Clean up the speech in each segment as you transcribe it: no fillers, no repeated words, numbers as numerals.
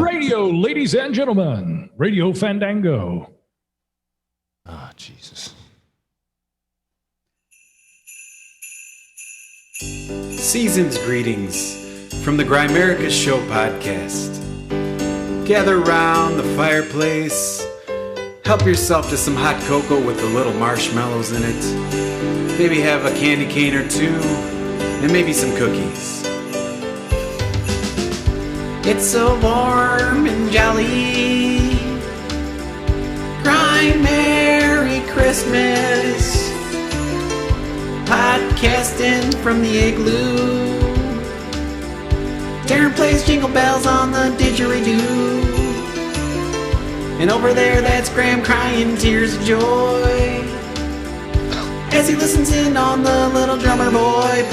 Radio, ladies and gentlemen. Radio Fandango. Oh, Jesus. Season's greetings from the Grimerica Show podcast. Gather round the fireplace. Help yourself to some hot cocoa with a little marshmallows in it. Maybe have a candy cane or two, and maybe some cookies. It's so warm and jolly. Cry Merry Christmas. Podcasting from the igloo. Darren plays jingle bells on the didgeridoo. And over there, that's Graham crying tears of joy as he listens in on the little drummer boy.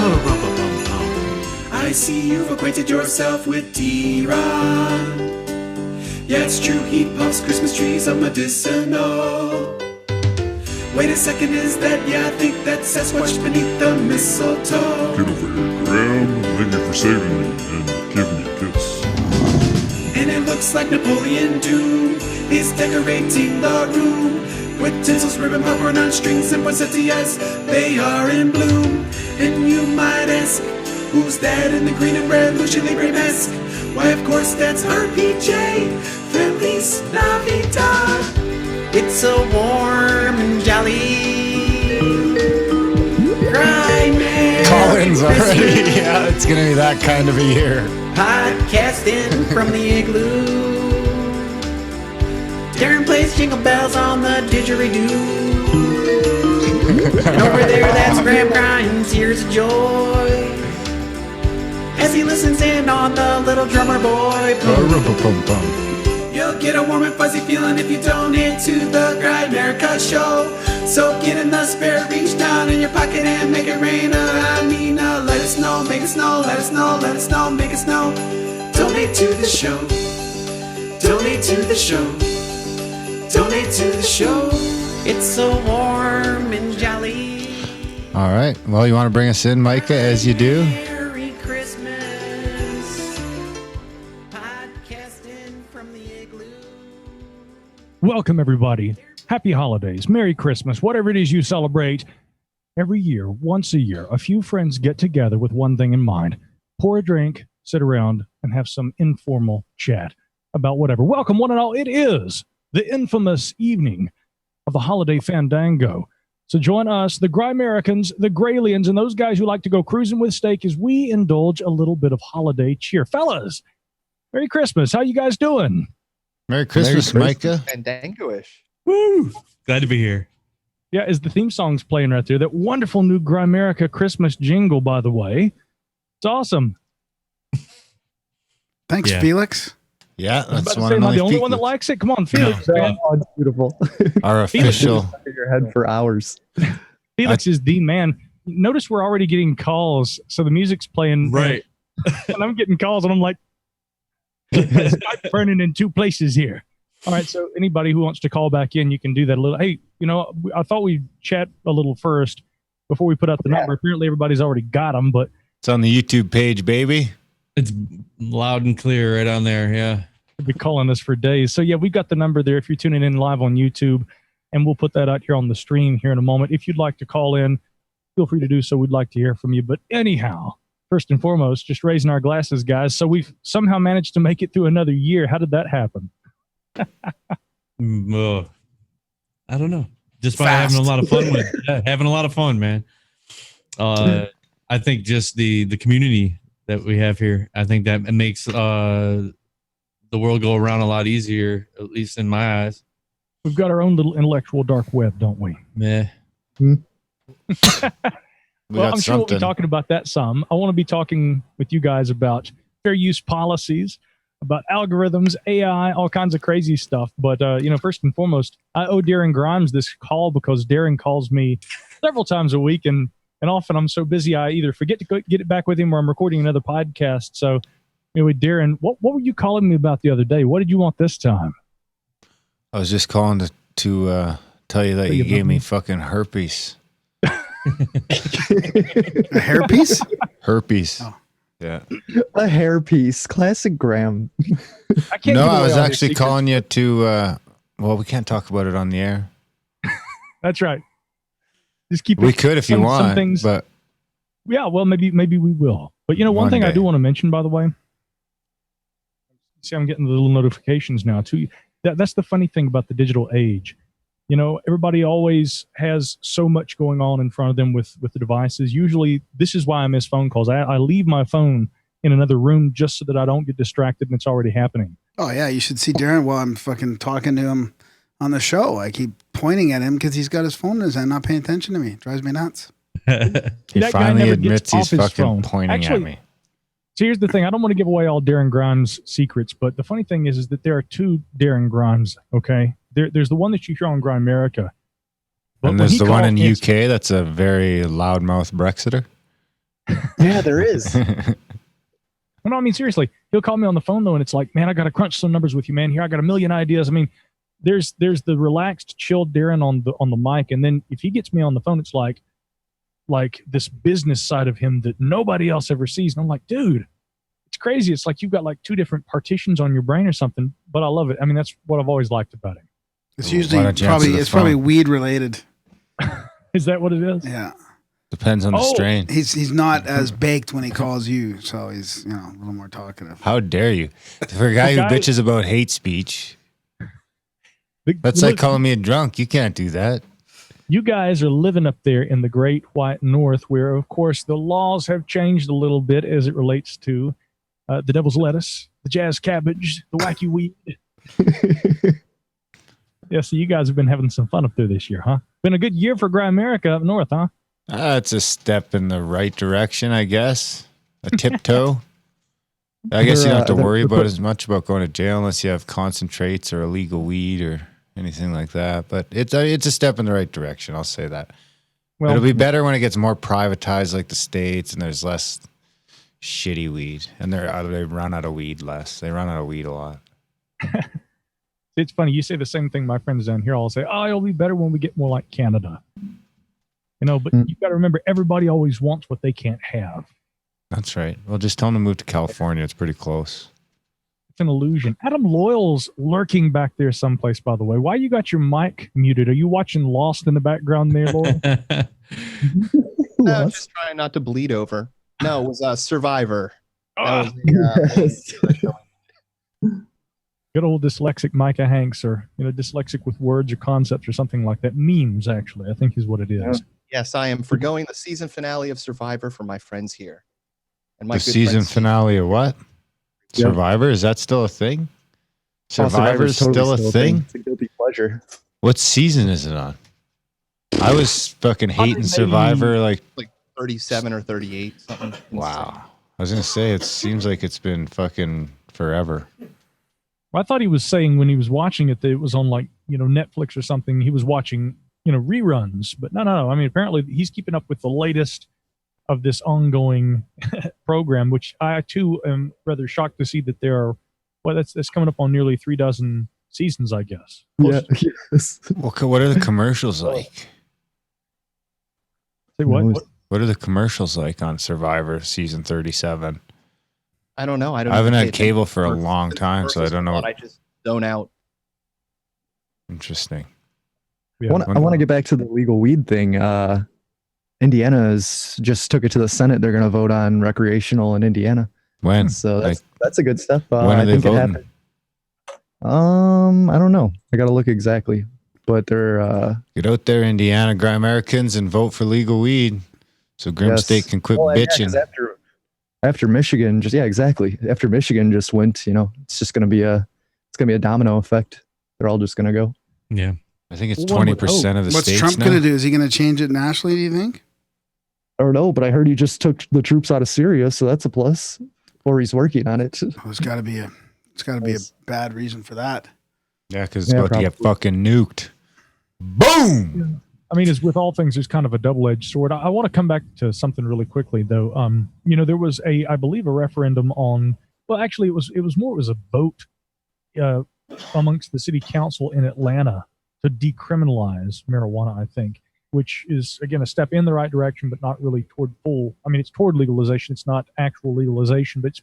I see you've acquainted yourself with D-Ron. Yeah, it's true, he puffs Christmas trees of medicinal. Wait a second, is that? Yeah, I think that's Sasquatch beneath the mistletoe. Get over here, Graham. Thank you for saving me and giving me a kiss. And it looks like Napoleon Doom is decorating the room with tinsels, ribbon, popcorn on strings, and poinsettias. They are in bloom. And you might ask, who's that in the green and red Lucha Libre mask? Why, of course, that's RPJ. Feliz Navidad. It's so warm and jolly. Cry Merry Collins already. Christmas. Yeah, it's going to be that kind of a year. Podcasting from the igloo. Darren plays jingle bells on the didgeridoo. And over there, that's Graham crying tears of joy as he listens in on the little drummer boy. You'll get a warm and fuzzy feeling if you donate to the Grimerica Show. So get in the spirit, reach down in your pocket and make it rain. Let it snow, make it snow, let it snow, let it snow, make it snow. Donate to the show. Donate to the show. Donate to the show. It's so warm and jolly. All right. Well, you want to bring us in, Micah, as you do? Merry Christmas. Podcasting from the igloo. Welcome, everybody. Happy holidays. Merry Christmas. Whatever it is you celebrate. Every year, once a year, a few friends get together with one thing in mind. Pour a drink, sit around, and have some informal chat about whatever. Welcome, one and all. It is the infamous evening of the holiday Fandango. So join us, the Grimericans, the Graliens, and those guys who like to go cruising with steak as we indulge a little bit of holiday cheer. Fellas, Merry Christmas. How you guys doing? Merry Christmas, Micah. Fandango-ish. Woo! Glad to be here. Yeah, as the theme song's playing right there, that wonderful new Grimerica Christmas jingle, by the way. It's awesome. Thanks, Yeah. Felix. Yeah, I was about that's to one say, of am I my the only one that likes it? Come on, Felix. Man. Oh, it's beautiful. our official. In your head for hours. Felix is the man. Notice we're already getting calls, so the music's playing. Right. And I'm getting calls, and I'm like, Skype burning in two places here. All right, so anybody who wants to call back in, you can do that a little. Hey, I thought we'd chat a little first before we put out the number. Apparently, everybody's already got them, but It's on the YouTube page, baby. It's loud and clear right on there. Yeah. they'll be calling us for days. So, yeah, we've got the number there if you're tuning in live on YouTube, and we'll put that out here on the stream here in a moment. If you'd like to call in, feel free to do so. We'd like to hear from you. But anyhow, first and foremost, just raising our glasses, guys. So we've somehow managed to make it through another year. How did that happen? I don't know. Just by having a lot of fun with it. Yeah, having a lot of fun, man. I think just the community that we have here, I think that it makes the world go around a lot easier, at least in my eyes. We've got our own little intellectual dark web, don't we? Yeah. Well, I'm sure we'll be talking about that some. I want to be talking with you guys about fair use policies, about algorithms, AI, all kinds of crazy stuff. But, first and foremost, I owe Darren Grimes this call because Darren calls me several times a week, and often I'm so busy I either forget to get it back with him or I'm recording another podcast. So, anyway, Darren, what were you calling me about the other day? What did you want this time? I was just calling to tell you that you gave me fucking herpes. A hairpiece? Herpes. Oh. Yeah. A hairpiece. Classic Graham. I can't. No, give I away was all your actually secrets. calling you to. Well, we can't talk about it on the air. That's right. Just keep. We it, could if you some want, things. but Yeah, well, maybe we will. But one One thing I day. do want to mention, by the way. See, I'm getting the little notifications now too. That's the funny thing about the digital age. Everybody always has so much going on in front of them with the devices. Usually, this is why I miss phone calls. I leave my phone in another room just so that I don't get distracted and it's already happening. Oh yeah, you should see Darren while I'm fucking talking to him on the show. I keep pointing at him because he's got his phone in his hand, not paying attention to me. It drives me nuts. he That guy finally never admits gets off he's his fucking phone. pointing at Actually, me. So here's the thing. I don't want to give away all Darren Grimes' secrets, but the funny thing is that there are two Darren Grimes, okay? There's the one that you hear on Grimerica. But And when there's he the one calls in us- UK that's a very loudmouth Brexiter. Yeah, there is. No, I mean, seriously, he'll call me on the phone, though, and it's like, man, I got to crunch some numbers with you, man. Here, I got a million ideas. I mean, there's the relaxed, chilled Darren on the mic, and then if he gets me on the phone, it's like this business side of him that nobody else ever sees. And I'm like, dude, it's crazy. It's like you've got like two different partitions on your brain or something, but I love it. I mean, that's what I've always liked about him. It's Why usually don't you answer probably the it's probably phone? weed related. Is that what it is? Yeah, Depends on the Oh. strain. he's not as baked when he calls you, so he's a little more talkative. How dare you? For a guy who guy- bitches about hate speech, that's Look, like calling me a drunk. You can't do that. you guys are living up there in the great white north where, of course, the laws have changed a little bit as it relates to the devil's lettuce, the jazz cabbage, the wacky weed. Yeah, so you guys have been having some fun up there this year, huh? Been a good year for Grimerica up north, huh? It's a step in the right direction, I guess. A tiptoe. I guess you don't have to worry about as much about going to jail unless you have concentrates or illegal weed or anything like that. But it's a step in the right direction. I'll say that. Well, It'll be better when it gets more privatized, like the States, and there's less shitty weed, and they run out of weed less. They run out of weed a lot. it's funny. You say the same thing my friends down here all say, oh, it'll be better when we get more like Canada. But you got to remember, everybody always wants what they can't have. That's right. Well, just tell them to move to California. It's pretty close. It's an illusion. Adam Loyal's lurking back there someplace, by the way. Why you got your mic muted? Are you watching Lost in the background there, Loyal? No, just trying not to bleed over. No, it was Survivor. Ah, That was good old dyslexic Micah Hanks, or dyslexic with words or concepts or something like that. Memes, actually, I think is what it is. yes, I am forgoing the season finale of Survivor for my friends here. And my The good season friends- finale of what? Yep. Survivor? Is that still a thing? Survivor's Survivor's totally still a thing? It's a guilty pleasure. What season is it on? I was fucking hating maybe- Survivor like 37 or 38, something. wow. I was gonna say it seems like it's been fucking forever. Well, I thought he was saying when he was watching it that it was on like Netflix or something. He was watching reruns, but no. I mean, apparently he's keeping up with the latest of this ongoing program, which I too am rather shocked to see that there are. Well, that's coming up on nearly 36 seasons, I guess. Yeah. Yes. What are the commercials like? Say what? No, What? What are the commercials like on Survivor season 37? I don't know. I haven't pay had attention cable to for a commercials. long time, so I don't know. I just zone out. Interesting. Yeah. I want to get back to the legal weed thing. Indiana's just took it to the Senate. They're going to vote on recreational in Indiana. When? So that's a good step. When are I they think it voting? happened. I don't know. I got to look exactly, but they're Get out there, Indiana Grimericans, and vote for legal weed so Grim Yes. State can quit well, yeah, bitching. 'cause after Michigan, exactly. After Michigan just went, it's just going to be a domino effect. They're all just going to go. Yeah. I think it's One would 20% of the What's states Trump now. going to do? Is he going to change it nationally, do you think? I don't know, but I heard he just took the troops out of Syria, so that's a plus. Or he's working on it. Oh, it's got to be a bad reason for that. Yeah, because it's Yeah, about to get probably. fucking nuked. Boom! I mean, as with all things, there's kind of a double-edged sword. I want to come back to something really quickly, though. There was I believe, a referendum on. Well, actually, it was a vote amongst the city council in Atlanta to decriminalize marijuana, I think. which is, again, a step in the right direction, but not really toward full. I mean, it's toward legalization. It's not actual legalization, but it's,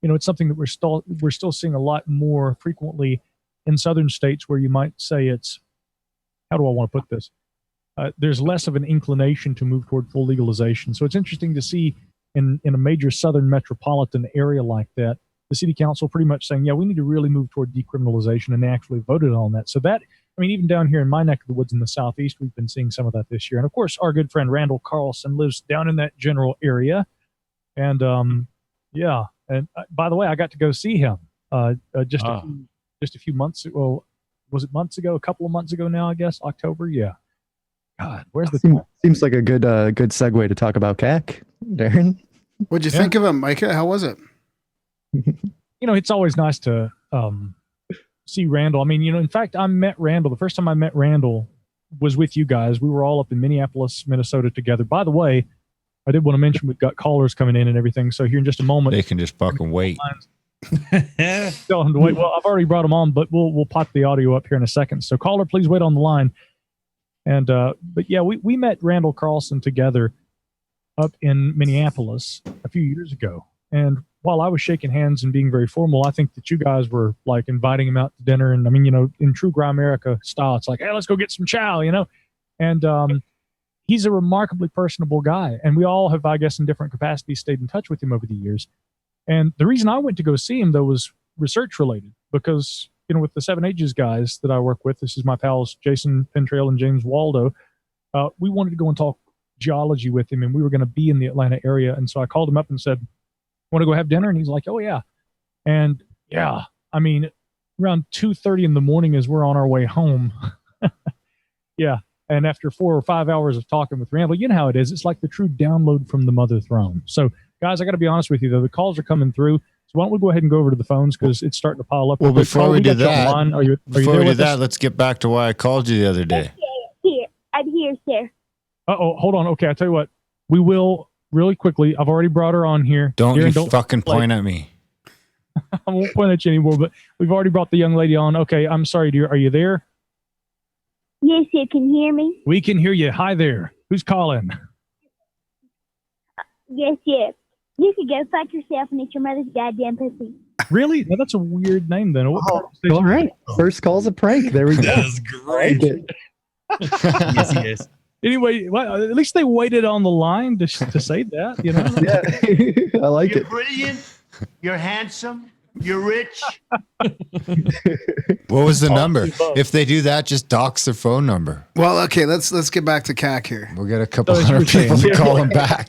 it's something that we're still seeing a lot more frequently in southern states where you might say it's, how do I want to put this? There's less of an inclination to move toward full legalization. So it's interesting to see in a major southern metropolitan area like that, the city council pretty much saying, yeah, we need to really move toward decriminalization, and they actually voted on that. So that, I mean, even down here in my neck of the woods in the southeast, we've been seeing some of that this year. And of course, our good friend Randall Carlson lives down in that general area. And yeah, and by the way, I got to go see him just a few months ago. Well, was it months ago? A couple of months ago now, I guess. October, yeah. God, where's the seems like a good segue to talk about CAC, Darren. What'd you think of him, Micah? How was it? It's always nice to see Randall. I mean, in fact, I met Randall. The first time I met Randall was with you guys. We were all up in Minneapolis, Minnesota together. By the way, I did want to mention we've got callers coming in and everything. So here in just a moment, they can just fucking wait. Tell them to wait. Well, I've already brought them on, but we'll pop the audio up here in a second. So caller, please wait on the line. And but yeah, we met Randall Carlson together up in Minneapolis a few years ago. And while I was shaking hands and being very formal, I think that you guys were like inviting him out to dinner. And I mean, in true Grimerica style, it's like, hey, let's go get some chow, And he's a remarkably personable guy. And we all have, I guess, in different capacities, stayed in touch with him over the years. And the reason I went to go see him, though, was research related, because, with the 7 Ages guys that I work with, this is my pals, Jason Pentrail and James Waldo, we wanted to go and talk geology with him, and we were going to be in the Atlanta area. And so I called him up and said, want to go have dinner? And he's like, oh, yeah. And yeah, I mean, around 2:30 in the morning as we're on our way home. Yeah. And after 4 or 5 hours of talking with Randall, you know how it is. It's like the true download from the mother throne. So, guys, I got to be honest with you, though. The calls are coming through. So why don't we go ahead and go over to the phones, because it's starting to pile up. Well, before we do that, let's get back to why I called you the other day. I'm here, sir. Hold on. Okay, I'll tell you what. We will really quickly. I've already brought her on here. Don't fucking point at me. I won't point at you anymore, but we've already brought the young lady on. Okay, I'm sorry, dear. Are you there? Yes, you can hear me. We can hear you. Hi there. Who's calling? Yes, yes. You could go fuck yourself and eat your mother's goddamn pussy. Really? No, that's a weird name then. All right. First call's a prank. There we go. That's great. Yes. Anyway, well, at least they waited on the line to say that, Yeah, I like You're it. brilliant. You're handsome. You're rich. What was the number? If they do that, just dox their phone number. Well, okay, let's get back to CAC here. We'll get a couple hundred people to call them back.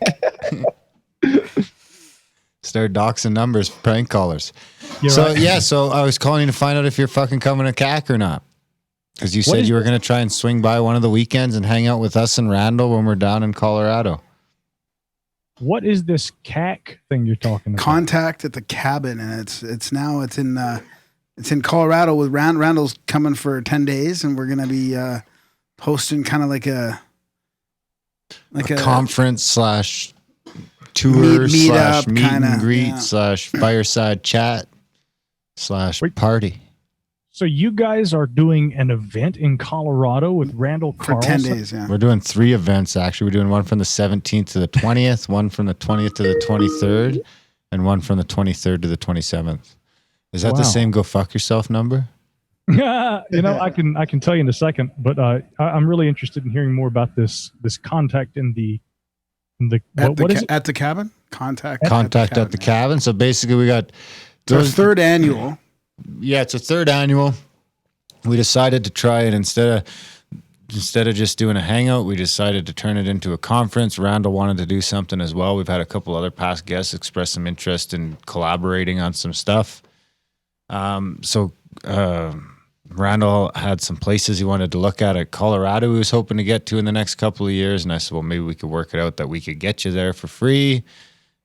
Start doxing numbers, prank callers. So I was calling you to find out if you're fucking coming to CAC or not. Because you said you were going to try and swing by one of the weekends and hang out with us and Randall when we're down in Colorado. What is this CAC thing you're talking about? Contact at the Cabin, and it's in Colorado with Randall's coming for 10 days, and we're going to be hosting kind of like a conference slash tour slash meet and greet slash fireside chat slash party. So you guys are doing an event in Colorado with Randall Carlson? For 10 days, yeah. We're doing 3 events, actually. We're doing one from the 17th to the 20th, one from the 20th to the 23rd, and one from the 23rd to the 27th. Is that the same go fuck yourself number? I can tell you in a second, but I'm really interested in hearing more about this contact at the cabin. Contact at the cabin. So basically, we got our 3rd annual. Yeah, it's a 3rd annual. We decided to try it instead of just doing a hangout. We decided to turn it into a conference. Randall wanted to do something as well. We've had a couple other past guests express some interest in collaborating on some stuff. So Randall had some places he wanted to look at Colorado he was hoping to get to in the next couple of years. And I said, well, maybe we could work it out that we could get you there for free.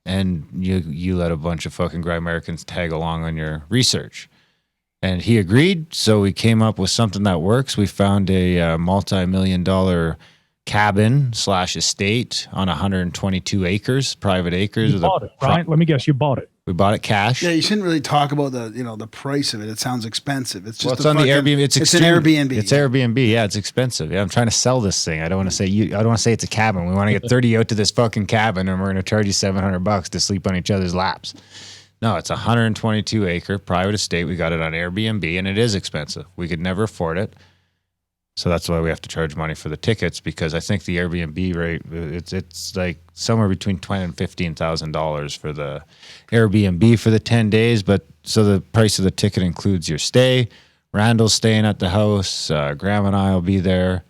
And you let a bunch of fucking Grimericans tag along on your research. And he agreed. So we came up with something that works. We found a multi-million-dollar cabin / estate on 122 acres, private acres. You bought it, right? Let me guess, you bought it. We bought it cash. Yeah, you shouldn't really talk about the price of it. It sounds expensive. It's just it's on the Airbnb. It's an Airbnb. It's Airbnb. Yeah, it's expensive. Yeah, I'm trying to sell this thing. I don't want to say it's a cabin. We want to get 30 out to this fucking cabin, and we're going to charge you $700 to sleep on each other's laps. No, it's a 122 acre private estate. We got it on Airbnb, and it is expensive. We could never afford it. So that's why we have to charge money for the tickets, because I think the Airbnb rate, it's like somewhere between $20,000 and $15,000 for the Airbnb for the 10 days. But so the price of the ticket includes your stay. Randall's staying at the house. Graham and I will be there,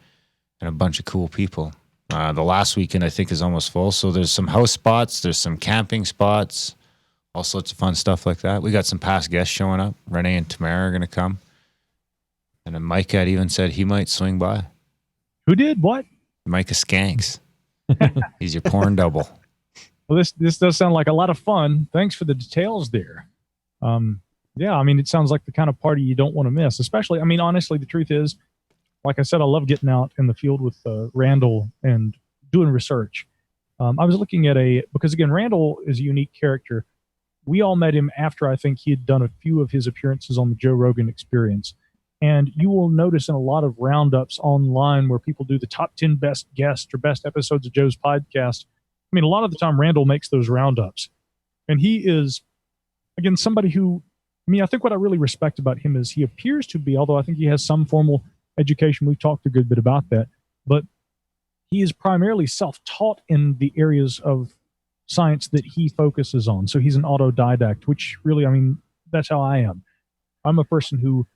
and a bunch of cool people. The last weekend I think is almost full. So there's some house spots. There's some camping spots. All sorts of fun stuff like that. We got some past guests showing up. Renee and Tamara are going to come. And then Mike had even said he might swing by. Who did? What? Micah Skanks. He's your porn double. Well, this does sound like a lot of fun. Thanks for the details there. Yeah, I mean, it sounds like the kind of party you don't want to miss. Especially, I mean, honestly, the truth is, like I said, I love getting out in the field with Randall and doing research. I was looking at because again, Randall is a unique character. We all met him after I think he had done a few of his appearances on the Joe Rogan Experience. And you will notice in a lot of roundups online where people do the top 10 best guests or best episodes of Joe's podcast. I mean, a lot of the time Randall makes those roundups. And he is, again, somebody who, I mean, I think what I really respect about him is he appears to be, although I think he has some formal education. We've talked a good bit about that. But he is primarily self-taught in the areas of science that he focuses on. So he's an autodidact, which really, I mean, that's how I am. I'm a person who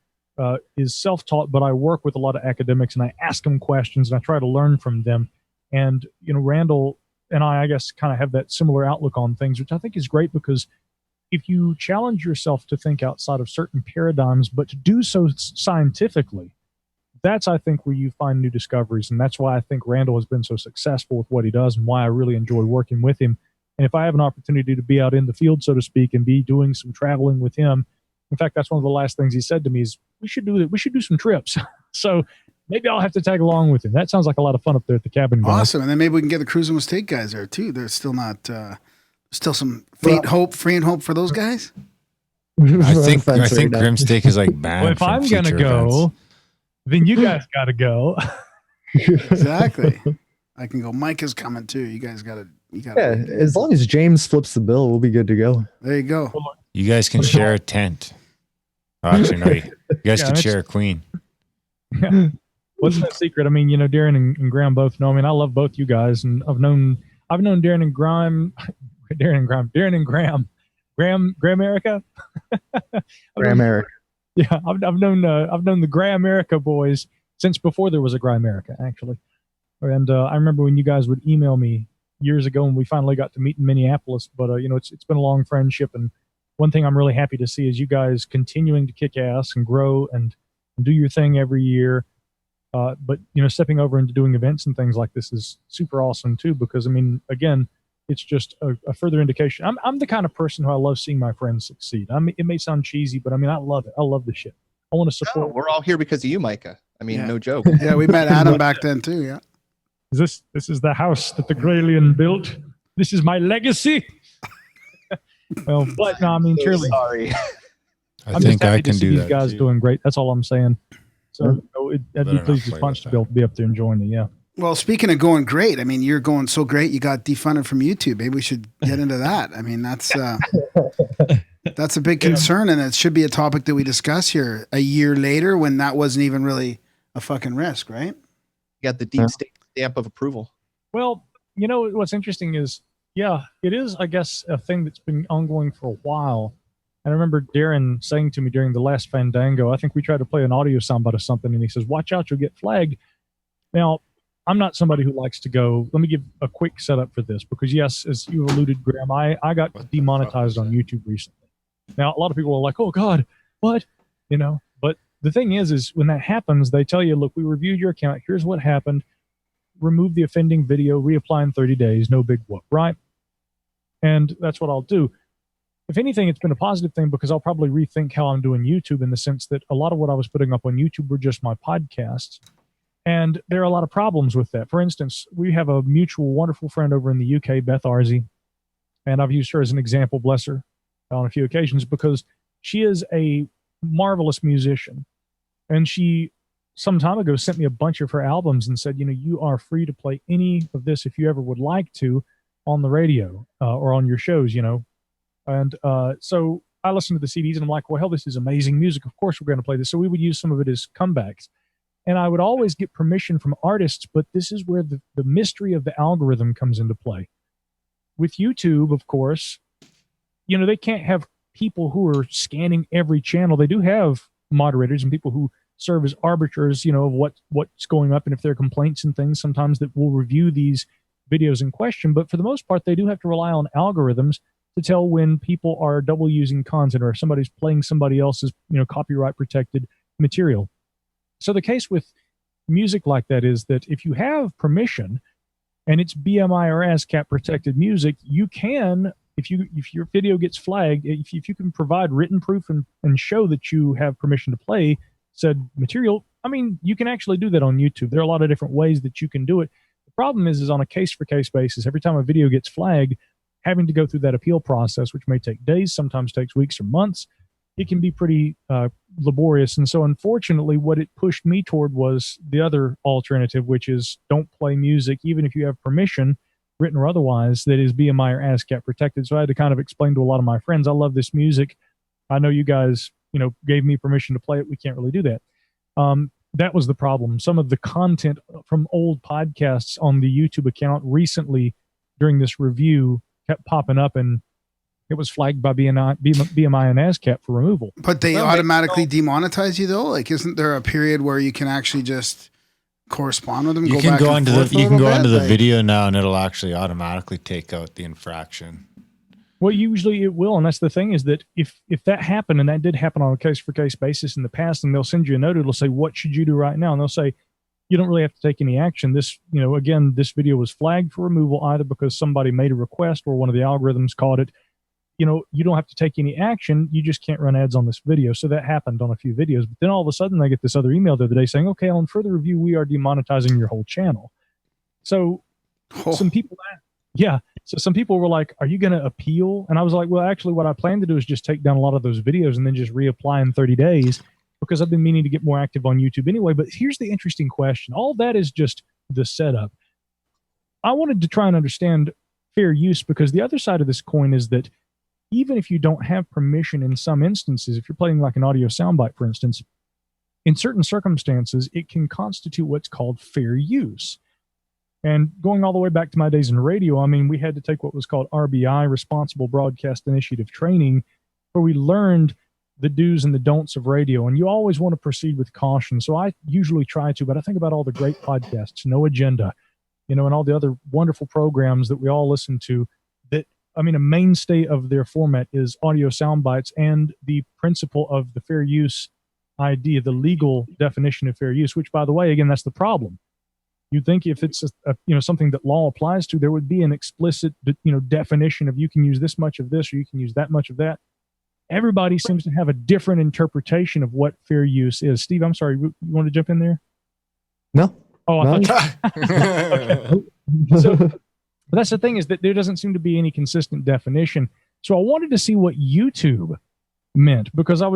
is self-taught, but I work with a lot of academics and I ask them questions and I try to learn from them. And, you know, Randall and I guess, kind of have that similar outlook on things, which I think is great because if you challenge yourself to think outside of certain paradigms, but to do so scientifically, that's, I think, where you find new discoveries. And that's why I think Randall has been so successful with what he does and why I really enjoy working with him. And if I have an opportunity to be out in the field, so to speak, and be doing some traveling with him, in fact, that's one of the last things he said to me is, we should do some trips. So maybe I'll have to tag along with him. That sounds like a lot of fun up there at the cabin. Guys. Awesome. And then maybe we can get the Cruzin with Steak guys there too. There's still not, still some faint hope for those guys. I think Grim Steak is like banned. Well, if I'm going to go, then you guys got to go. Exactly. I can go. Mike is coming too. You guys got to. Yeah, as long as James flips the bill, we'll be good to go. There you go. You guys can share a tent. Oh, actually, no. You guys can share a queen. Yeah. What's that secret? I mean, you know, Darren and Graham both know. I mean, I love both you guys, and I've known Darren and Graham. Grimerica. Grimerica. Yeah, I've known the Grimerica boys since before there was a Grimerica, actually. And I remember when you guys would email me years ago when we finally got to meet in Minneapolis. But you know, it's been a long friendship, and one thing I'm really happy to see is you guys continuing to kick ass and grow and do your thing every year. But you know, stepping over into doing events and things like this is super awesome too, because I mean, again, it's just a further indication. I'm the kind of person who I love seeing my friends succeed. I mean, it may sound cheesy, but I mean, I love it. I love the shit. I want to support. No, we're all here because of you, Micah. I mean, no joke. Yeah, we met Adam back then too. Yeah. This is the house that the Gralien built. This is my legacy. Well, but no, I mean, truly. Sorry. I think I can do these that. guys too. doing great. That's all I'm saying. So I'd be pleased as punch to be able to be up there enjoying it. Yeah. Well, speaking of going great, I mean, you're going so great. You got defunded from YouTube. Maybe we should get into that. I mean, that's a big concern, and it should be a topic that we discuss here a year later when that wasn't even really a fucking risk, right? You got the deep state stamp of approval. Well, you know what's interesting is, yeah, it is, I guess, a thing that's been ongoing for a while. And I remember Darren saying to me during the last Fandango, I think we tried to play an audio soundbite or something, and he says, "Watch out, you'll get flagged." Now, I'm not somebody who likes to go. Let me give a quick setup for this, because yes, as you alluded, Graham, I got demonetized on YouTube recently. Now, a lot of people are like, "Oh God, what?" You know, but the thing is when that happens, they tell you, "Look, we reviewed your account. Here's what happened. Remove the offending video, reapply in 30 days. No big whoop," right? And that's what I'll do. If anything, it's been a positive thing, because I'll probably rethink how I'm doing YouTube, in the sense that a lot of what I was putting up on YouTube were just my podcasts. And there are a lot of problems with that. For instance, we have a mutual wonderful friend over in the UK, Beth Arzy, and I've used her as an example, bless her. on a few occasions because she is a marvelous musician. And she, some time ago, sent me a bunch of her albums and said, you are free to play any of this if you ever would like to on the radio or on your shows, And so I listened to the CDs and I'm like, well, hell, this is amazing music. Of course, we're going to play this. So we would use some of it as comebacks. And I would always get permission from artists, but this is where the mystery of the algorithm comes into play. With YouTube, of course, they can't have people who are scanning every channel. They do have moderators and people who serve as arbiters, of what's going up. And if there are complaints and things, sometimes that will review these videos in question. But for the most part, they do have to rely on algorithms to tell when people are double using content or if somebody's playing somebody else's, copyright protected material. So the case with music like that is that if you have permission and it's BMI or ASCAP protected music, you can, if your video gets flagged, if you can provide written proof and show that you have permission to play said material, you can actually do that on YouTube. There are a lot of different ways that you can do it. The problem is on a case-for-case basis, every time a video gets flagged, having to go through that appeal process, which may take days, sometimes takes weeks or months, it can be pretty laborious. And so unfortunately, what it pushed me toward was the other alternative, which is don't play music, even if you have permission, written or otherwise, that is BMI or ASCAP protected. So I had to kind of explain to a lot of my friends, I love this music. I know you guys, gave me permission to play it. We can't really do that. That was the problem. Some of the content from old podcasts on the YouTube account recently during this review kept popping up, and it was flagged by BMI and ASCAP for removal. But they automatically demonetize you, though? Like, isn't there a period where you can actually just correspond with them? You can go onto the video now, and it'll actually automatically take out the infraction. Well, usually it will, and that's the thing is that if that happened, and that did happen on a case-for-case basis in the past, and they'll send you a note, it'll say, what should you do right now? And they'll say, you don't really have to take any action. This, again, this video was flagged for removal either because somebody made a request or one of the algorithms caught it. You don't have to take any action. You just can't run ads on this video. So that happened on a few videos. But then all of a sudden, I get this other email the other day saying, okay, on further review, we are demonetizing your whole channel. So some people... Yeah. So some people were like, are you going to appeal? And I was like, well, actually, what I plan to do is just take down a lot of those videos and then just reapply in 30 days because I've been meaning to get more active on YouTube anyway. But here's the interesting question. All that is just the setup. I wanted to try and understand fair use because the other side of this coin is that even if you don't have permission in some instances, if you're playing like an audio soundbite, for instance, in certain circumstances, it can constitute what's called fair use. And going all the way back to my days in radio, we had to take what was called RBI, Responsible Broadcast Initiative Training, where we learned the do's and the don'ts of radio. And you always want to proceed with caution. So I usually try to, but I think about all the great podcasts, No Agenda, and all the other wonderful programs that we all listen to that, a mainstay of their format is audio sound bites and the principle of the fair use idea, the legal definition of fair use, which, by the way, again, that's the problem. You'd think if it's something that law applies to, there would be an explicit definition of you can use this much of this or you can use that much of that. Everybody seems to have a different interpretation of what fair use is. Steve, I'm sorry, you want to jump in there? No. Oh, I thought okay. So, but that's the thing is that there doesn't seem to be any consistent definition. So I wanted to see what YouTube meant because I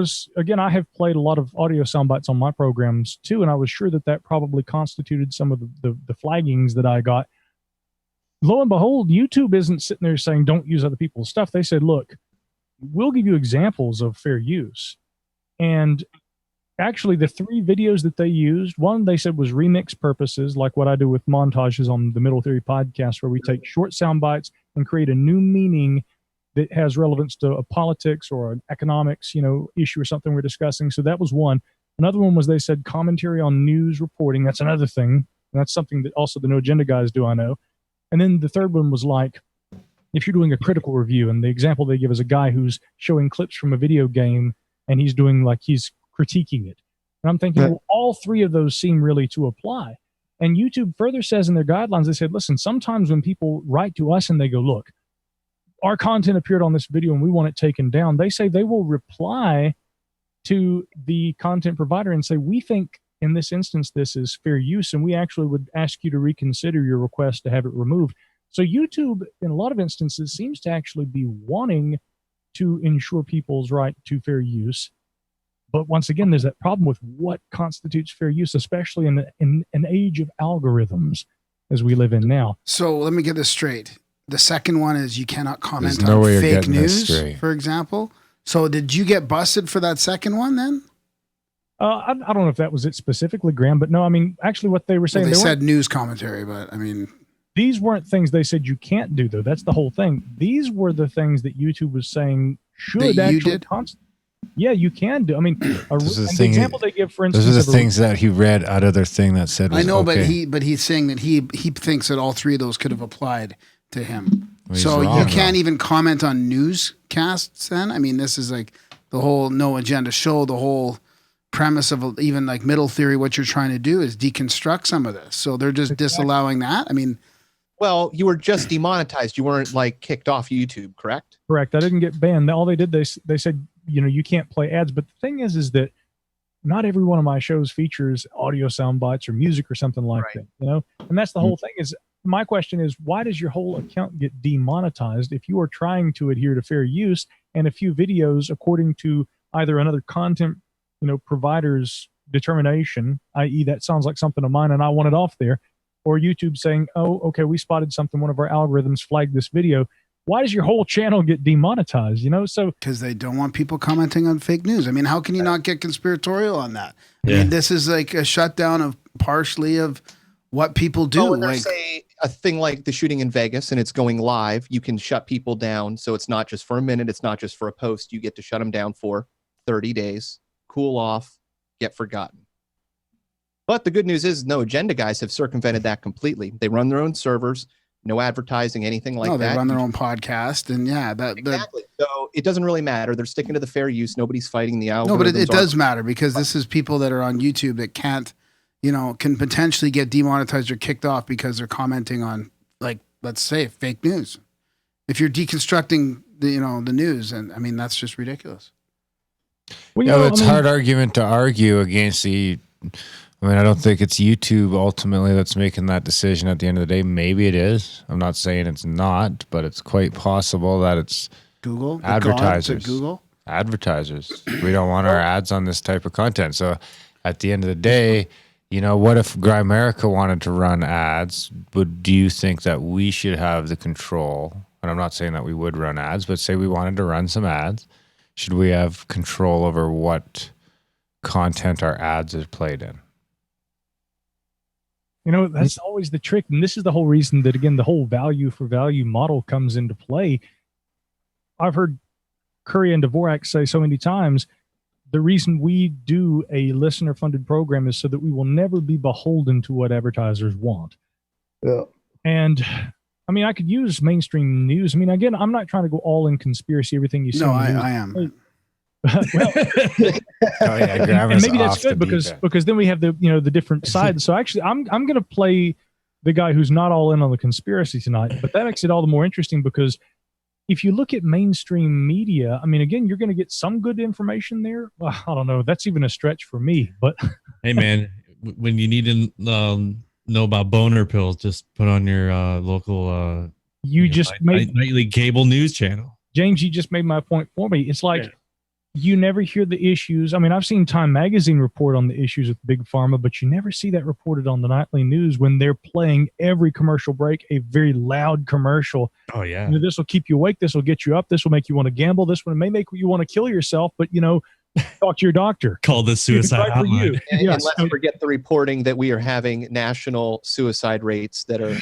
have played a lot of audio sound bites on my programs too, and I was sure that probably constituted some of the flaggings that I got. Lo and behold, YouTube isn't sitting there saying don't use other people's stuff. They said, look, we'll give you examples of fair use. And actually the 3 videos that they used, one they said was remix purposes, like what I do with montages on the Middle Theory podcast, where we take short sound bites and create a new meaning that has relevance to a politics or an economics, issue or something we're discussing. So that was one. Another one was they said commentary on news reporting. That's another thing. And that's something that also the No Agenda guys do, I know. And then the third one was like, if you're doing a critical review, and the example they give is a guy who's showing clips from a video game and he's critiquing it. And I'm thinking, well, all 3 of those seem really to apply. And YouTube further says in their guidelines, they said, listen, sometimes when people write to us and they go, look, our content appeared on this video and we want it taken down, they say they will reply to the content provider and say, we think in this instance, this is fair use, and we actually would ask you to reconsider your request to have it removed. So YouTube, in a lot of instances, seems to actually be wanting to ensure people's right to fair use. But once again, there's that problem with what constitutes fair use, especially in an age of algorithms as we live in now. So let me get this straight. The second one is you cannot comment There's no on way you're fake getting this news, straight. for example. So did you get busted for that second one then? I don't know if that was it specifically, Graham, but no, I mean, actually what they were saying, Well, they said news commentary, but I mean, these weren't things they said you can't do, though. That's the whole thing. These were the things that YouTube was saying should that you actually did? Yeah, you can do. I mean, the example they give, for instance, Those are the of things that he read out of their thing that said. I Was know, okay. but he's saying that he thinks that all three of those could have applied to him. Well, he's so wrong, you can't though. even comment on newscasts then? I mean, this is like the whole no agenda show, the whole premise of even like middle theory. What you're trying to do is deconstruct some of this. So they're just disallowing that. I mean, Well, you were just demonetized. You weren't like kicked off YouTube, correct? Correct. I didn't get banned. All they did, they said, you can't play ads. But the thing is that not every one of my shows features audio sound bites or music or something like that, And that's the whole thing is, my question is, why does your whole account get demonetized if you are trying to adhere to fair use and a few videos, according to either another content, provider's determination, i.e. that sounds like something of mine and I want it off there, or YouTube saying, oh, okay, we spotted something, one of our algorithms flagged this video. Why does your whole channel get demonetized? So because they don't want people commenting on fake news. I mean, how can you not get conspiratorial on that? Yeah. I mean, this is like a shutdown of partially of what people do. So when like, there's a thing like the shooting in Vegas and it's going live, you can shut people down. So it's not just for a minute. It's not just for a post. You get to shut them down for 30 days, cool off, get forgotten. But the good news is no agenda guys have circumvented that completely. They run their own servers, no advertising, anything like that. they run their own podcast, and Exactly. So it doesn't really matter. They're sticking to the fair use. Nobody's fighting the algorithms. No, but it does matter because this is people that are on YouTube that can't, can potentially get demonetized or kicked off because they're commenting on, like, let's say, fake news. If you're deconstructing the news, and I mean that's just ridiculous. Well, it's a hard argument to argue against the. I mean, I don't think it's YouTube ultimately that's making that decision at the end of the day. Maybe it is. I'm not saying it's not, but it's quite possible that it's Google, advertisers. Google Advertisers. We don't want our ads on this type of content. So at the end of the day, what if Grimerica wanted to run ads? Do you think that we should have the control? And I'm not saying that we would run ads, but say we wanted to run some ads. Should we have control over what content our ads is played in? That's always the trick. And this is the whole reason that, again, the whole value for value model comes into play. I've heard Curry and Dvorak say so many times, the reason we do a listener funded program is so that we will never be beholden to what advertisers want. Yeah. And I mean, I could use mainstream news. I mean, again, I'm not trying to go all in conspiracy, everything you say. No, I am. Well, and maybe that's good because then we have the different sides. So actually, I'm going to play the guy who's not all in on the conspiracy tonight, but that makes it all the more interesting because if you look at mainstream media, I mean, again, you're going to get some good information there. Well, I don't know. That's even a stretch for me, but hey, man, when you need to know about boner pills, just put on your local nightly cable news channel. James, you just made my point for me. It's like you never hear the issues. I mean, I've seen Time Magazine report on the issues with Big Pharma, but you never see that reported on the nightly news when they're playing every commercial break, a very loud commercial. Oh, yeah. This will keep you awake. This will get you up. This will make you want to gamble. This one may make you want to kill yourself, but, talk to your doctor. Call the suicide hotline. And let's forget the reporting that we are having national suicide rates that are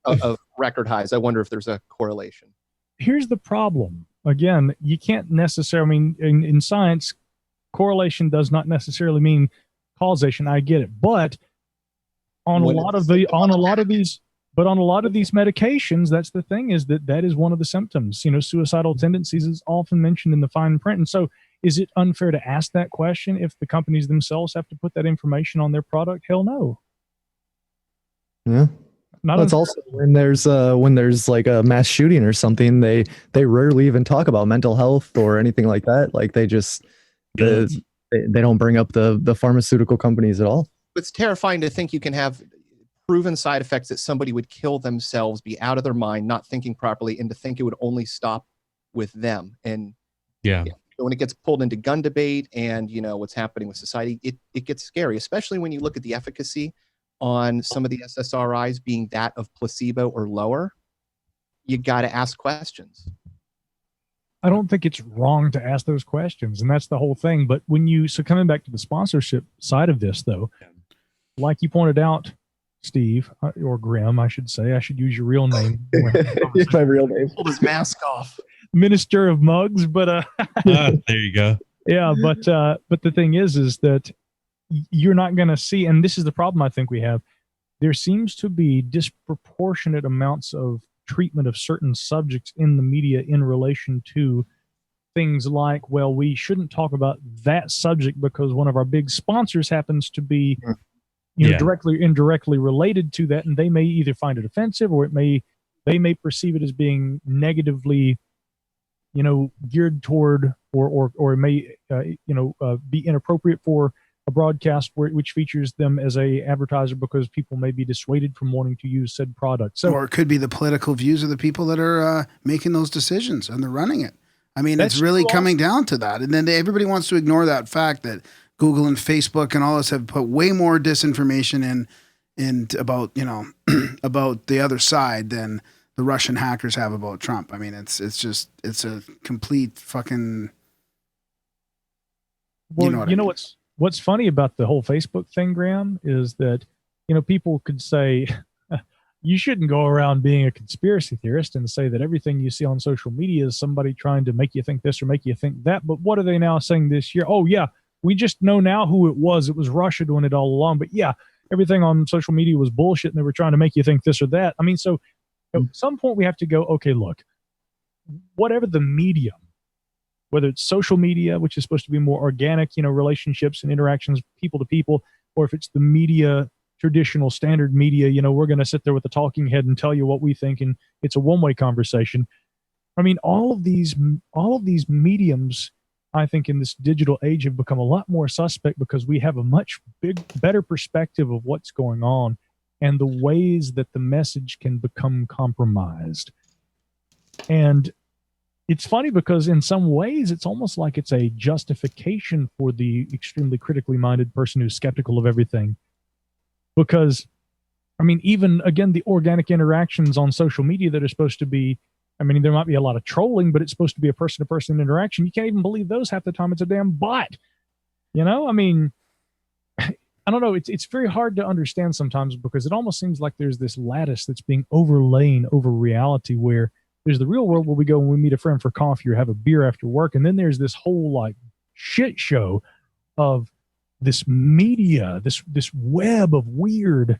of record highs. I wonder if there's a correlation. Here's the problem. Again, you can't necessarily, I mean, in science, correlation does not necessarily mean causation. I get it. But on a lot of these medications, that's the thing is that is one of the symptoms. Suicidal tendencies is often mentioned in the fine print. And so is it unfair to ask that question if the companies themselves have to put that information on their product? Hell no. Yeah. That's also when there's like a mass shooting or something, they rarely even talk about mental health or anything like that. Like they don't bring up the pharmaceutical companies at all. It's terrifying to think you can have proven side effects that somebody would kill themselves, be out of their mind, not thinking properly, and to think it would only stop with them. And yeah, when it gets pulled into gun debate and, you know, what's happening with society, it gets scary, especially when you look at the efficacy on some of the SSRIs being that of placebo or lower. You got to ask questions. I don't think it's wrong to ask those questions, and that's the whole thing. But so coming back to the sponsorship side of this, though, like you pointed out, Steve, or Grim, I should say, I should use your real name. It's my real name. Pulled his mask off. Minister of Mugs, but there you go. Yeah, but the thing is that you're not going to see, and this is the problem I think we have. There seems to be disproportionate amounts of treatment of certain subjects in the media in relation to things like, well, we shouldn't talk about that subject because one of our big sponsors happens to be, directly or indirectly related to that, and they may either find it offensive or they may perceive it as being negatively, geared toward or it may, be inappropriate for a broadcast which features them as a advertiser because people may be dissuaded from wanting to use said product. So, or it could be the political views of the people that are making those decisions and they're running it. I mean, it's really coming down to that. And then everybody wants to ignore that fact that Google and Facebook and all this have put way more disinformation in about, about the other side than the Russian hackers have about Trump. I mean, it's a complete fucking, What's funny about the whole Facebook thing, Graham, is that, people could say, you shouldn't go around being a conspiracy theorist and say that everything you see on social media is somebody trying to make you think this or make you think that. But what are they now saying this year? Oh, yeah, we just know now who it was. It was Russia doing it all along. But yeah, everything on social media was bullshit and they were trying to make you think this or that. I mean, so at some point we have to go, okay, look, whatever the medium, whether it's social media, which is supposed to be more organic, relationships and interactions, people to people, or if it's the media, traditional standard media, we're going to sit there with a talking head and tell you what we think, and it's a one-way conversation. I mean, all of these mediums, I think, in this digital age have become a lot more suspect because we have a much better perspective of what's going on and the ways that the message can become compromised. And it's funny because in some ways it's almost like it's a justification for the extremely critically minded person who's skeptical of everything. Because, I mean, even, again, the organic interactions on social media that are supposed to be, I mean, there might be a lot of trolling, but it's supposed to be a person-to-person interaction. You can't even believe those half the time. It's a damn bot. I mean, I don't know. It's very hard to understand sometimes because it almost seems like there's this lattice that's being overlain over reality where there's the real world where we go and we meet a friend for coffee or have a beer after work. And then there's this whole like shit show of this media, this web of weird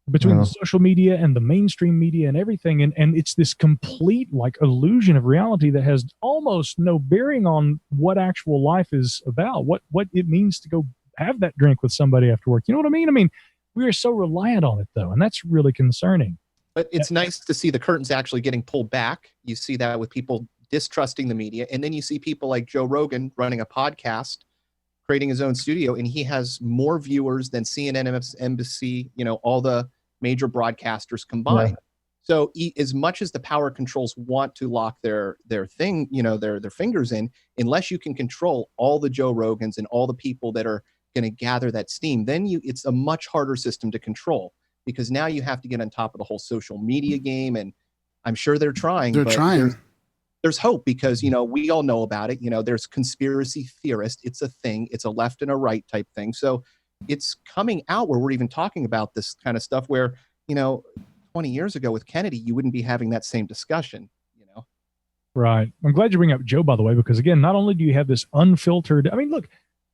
between the social media and the mainstream media and everything. And it's this complete like illusion of reality that has almost no bearing on what actual life is about, what it means to go have that drink with somebody after work. You know what I mean? I mean, we are so reliant on it though. And that's really concerning. But it's nice to see the curtains actually getting pulled back. You see that with people distrusting the media. And then you see people like Joe Rogan running a podcast, creating his own studio, and he has more viewers than CNN, NBC, all the major broadcasters combined. Yeah. So as much as the power controls want to lock their thing, their fingers in, unless you can control all the Joe Rogans and all the people that are going to gather that steam, then it's a much harder system to control. Because now you have to get on top of the whole social media game, and I'm sure they're trying. There's hope because, we all know about it. There's conspiracy theorists. It's a thing. It's a left and a right type thing. So it's coming out where we're even talking about this kind of stuff where, 20 years ago with Kennedy, you wouldn't be having that same discussion, Right. I'm glad you bring up Joe, by the way, because again, not only do you have this unfiltered, I mean, look,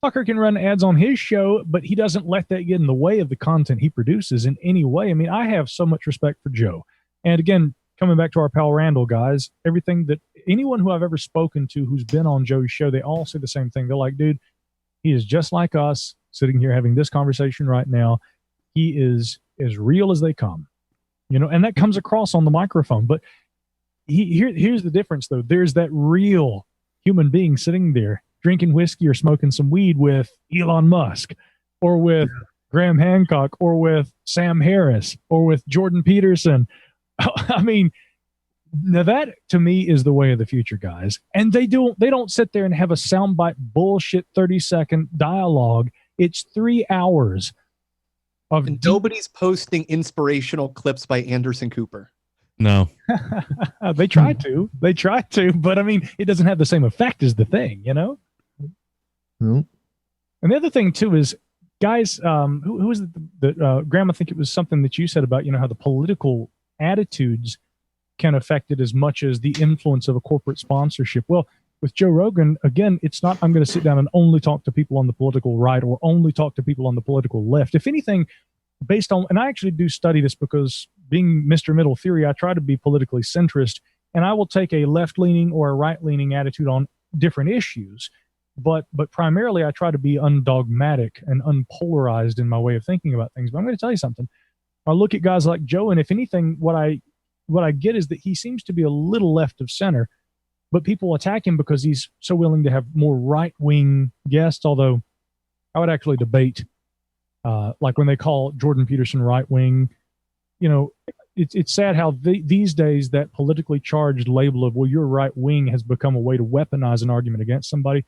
Tucker can run ads on his show, but he doesn't let that get in the way of the content he produces in any way. I mean, I have so much respect for Joe. And again, coming back to our pal Randall, guys, everything that anyone who I've ever spoken to who's been on Joe's show, they all say the same thing. They're like, dude, he is just like us sitting here having this conversation right now. He is as real as they come, and that comes across on the microphone. But here's the difference, though. There's that real human being sitting there drinking whiskey or smoking some weed with Elon Musk or with Graham Hancock or with Sam Harris or with Jordan Peterson. I mean, Now that to me is the way of the future, guys. And they don't sit there and have a soundbite bullshit 30-second dialogue. It's 3 hours of and nobody's posting inspirational clips by Anderson Cooper. No. They try to, but I mean, it doesn't have the same effect as the thing, you know? Mm. And the other thing too is, guys, who was it? Graham, I think it was something that you said about, you know, how the political attitudes can affect it as much as the influence of a corporate sponsorship. Well, with Joe Rogan, again, it's not, I'm going to sit down and only talk to people on the political right or only talk to people on the political left. If anything, based on, and I actually do study this because being Mr. Middle Theory, I try to be politically centrist, and I will take a left-leaning or a right-leaning attitude on different issues. But primarily, I try to be undogmatic and unpolarized in my way of thinking about things. But I'm going to tell you something. I look at guys like Joe, and if anything, what I get is that he seems to be a little left of center, but people attack him because he's so willing to have more right-wing guests, although I would actually debate, like when they call Jordan Peterson right-wing, you know, it's sad how these days that politically charged label of, well, you're right-wing has become a way to weaponize an argument against somebody.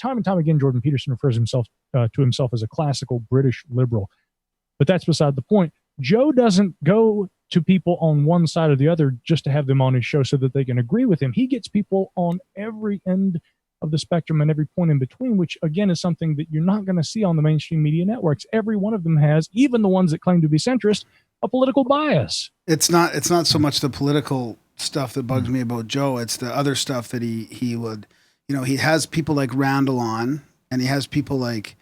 Time and time again, Jordan Peterson refers to himself as a classical British liberal, but that's beside the point. Joe doesn't go to people on one side or the other just to have them on his show so that they can agree with him. He gets people on every end of the spectrum and every point in between, which again is something that you're not going to see on the mainstream media networks. Every one of them has, even the ones that claim to be centrist, a political bias. It's not so much the political stuff that bugs me about Joe. It's the other stuff that he would, you know, he has people like Randall on, and he has people like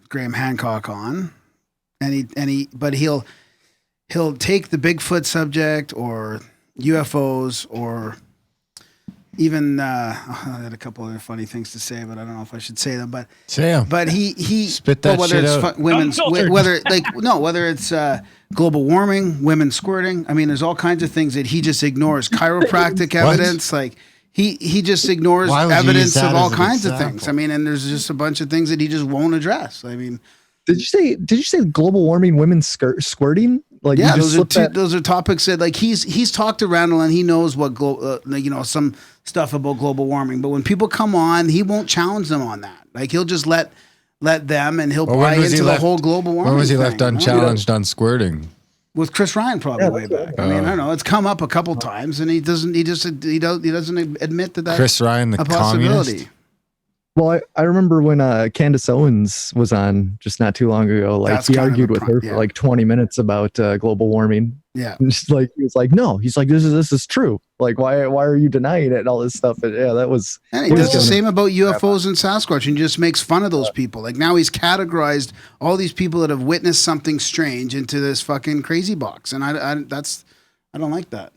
Graham Hancock on, but he'll take the Bigfoot subject or UFOs or even I had a couple other funny things to say, but I don't know if I should say them. But say them. But he spit that whether shit it's out. Whether it's global warming, women squirting. I mean, there's all kinds of things that he just ignores. Chiropractic evidence, like he just ignores evidence of all kinds of things. I mean, and there's just a bunch of things that he just won't address. I mean, did you say global warming, women squirting? Like, yeah, those are topics that, like, he's talked to Randall and he knows what some stuff about global warming. But when people come on, he won't challenge them on that. Like, he'll just let them, and he'll buy into the whole global warming. When was he left unchallenged on squirting? With Chris Ryan, probably way back. I mean, I don't know. It's come up a couple times, and he doesn't admit that Chris Ryan, the communist. Well, I remember when Candace Owens was on just not too long ago. Like, he argued with her for like 20 minutes about global warming. Yeah, and just like he was like, no, he's like, this is true. Like, why are you denying it and all this stuff? And yeah, that was. And he does the same about UFOs and Sasquatch, and just makes fun of those people. Like, now he's categorized all these people that have witnessed something strange into this fucking crazy box, and I don't like that.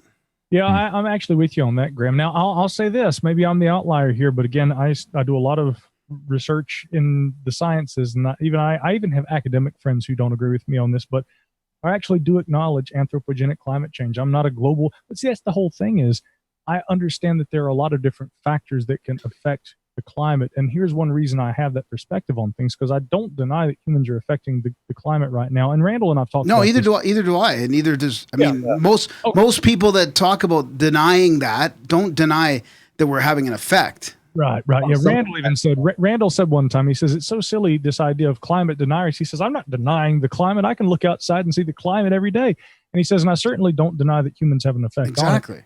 Yeah, I'm actually with you on that, Graham. Now, I'll say this. Maybe I'm the outlier here, but again, I do a lot of research in the sciences, and I even have academic friends who don't agree with me on this, but I actually do acknowledge anthropogenic climate change. I'm not a global, but see, that's the whole thing is I understand that there are a lot of different factors that can affect the climate, and here's one reason I have that perspective on things, because I don't deny that humans are affecting the climate right now. And Randall and I've talked. No, about either do I, and neither does. I mean, most people that talk about denying that don't deny that we're having an effect. Right. Yeah, Randall even said. Randall said one time. He says it's so silly, this idea of climate deniers. He says, I'm not denying the climate. I can look outside and see the climate every day. And he says, and I certainly don't deny that humans have an effect. Exactly. On it.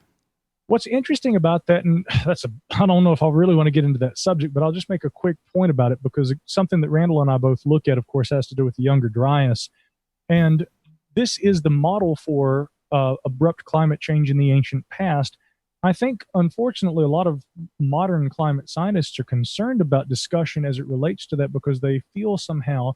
What's interesting about that, and I don't know if I really want to get into that subject, but I'll just make a quick point about it, because it's something that Randall and I both look at, of course, has to do with the Younger Dryas. And this is the model for abrupt climate change in the ancient past. I think, unfortunately, a lot of modern climate scientists are concerned about discussion as it relates to that, because they feel somehow,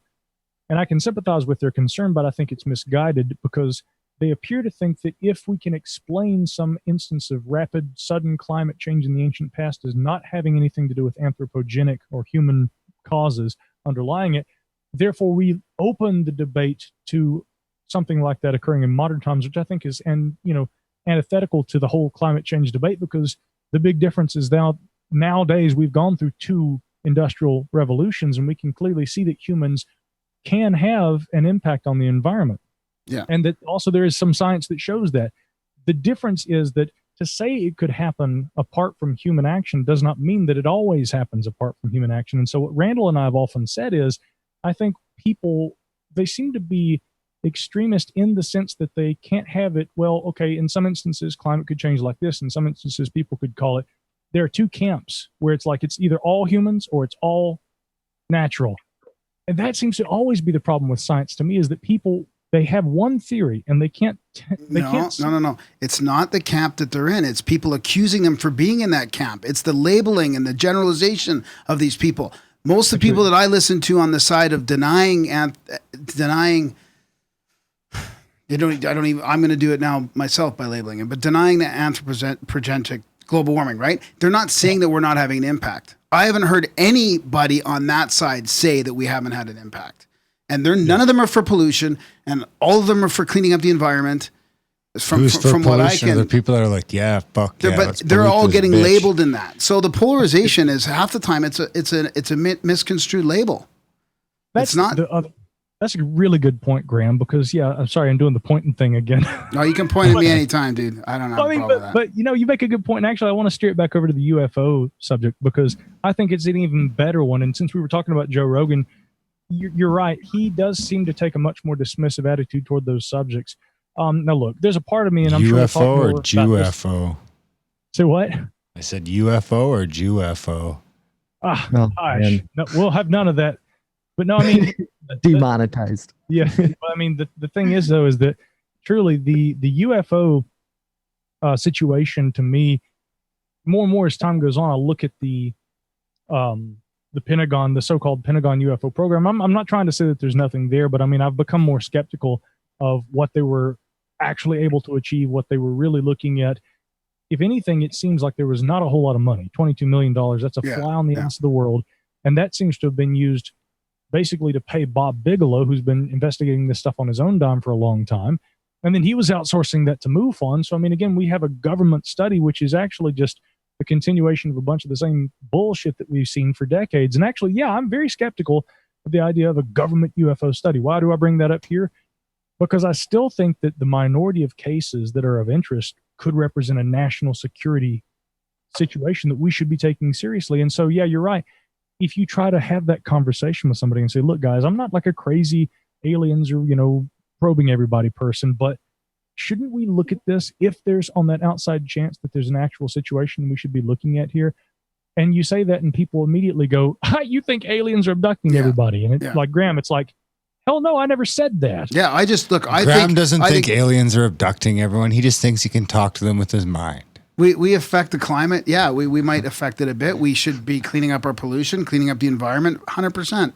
and I can sympathize with their concern, but I think it's misguided, because they appear to think that if we can explain some instance of rapid, sudden climate change in the ancient past as not having anything to do with anthropogenic or human causes underlying it, therefore we open the debate to something like that occurring in modern times, which I think is, antithetical to the whole climate change debate, because the big difference is nowadays we've gone through 2 industrial revolutions, and we can clearly see that humans can have an impact on the environment. Yeah. And that also there is some science that shows that. the difference is that to say it could happen apart from human action does not mean that it always happens apart from human action. And so what Randall and I have often said is, I think people, they seem to be extremist in the sense that they can't have it. Well, okay, in some instances, climate could change like this. In some instances, people could call it. There are two camps where it's like it's either all humans or it's all natural. And that seems to always be the problem with science to me, is that people, they have one theory and they can't. No. It's not the camp that they're in. It's people accusing them for being in that camp. It's the labeling and the generalization of these people. Most of the people that I listen to on the side of denying, I'm going to do it now myself by labeling it, but denying the anthropogenic global warming, right? They're not saying that we're not having an impact. I haven't heard anybody on that side say that we haven't had an impact. And none of them are for pollution, and all of them are for cleaning up the environment. From what I can, the people that are like, yeah, fuck yeah, but they're all getting labeled in that. So the polarization is half the time it's a misconstrued label. That's that's a really good point, Graham. Because I'm sorry, I'm doing the pointing thing again. No, you can point at me anytime, dude. I don't know. But you make a good point. And actually, I want to steer it back over to the UFO subject because I think it's an even better one. And since we were talking about Joe Rogan, you're right. He does seem to take a much more dismissive attitude toward those subjects. Now, look, there's a part of me, and I'm sure UFO or UFO. Say what? I said UFO or UFO. Gosh, no, we'll have none of that. But no, I mean, demonetized. But I mean, the thing is though, is that truly the UFO situation to me, more and more as time goes on, I look at the Pentagon, the so-called Pentagon UFO program. I'm not trying to say that there's nothing there, but I mean, I've become more skeptical of what they were actually able to achieve, what they were really looking at. If anything, it seems like there was not a whole lot of money. $22 million. That's a fly on the ass of the world. And that seems to have been used basically to pay Bob Bigelow, who's been investigating this stuff on his own dime for a long time. And then he was outsourcing that to MUFON. So, I mean, again, we have a government study, which is actually just a continuation of a bunch of the same bullshit that we've seen for decades. And actually, I'm very skeptical of the idea of a government UFO study. Why do I bring that up here? Because I still think that the minority of cases that are of interest could represent a national security situation that we should be taking seriously. And so, you're right. If you try to have that conversation with somebody and say, look, guys, I'm not like a crazy aliens or, probing everybody person, but shouldn't we look at this if there's on that outside chance that there's an actual situation we should be looking at here? And you say that and people immediately go, you think aliens are abducting everybody. And it's like, Graham, it's like, hell no, I never said that. Yeah, Graham doesn't think aliens are abducting everyone. He just thinks he can talk to them with his mind. We affect the climate. Yeah, we might affect it a bit. We should be cleaning up our pollution, cleaning up the environment, 100%.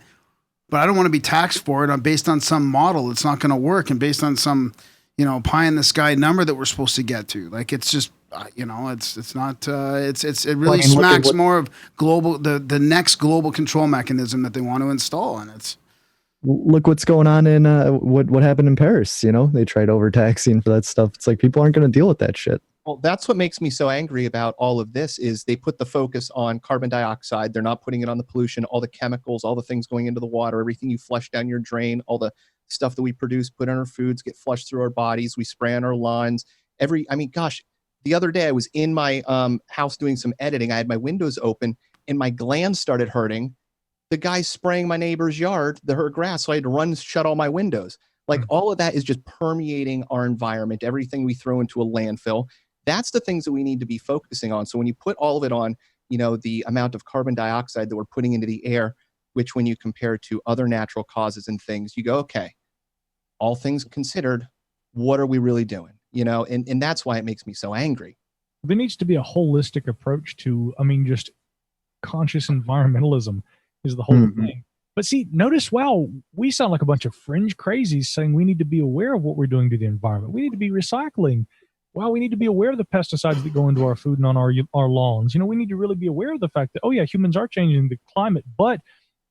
But I don't want to be taxed for it based on some model that's not going to work and based on some, pie in the sky number that we're supposed to get to. Like, it's just, it's not, it really smacks more of global, the next global control mechanism that they want to install. And it's, look what's going on in what happened in Paris. They tried overtaxing for that stuff. It's like people aren't going to deal with that shit. Well, that's what makes me so angry about all of this is they put the focus on carbon dioxide. They're not putting it on the pollution, all the chemicals, all the things going into the water, everything you flush down your drain, all the stuff that we produce, put in our foods, get flushed through our bodies. We spray on our lawns. The other day I was in my house doing some editing. I had my windows open and my glands started hurting. The guy's spraying my neighbor's yard, her grass. So I had to shut all my windows. Like all of that is just permeating our environment, everything we throw into a landfill. That's the things that we need to be focusing on. So when you put all of it on, the amount of carbon dioxide that we're putting into the air, which when you compare to other natural causes and things, you go, okay, all things considered, what are we really doing? And that's why it makes me so angry. There needs to be a holistic approach to, just conscious environmentalism is the whole thing. But see, notice, we sound like a bunch of fringe crazies saying we need to be aware of what we're doing to the environment. We need to be recycling. We need to be aware of the pesticides that go into our food and on our lawns. We need to really be aware of the fact that, humans are changing the climate, but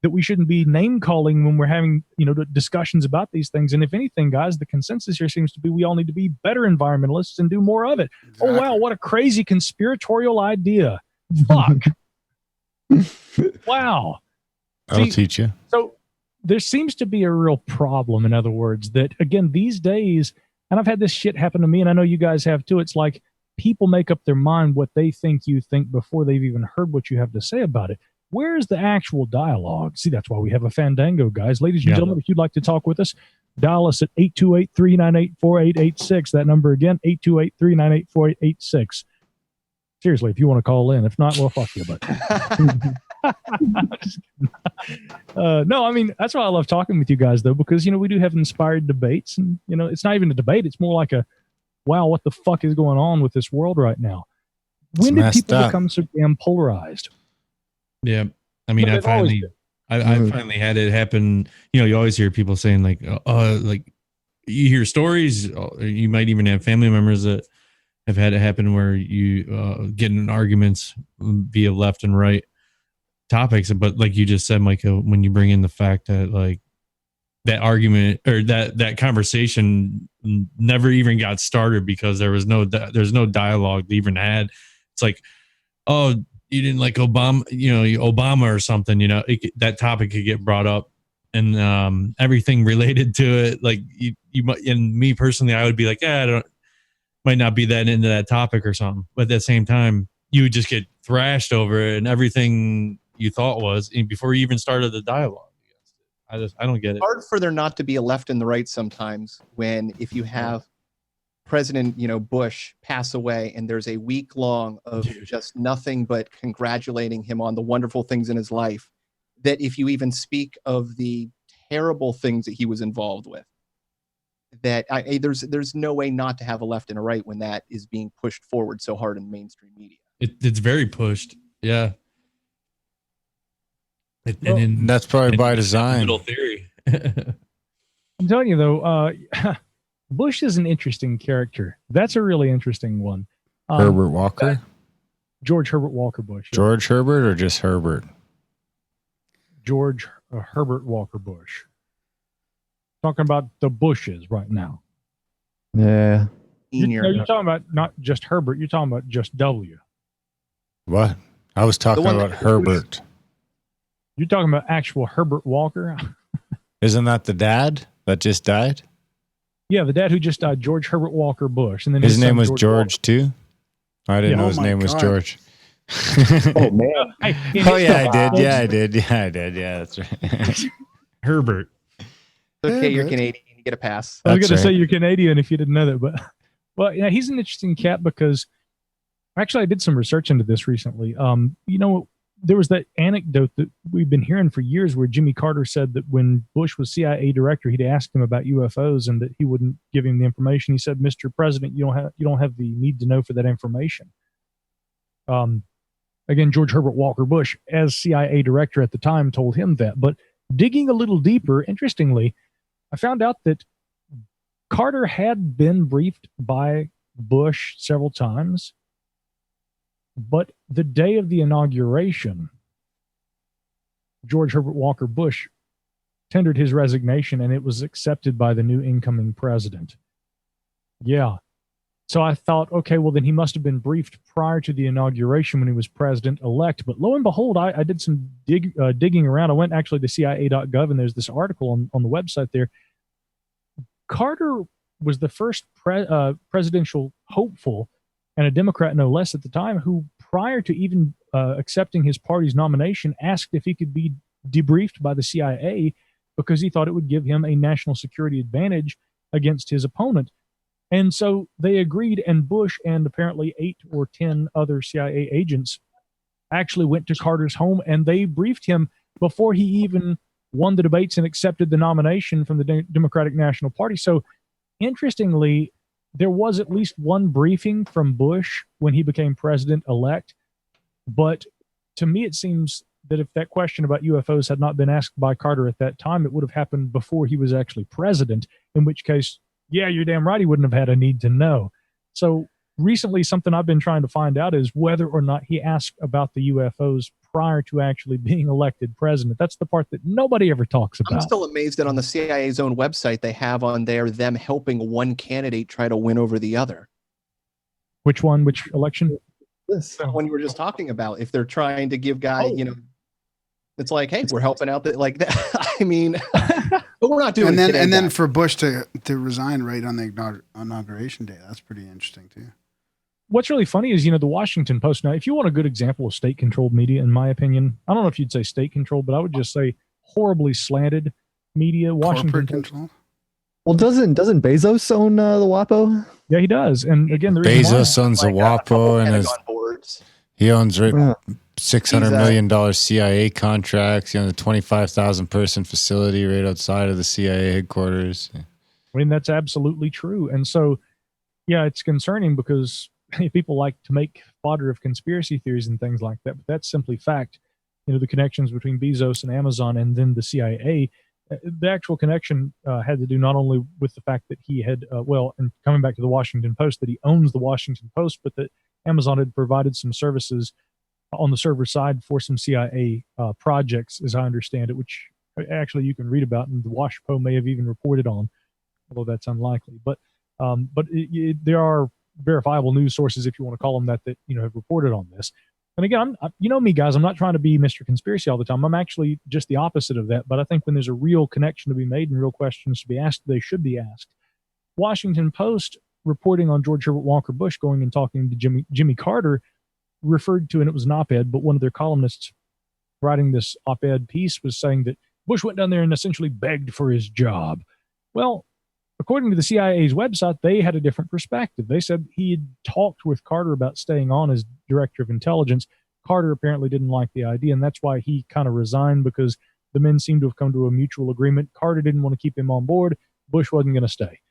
that we shouldn't be name calling when we're having, discussions about these things. And if anything, guys, the consensus here seems to be we all need to be better environmentalists and do more of it. Exactly. Oh, wow. What a crazy conspiratorial idea. Fuck. Wow. I'll teach you. So there seems to be a real problem, in other words, that, again, these days, And I've had this shit happen to me, and I know you guys have too. It's like people make up their mind what they think you think before they've even heard what you have to say about it. Where's the actual dialogue? See, that's why we have a Fandango, guys. Ladies and gentlemen, if you'd like to talk with us, dial us at 828-398-4886. That number again, 828-398-4886. Seriously, if you want to call in. If not, well, fuck you. But no, I mean, that's why I love talking with you guys, though, because, you know, we do have inspired debates. And, you know, it's not even a debate. It's more like a, wow, what the fuck is going on with this world right now? When did people become so damn polarized? Yeah. I mean, I finally had it happen. You know, you always hear people saying like you hear stories, you might even have family members that have had it happen where you get in arguments via left and right topics. But like you just said, Michael, when you bring in the fact that like that argument or that conversation never even got started because there's no dialogue they even had. It's like, oh, you didn't like Obama, you know, Obama or something, you know, that topic could get brought up and everything related to it. Like you might, and me personally, I would be like, might not be that into that topic or something. But at the same time, you would just get thrashed over it and everything you thought was before you even started the dialogue. I don't get it. It's hard for there not to be a left and the right sometimes when if you have President, you know, Bush pass away and there's a week long of just nothing but congratulating him on the wonderful things in his life, that if you even speak of the terrible things that he was involved with, that there's no way not to have a left and a right when that is being pushed forward so hard in mainstream media. It's very pushed. Yeah. And that's probably by design. Little theory. I'm telling you though, Bush is an interesting character. That's a really interesting one. Herbert Walker? George Herbert Walker Bush. Yeah. George Herbert or just Herbert? George Herbert Walker Bush. Talking about the Bushes right now. Yeah. You're talking about not just Herbert. You're talking about just W. What? I was talking about Herbert. You're talking about actual Herbert Walker? Isn't that the dad that just died? Yeah, the dad who just died, George Herbert Walker Bush. And then his name was George too? I didn't know his name was George. Oh, man. I did. Yeah, that's right. Herbert. Okay, you're Canadian. You get a pass. I was going to say you're Canadian if you didn't know that. But, well, yeah, he's an interesting cat because actually I did some research into this recently. You know, there was that anecdote that we've been hearing for years where Jimmy Carter said that when Bush was CIA director, he'd asked him about UFOs and that he wouldn't give him the information. He said, "Mr. President, you don't have the need to know for that information." Again, George Herbert Walker Bush, as CIA director at the time, told him that. But digging a little deeper, interestingly, I found out that Carter had been briefed by Bush several times. But the day of the inauguration, George Herbert Walker Bush tendered his resignation and it was accepted by the new incoming president. Yeah. So I thought, okay, well, then he must have been briefed prior to the inauguration when he was president-elect. But lo and behold, I did some digging around. I went actually to CIA.gov, and there's this article on the website there. Carter was the first presidential hopeful, and a Democrat no less at the time, who prior to even accepting his party's nomination, asked if he could be debriefed by the CIA because he thought it would give him a national security advantage against his opponent. And so they agreed, and Bush and apparently 8 or 10 other CIA agents actually went to Carter's home, and they briefed him before he even won the debates and accepted the nomination from the Democratic National Party. So interestingly, there was at least one briefing from Bush when he became president-elect. But to me, it seems that if that question about UFOs had not been asked by Carter at that time, it would have happened before he was actually president, in which case, yeah, you're damn right, he wouldn't have had a need to know. So recently, something I've been trying to find out is whether or not he asked about the UFOs prior to actually being elected president. That's the part that nobody ever talks about. I'm still amazed that on the CIA's own website, they have on there them helping one candidate try to win over the other. Which one? Which election? This one you were just talking about. If they're trying to give guy, you know, it's like, hey, we're helping out. That like that. I mean, But we're not doing it today, and then guys. for Bush to resign right on the inauguration day, that's pretty interesting too. What's really funny is, the Washington Post. Now, if you want a good example of state-controlled media, in my opinion, I don't know if you'd say state-controlled, but I would just say horribly slanted media. Washington Corporate Post. control. Well, doesn't Bezos own the WAPO? Yeah, he does. And again, the reason Bezos owns the WAPO and he owns $600 million CIA contracts. He owns a 25,000 person facility right outside of the CIA headquarters. I mean, that's absolutely true. And so, yeah, it's concerning because people like to make fodder of conspiracy theories and things like that, but that's simply fact. The connections between Bezos and Amazon and then the CIA, the actual connection had to do not only with the fact that he had, and coming back to the Washington Post, that he owns the Washington Post, but that Amazon had provided some services on the server side for some CIA projects, as I understand it, which actually you can read about, and the WashPo may have even reported on, although that's unlikely. But there are verifiable news sources, if you want to call them that have reported on this. And again, me, guys, I'm not trying to be Mr. Conspiracy all the time. I'm actually just the opposite of that. But I think when there's a real connection to be made and real questions to be asked, they should be asked. Washington Post reporting on George Herbert Walker Bush going and talking to Jimmy Carter referred to, and it was an op-ed, but one of their columnists writing this op-ed piece was saying that Bush went down there and essentially begged for his job. Well, according to the CIA's website, they had a different perspective. They said he had talked with Carter about staying on as director of intelligence. Carter apparently didn't like the idea, and that's why he kind of resigned, because the men seemed to have come to a mutual agreement. Carter didn't want to keep him on board. Bush wasn't going to stay.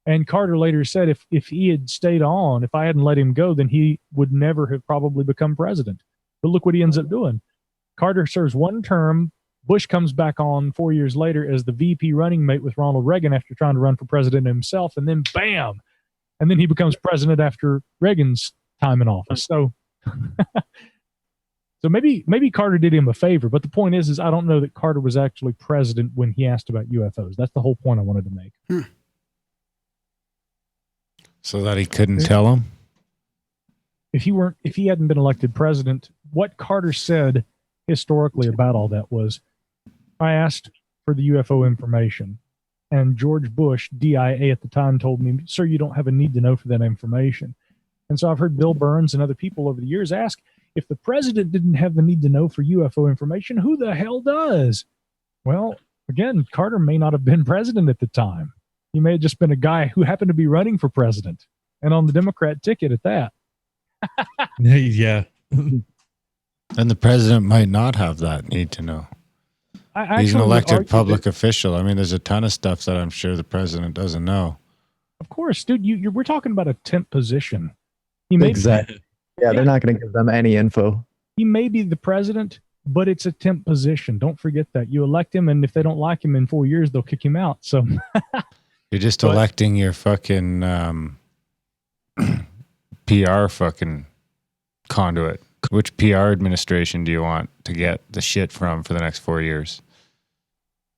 And Carter later said if he had stayed on, if I hadn't let him go, then he would never have probably become president. But look what he ends up doing. Carter serves one term. Bush comes back on 4 years later as the VP running mate with Ronald Reagan after trying to run for president himself, and then bam, and then he becomes president after Reagan's time in office. So, so maybe Carter did him a favor, but the point is I don't know that Carter was actually president when he asked about UFOs. That's the whole point I wanted to make. So that he couldn't tell him? If he hadn't been elected president, what Carter said historically about all that was, I asked for the UFO information, and George Bush, DIA at the time, told me, sir, you don't have a need to know for that information. And so I've heard Bill Burns and other people over the years ask, if the president didn't have the need to know for UFO information, who the hell does? Well, again, Carter may not have been president at the time. He may have just been a guy who happened to be running for president and on the Democrat ticket at that. Yeah. And the president might not have that need to know. He's an elected public official. I mean, there's a ton of stuff that I'm sure the president doesn't know. Of course, dude. We're talking about a temp position. Exactly. Yeah, they're not going to give them any info. He may be the president, but it's a temp position. Don't forget that. You elect him, and if they don't like him in 4 years, they'll kick him out. So you're just electing your fucking PR fucking conduit. Which PR administration do you want to get the shit from for the next 4 years?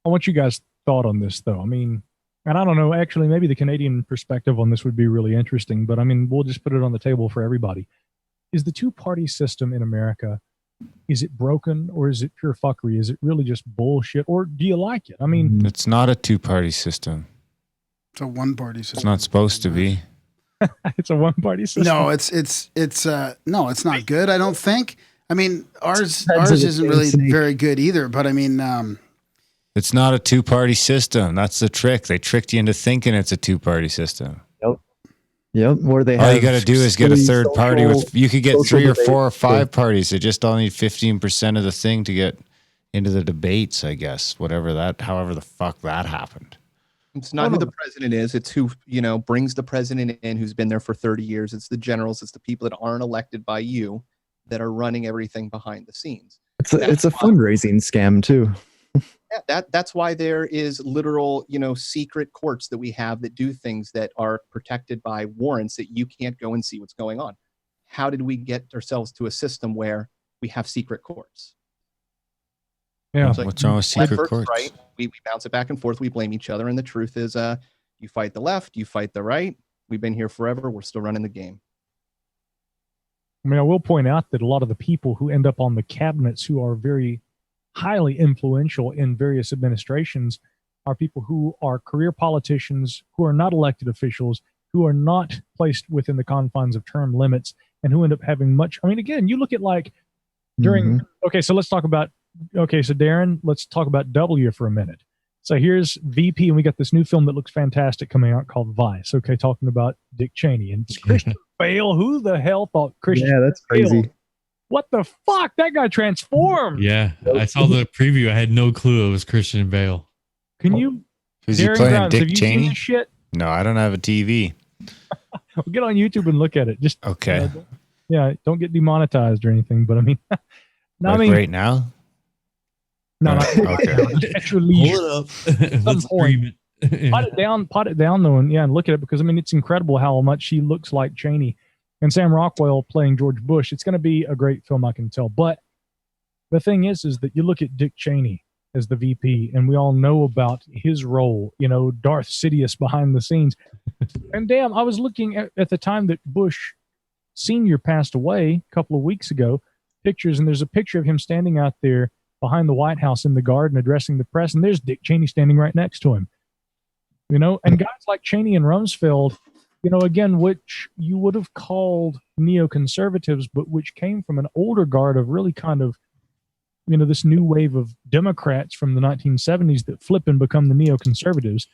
I want you guys' thought on this, though. I mean, and I don't know, actually, maybe the Canadian perspective on this would be really interesting, but I mean, we'll just put it on the table for everybody. Is the two-party system in America, is it broken, or is it pure fuckery? Is it really just bullshit, or do you like it? I mean, it's not a two-party system. It's a one-party system. It's not supposed to be. It's a one-party system. No, it's not good. I don't think. I mean, ours isn't really very good either. But I mean, it's not a two-party system. That's the trick. They tricked you into thinking it's a two-party system. Yep. Where they all you got to do is get a third party. You could get 3 or 4 or 5 parties. They just all need 15% of the thing to get into the debates. I guess however the fuck that happened. It's not who the president is. It's who, brings the president in, who's been there for 30 years. It's the generals. It's the people that aren't elected by you that are running everything behind the scenes. It's a fundraising scam too. Yeah, that's why there is literal, secret courts that we have that do things that are protected by warrants that you can't go and see what's going on. How did we get ourselves to a system where we have secret courts? Yeah, what's wrong with secret courts? Right? We bounce it back and forth. We blame each other. And the truth is, you fight the left, you fight the right. We've been here forever. We're still running the game. I mean, I will point out that a lot of the people who end up on the cabinets who are very highly influential in various administrations are people who are career politicians, who are not elected officials, who are not placed within the confines of term limits, and who end up having much. I mean, again, you look at like during, okay, so let's talk about, okay, so Darren, let's talk about W for a minute. So here's VP, and we got this new film that looks fantastic coming out called Vice, okay, talking about Dick Cheney. And it's Christian Bale. Who the hell thought Christian Yeah, that's crazy. Bale? What the fuck? That guy transformed. Yeah, I saw the preview. I had no clue it was Christian Bale. Can you? Is he Darren playing Grimes, Dick have you seen Cheney? this shit? No, I don't have a TV. Well, get on YouTube and look at it. Just Okay. Yeah, don't get demonetized or anything. But I mean, no, Like I mean, right now? no, not Okay. at your leisure. Hold it up. Some Let's point. stream it. Pot it down though, and look at it, because I mean, it's incredible how much he looks like Cheney, and Sam Rockwell playing George Bush. It's going to be a great film, I can tell. But the thing is that you look at Dick Cheney as the VP, and we all know about his role, Darth Sidious behind the scenes. And damn, I was looking at the time that Bush Sr. passed away a couple of weeks ago, pictures, and there's a picture of him standing out there behind the White House in the garden addressing the press, and there's Dick Cheney standing right next to him. And guys like Cheney and Rumsfeld, again, which you would have called neoconservatives, but which came from an older guard of really kind of, this new wave of Democrats from the 1970s that flip and become the neoconservatives,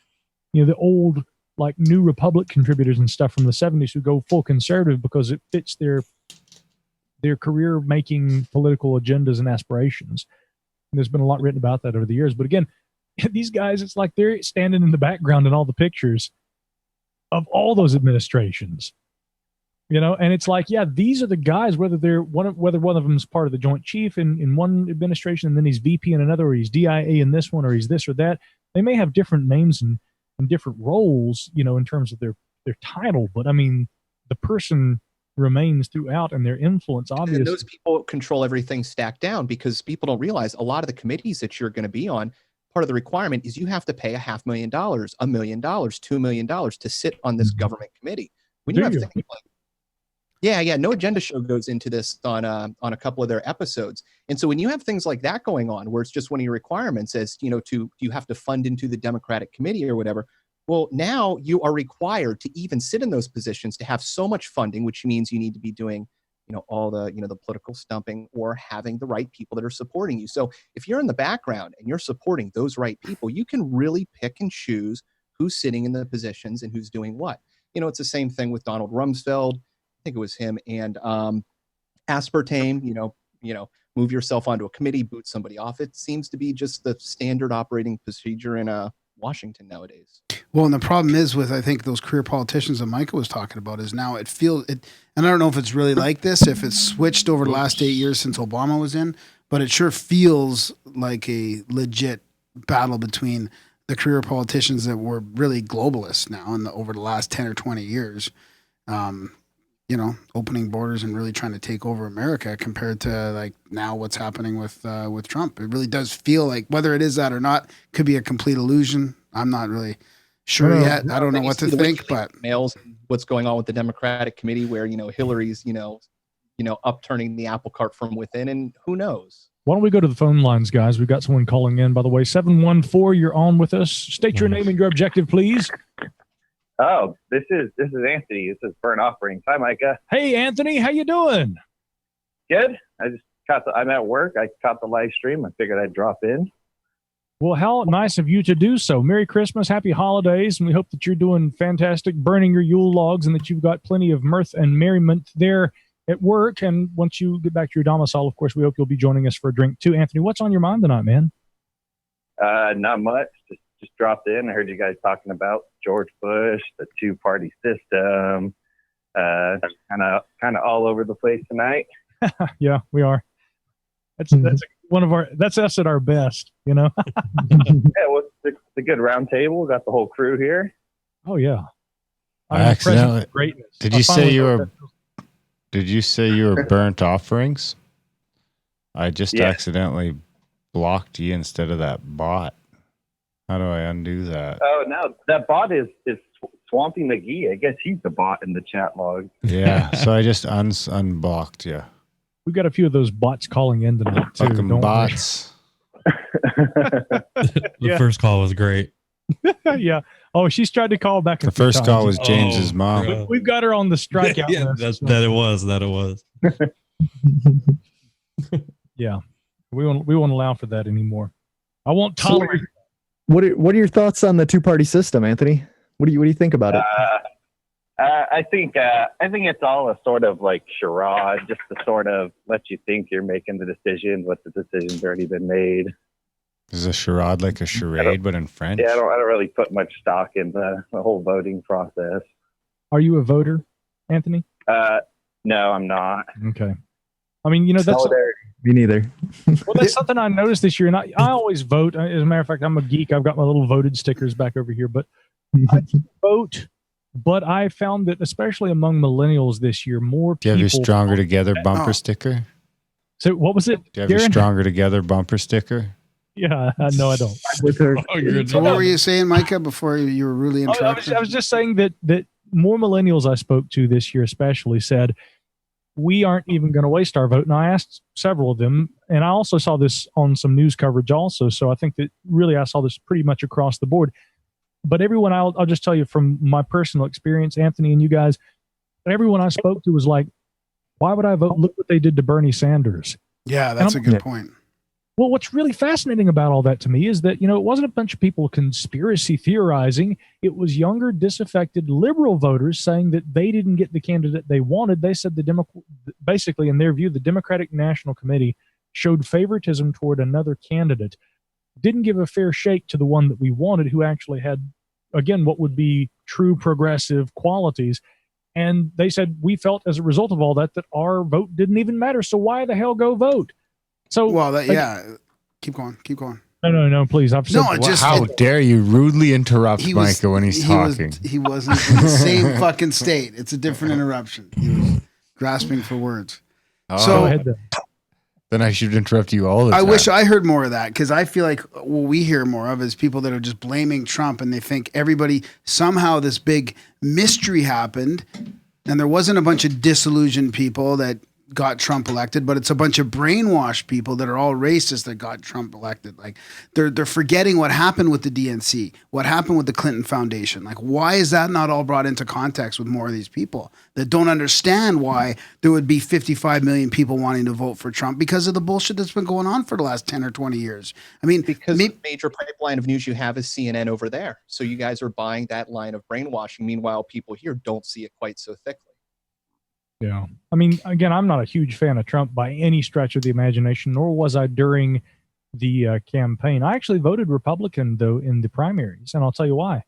the old, like, New Republic contributors and stuff from the 70s who go full conservative because it fits their career-making political agendas and aspirations. And there's been a lot written about that over the years. But again, these guys, it's like they're standing in the background in all the pictures of all those administrations, and it's like, yeah, these are the guys, whether one of them is part of the Joint Chief in one administration, and then he's VP in another, or he's DIA in this one, or he's this or that. They may have different names and different roles, in terms of their title, but I mean, the person remains throughout, and their influence, obviously. And those people control everything stacked down, because people don't realize a lot of the committees that you're going to be on, part of the requirement is you have to pay $500,000, $1 million, $2 million to sit on this government committee. When you have things like, no agenda show goes into this on a couple of their episodes. And so when you have things like that going on, where it's just one of your requirements as, you have to fund into the Democratic committee or whatever. Well, now you are required to even sit in those positions to have so much funding, which means you need to be doing all the, the political stumping, or having the right people that are supporting you. So if you're in the background and you're supporting those right people, you can really pick and choose who's sitting in the positions and who's doing what. It's the same thing with Donald Rumsfeld. I think it was him and aspartame, move yourself onto a committee, boot somebody off. It seems to be just the standard operating procedure in Washington nowadays. Well, and the problem is with, I think, those career politicians that Micah was talking about, is now it feels it, and I don't know if it's really like this, if it's switched over the last 8 years since Obama was in, but it sure feels like a legit battle between the career politicians that were really globalists now over the last 10 or 20 years, opening borders and really trying to take over America, compared to like now what's happening with Trump. It really does feel like, whether it is that or not, could be a complete illusion. I'm not really sure yet. I don't know what to think, but mails, what's going on with the Democratic committee, where Hillary's upturning the apple cart from within, and who knows. Why don't we go to the phone lines, guys? We've got someone calling in, by the way. 714, you're on with us. State your name and your objective, please. Oh, this is Anthony. This is Burnt Offerings. Hi, Micah. Hey, Anthony, how you doing? Good. I'm at work. I caught the live stream. I figured I'd drop in. Well, how nice of you to do so. Merry Christmas, happy holidays, and we hope that you're doing fantastic, burning your Yule logs, and that you've got plenty of mirth and merriment there at work. And once you get back to your domicile, of course, we hope you'll be joining us for a drink too. Anthony, what's on your mind tonight, man? Not much. Just dropped in. I heard you guys talking about George Bush, the two-party system, kind of all over the place tonight. Yeah, we are. That's us at our best, Yeah, well, it's a good round table. Got the whole crew here. Oh yeah. Accidentally. Greatness. Did you say you were burnt offerings? I just accidentally blocked you instead of that bot. How do I undo that? Oh, no, that bot is Swampy McGee. I guess he's the bot in the chat log. Yeah, so I just unblocked you. We've got a few of those bots calling in tonight too. Fucking bots. The first call was great. Yeah. Oh, she's tried to call back. The first call was James's mom. We've got her on the strikeout Yeah, list. that it was. Yeah. We won't allow for that anymore. I won't tolerate. What are your thoughts on the two-party system, Anthony? What do you think about it? I think it's all a sort of like charade, just to sort of let you think you're making the decision, but the decision's already been made. Is a charade like a charade, but in French? Yeah, I don't really put much stock in the whole voting process. Are you a voter, Anthony? No, I'm not. Okay. I mean, you know, that's me neither. Well, that's something I noticed this year, and I always vote. As a matter of fact, I'm a geek. I've got my little voted stickers back over here, but I vote. But I found that, especially among millennials this year, more Do you people. have your Stronger Together bumper sticker? So what was it? Do you have your Stronger Together bumper sticker? Yeah, no, I don't. With her. So what were you saying, Micah, before you were really interrupted? I was just saying that more millennials I spoke to this year especially said, we aren't even going to waste our vote. And I asked several of them, and I also saw this on some news coverage also. So I think that really I saw this pretty much across the board. But everyone, I'll just tell you from my personal experience, Anthony and you guys, everyone I spoke to was like, why would I vote? Look what they did to Bernie Sanders. Yeah, that's a good point. Well, what's really fascinating about all that to me is that, you know, it wasn't a bunch of people conspiracy theorizing. It was younger, disaffected liberal voters saying that they didn't get the candidate they wanted. They said basically, in their view, the Democratic National Committee showed favoritism toward another candidate, didn't give a fair shake to the one that we wanted, who actually had, again, what would be true progressive qualities. And they said, we felt as a result of all that our vote didn't even matter. So why the hell go vote? So, keep going. No, please. I've said how dare you rudely interrupt Micah when he's talking? He wasn't in the same fucking state. It's a different interruption. He was grasping for words. Oh. So go ahead then I should interrupt you all the time. I wish I heard more of that, because I feel like what we hear more of is people that are just blaming Trump, and they think everybody, somehow this big mystery happened, and there wasn't a bunch of disillusioned people that got Trump elected, but it's a bunch of brainwashed people that are all racist that got Trump elected. Like they're forgetting what happened with the DNC, what happened with the Clinton Foundation. Like, why is that not all brought into context with more of these people that don't understand why there would be 55 million people wanting to vote for Trump because of the bullshit that's been going on for the last 10 or 20 years? I mean, because the major pipeline of news you have is CNN over there. So you guys are buying that line of brainwashing. Meanwhile, people here don't see it quite so thickly. Yeah. I mean, again, I'm not a huge fan of Trump by any stretch of the imagination, nor was I during the campaign. I actually voted Republican, though, in the primaries, and I'll tell you why.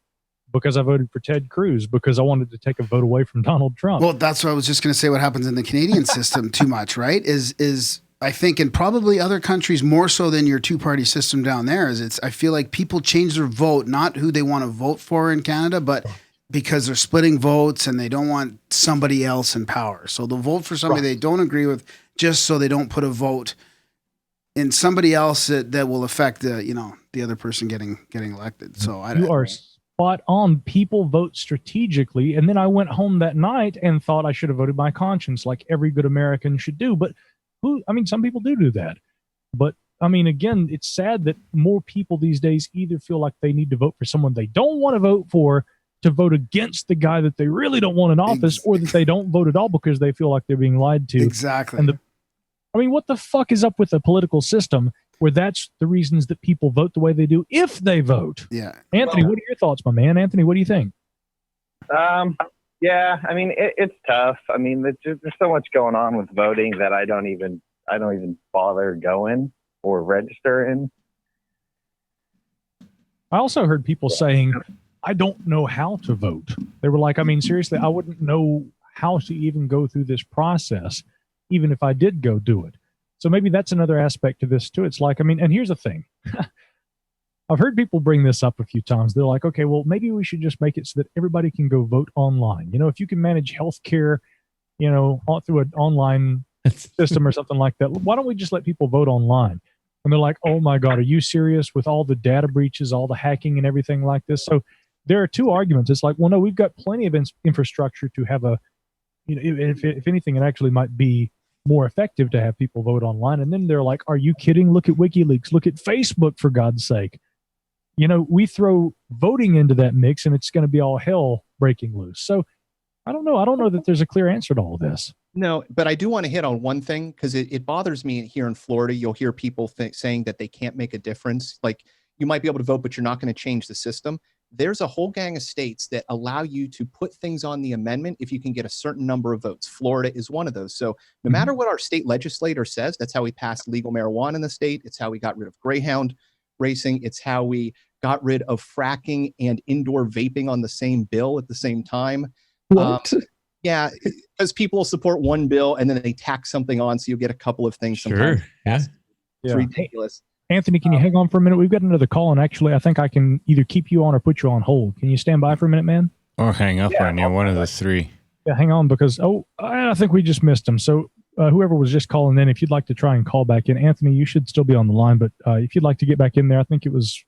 Because I voted for Ted Cruz, because I wanted to take a vote away from Donald Trump. Well, that's what I was just going to say. What happens in the Canadian system too much, right? Is I think, and probably other countries more so than your two-party system down there, I feel like people change their vote, not who they want to vote for in Canada, but because they're splitting votes and they don't want somebody else in power. So they'll vote for somebody they don't agree with, just so they don't put a vote in somebody else that will affect the other person getting elected. So you are spot on. People vote strategically. And then I went home that night and thought I should have voted my conscience, like every good American should do. But some people do that. But I mean, again, it's sad that more people these days either feel like they need to vote for someone they don't want to vote for, to vote against the guy that they really don't want in office, or that they don't vote at all because they feel like they're being lied to. Exactly. And what the fuck is up with the political system where that's the reasons that people vote the way they do if they vote? Yeah. Anthony, what are your thoughts, my man? Anthony, what do you think? Yeah, I mean, it's tough. I mean, there's so much going on with voting that I don't even bother going or registering. I also heard people saying, I don't know how to vote. They were like, I mean, seriously, I wouldn't know how to even go through this process, even if I did go do it. So maybe that's another aspect to this too. It's like, I mean, and here's the thing. I've heard people bring this up a few times. They're like, okay, well, maybe we should just make it so that everybody can go vote online. You know, if you can manage healthcare, through an online system or something like that, why don't we just let people vote online? And they're like, oh my God, are you serious with all the data breaches, all the hacking and everything like this? So there are two arguments. It's like, well, no, we've got plenty of infrastructure to have if anything, it actually might be more effective to have people vote online. And then they're like, are you kidding? Look at WikiLeaks. Look at Facebook, for God's sake. we throw voting into that mix and it's going to be all hell breaking loose. So I don't know. I don't know that there's a clear answer to all of this. No, but I do want to hit on one thing because it bothers me here in Florida. You'll hear people saying that they can't make a difference. Like, you might be able to vote, but you're not going to change the system. There's a whole gang of states that allow you to put things on the amendment if you can get a certain number of votes. Florida is one of those. So no matter what our state legislator says, that's how we passed legal marijuana in the state. It's how we got rid of Greyhound racing. It's how we got rid of fracking and indoor vaping on the same bill at the same time. What? Yeah, because people support one bill and then they tack something on, so you'll get a couple of things. Sure. Yeah. It's ridiculous. Anthony, can you hang on for a minute? We've got another call, and actually, I think I can either keep you on or put you on hold. Can you stand by for a minute, man? Or hang up on you, one of the three. Yeah, hang on, because, I think we just missed him. So whoever was just calling in, if you'd like to try and call back in, Anthony, you should still be on the line, but if you'd like to get back in there, I think it was...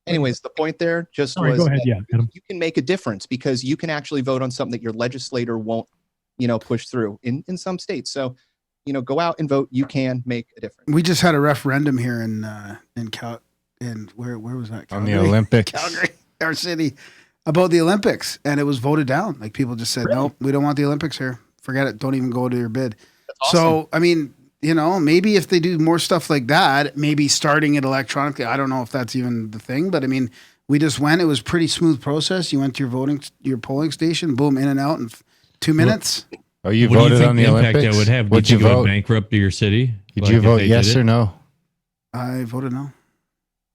Anyways, the point there just was go ahead, you can make a difference because you can actually vote on something that your legislator won't, push through in some states. So, go out and vote. You can make a difference. We just had a referendum here in where was that? On the Olympics. Calgary, our city, about the Olympics, and it was voted down. Like, people just said, nope, we don't want the Olympics here. Forget it. Don't even go to your bid. Awesome. So, I mean, maybe if they do more stuff like that, maybe starting it electronically. I don't know if that's even the thing, but I mean, we just went. It was a pretty smooth process. You went to your polling station, boom, in and out in 2 minutes. Oh, you voted on the Olympics? That would have? Would Did you vote? go bankrupt to your city? Did you vote yes or no? I voted no.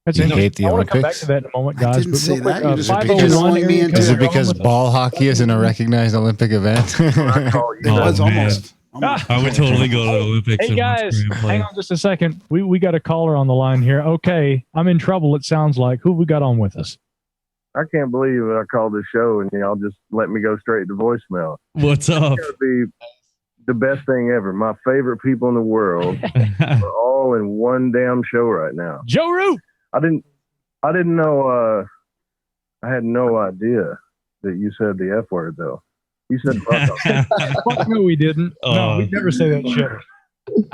That's you hate the I want to come back Olympics? to that in a moment, guys. I didn't but say real quick, that. You just 501 pigeonholed me into Is it it. because ball hockey isn't a recognized Olympic event? It was almost. I would totally go to the Olympics. Hey and watch guys, Graham play. hang on just a second. We got a caller on the line here. Okay, I'm in trouble. It sounds like. Who we got on with us? I can't believe I called this show and y'all just let me go straight to voicemail. What's up? It's gonna be the best thing ever. My favorite people in the world are all in one damn show right now. Joe Root. I didn't know. I had no idea that you said the F word though. You said Fuck no, we didn't. No, we never say that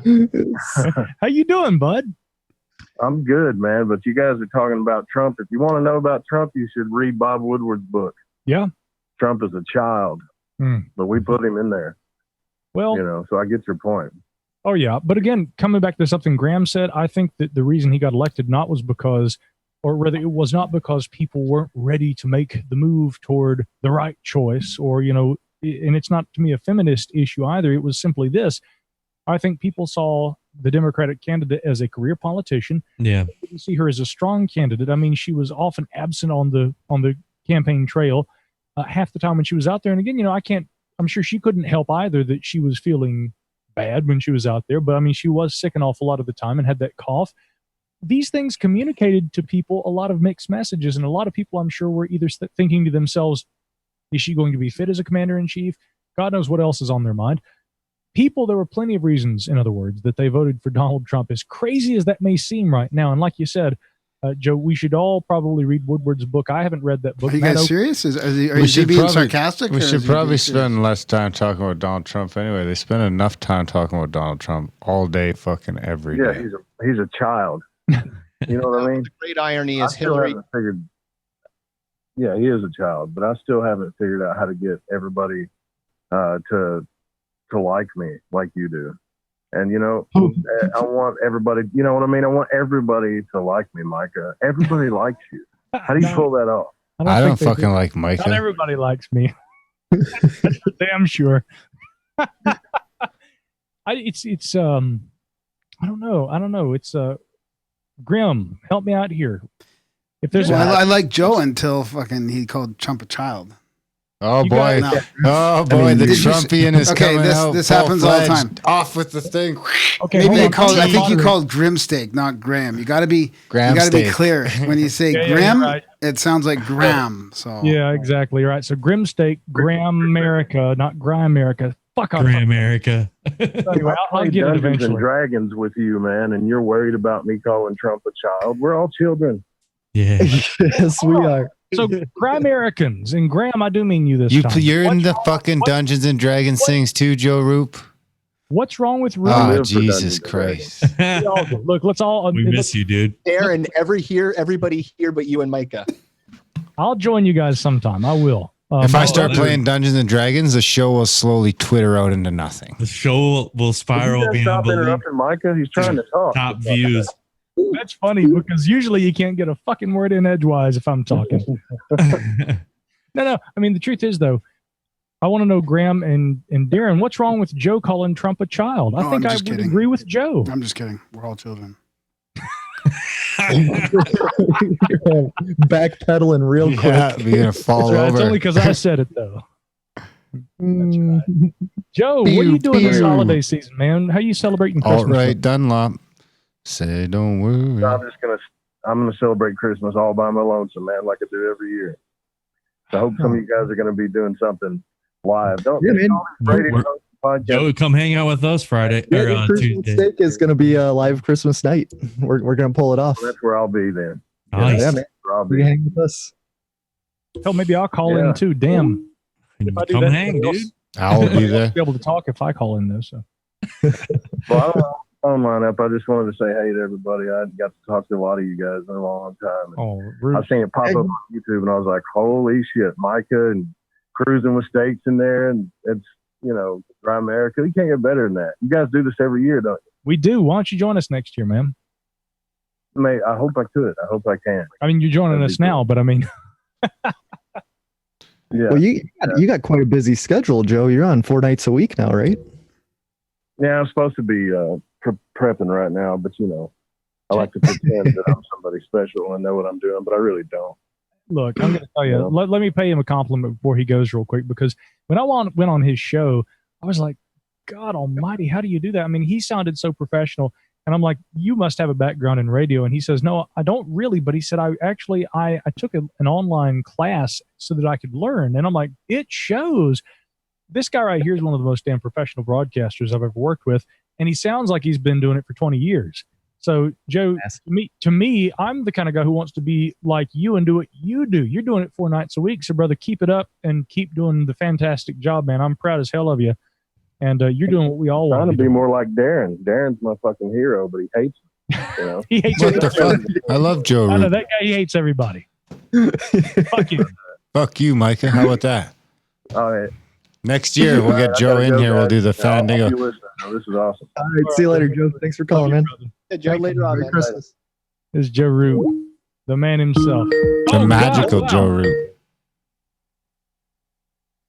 shit. How you doing, bud? I'm good, man. But you guys are talking about Trump. If you want to know about Trump, you should read Bob Woodward's book. Yeah. Trump is a child, but we put him in there. Well, so I get your point. Oh yeah, but again, coming back to something Graham said, I think that the reason he got elected was because people weren't ready to make the move toward the right choice, or and it's not to me a feminist issue either. It was simply this. I think people saw the Democratic candidate as a career politician. Yeah. They didn't see her as a strong candidate. I mean, she was often absent on the campaign trail half the time when she was out there. And again, I'm sure she couldn't help either that she was feeling bad when she was out there, but I mean, she was sick an awful lot of the time and had that cough. These things communicated to people a lot of mixed messages, and a lot of people, I'm sure, were either thinking to themselves, is she going to be fit as a commander-in-chief? God knows what else is on their mind. There were plenty of reasons, in other words, that they voted for Donald Trump, as crazy as that may seem right now. And like you said, Joe, we should all probably read Woodward's book. I haven't read that book. Are you guys serious? Are you being sarcastic? We should probably spend less time talking about Donald Trump anyway. They spend enough time talking about Donald Trump all day, fucking every day. Yeah, he's a child. You know what I mean? The great irony is Hillary. Yeah, he is a child, but I still haven't figured out how to get everybody to like me like you do. And, I want everybody, you know what I mean? I want everybody to like me, Micah. Everybody likes you. How do you pull that off? I don't fucking like Micah. Not everybody likes me. That's for damn sure. I don't know. It's Grim, help me out here. If there's I like Joe until fucking he called Trump a child. Oh boy! The Trumpian is coming out. This happens all the time. Off with the thing. Okay, maybe I think you called Grim Steak, not Graham. You got to be clear when you say Grim. Right. It sounds like Graham. So yeah, exactly right. So Grim Steak, Grimerica, not Grimerica. Fuck off, Grimerica. Anyway, I'll get it Dungeons eventually. and Dragons with you, man, and you're worried about me calling Trump a child. We're all children. Yeah. Yes, we are. So Grimericans, and Graham, I do mean you this time. You're in the fucking Dungeons and Dragons things too, Joe Roop. What's wrong with Oh, Ruben? Jesus Christ. Look, let's all. We miss you, dude. Aaron, everybody here but you and Micah. I'll join you guys sometime. I will. If I start playing Dungeons and Dragons, the show will slowly Twitter out into nothing. The show will spiral beyond Stop belief. interrupting Micah. He's trying to talk. Top views. That's funny because usually you can't get a fucking word in edgewise if I'm talking. No. I mean, the truth is, though, I want to know, Graham and Darren, what's wrong with Joe calling Trump a child? I think I would agree with Joe. I'm just kidding. We're all children. Backpedaling real quick. Yeah, we're gonna fall over. It's only because I said it, though. Right. Joe, what are you doing this holiday season, man? How are you celebrating Christmas? All right, Dunlop. Say don't worry. I'm gonna celebrate Christmas all by my lonesome, man, like I do every year. So I hope some of you guys are gonna be doing something live. Joe, come hang out with us Friday or on Tuesday. Steak is going to be a live Christmas night. We're going to pull it off. Well, that's where I'll be then. Nice. Yeah, man. You hang with us. Hell, maybe I'll call in too. Damn. If I do Come that, hang, dude. I'll be there. Be able to talk if I call in though. So. Well, I don't have a phone line up. I just wanted to say hey to everybody. I got to talk to a lot of you guys in a long time. I've seen it pop up on YouTube, and I was like, holy shit, Micah and Cruzin with steaks in there, and it's, Grimerica. You can't get better than that. You guys do this every year, don't you? We do. Why don't you join us next year, man? Mate, I hope I could. I hope I can. I mean, you're joining us now, but I mean, yeah. Well, you got quite a busy schedule, Joe. You're on 4 nights a week now, right? Yeah, I'm supposed to be prepping right now, but I like to pretend that I'm somebody special and know what I'm doing, but I really don't. Look, I'm going to tell you, let me pay him a compliment before he goes real quick, because when I went on his show, I was like, God almighty, how do you do that? I mean, he sounded so professional. And I'm like, you must have a background in radio. And he says, no, I don't really. But he said, I took an online class so that I could learn. And I'm like, it shows. This guy right here is one of the most damn professional broadcasters I've ever worked with. And he sounds like he's been doing it for 20 years. So, Joe, to me, I'm the kind of guy who wants to be like you and do what you do. You're doing it 4 nights a week. So, brother, keep it up and keep doing the fantastic job, man. I'm proud as hell of you. And you're doing what we all want. I'm trying to be more like Darren. Darren's my fucking hero, but he hates me. He hates what the fuck? I love Joe. I know that guy. He hates everybody. Fuck you. Fuck you, Micah. How about that? All right. Next year, we'll get Joe in here. We'll do the Fandango. This is awesome. All right. See you later, Joe. Thanks for calling, man. Hey, Joe, later on, Merry man. Christmas. This is Joe Root, the man himself. The magical Joe Root.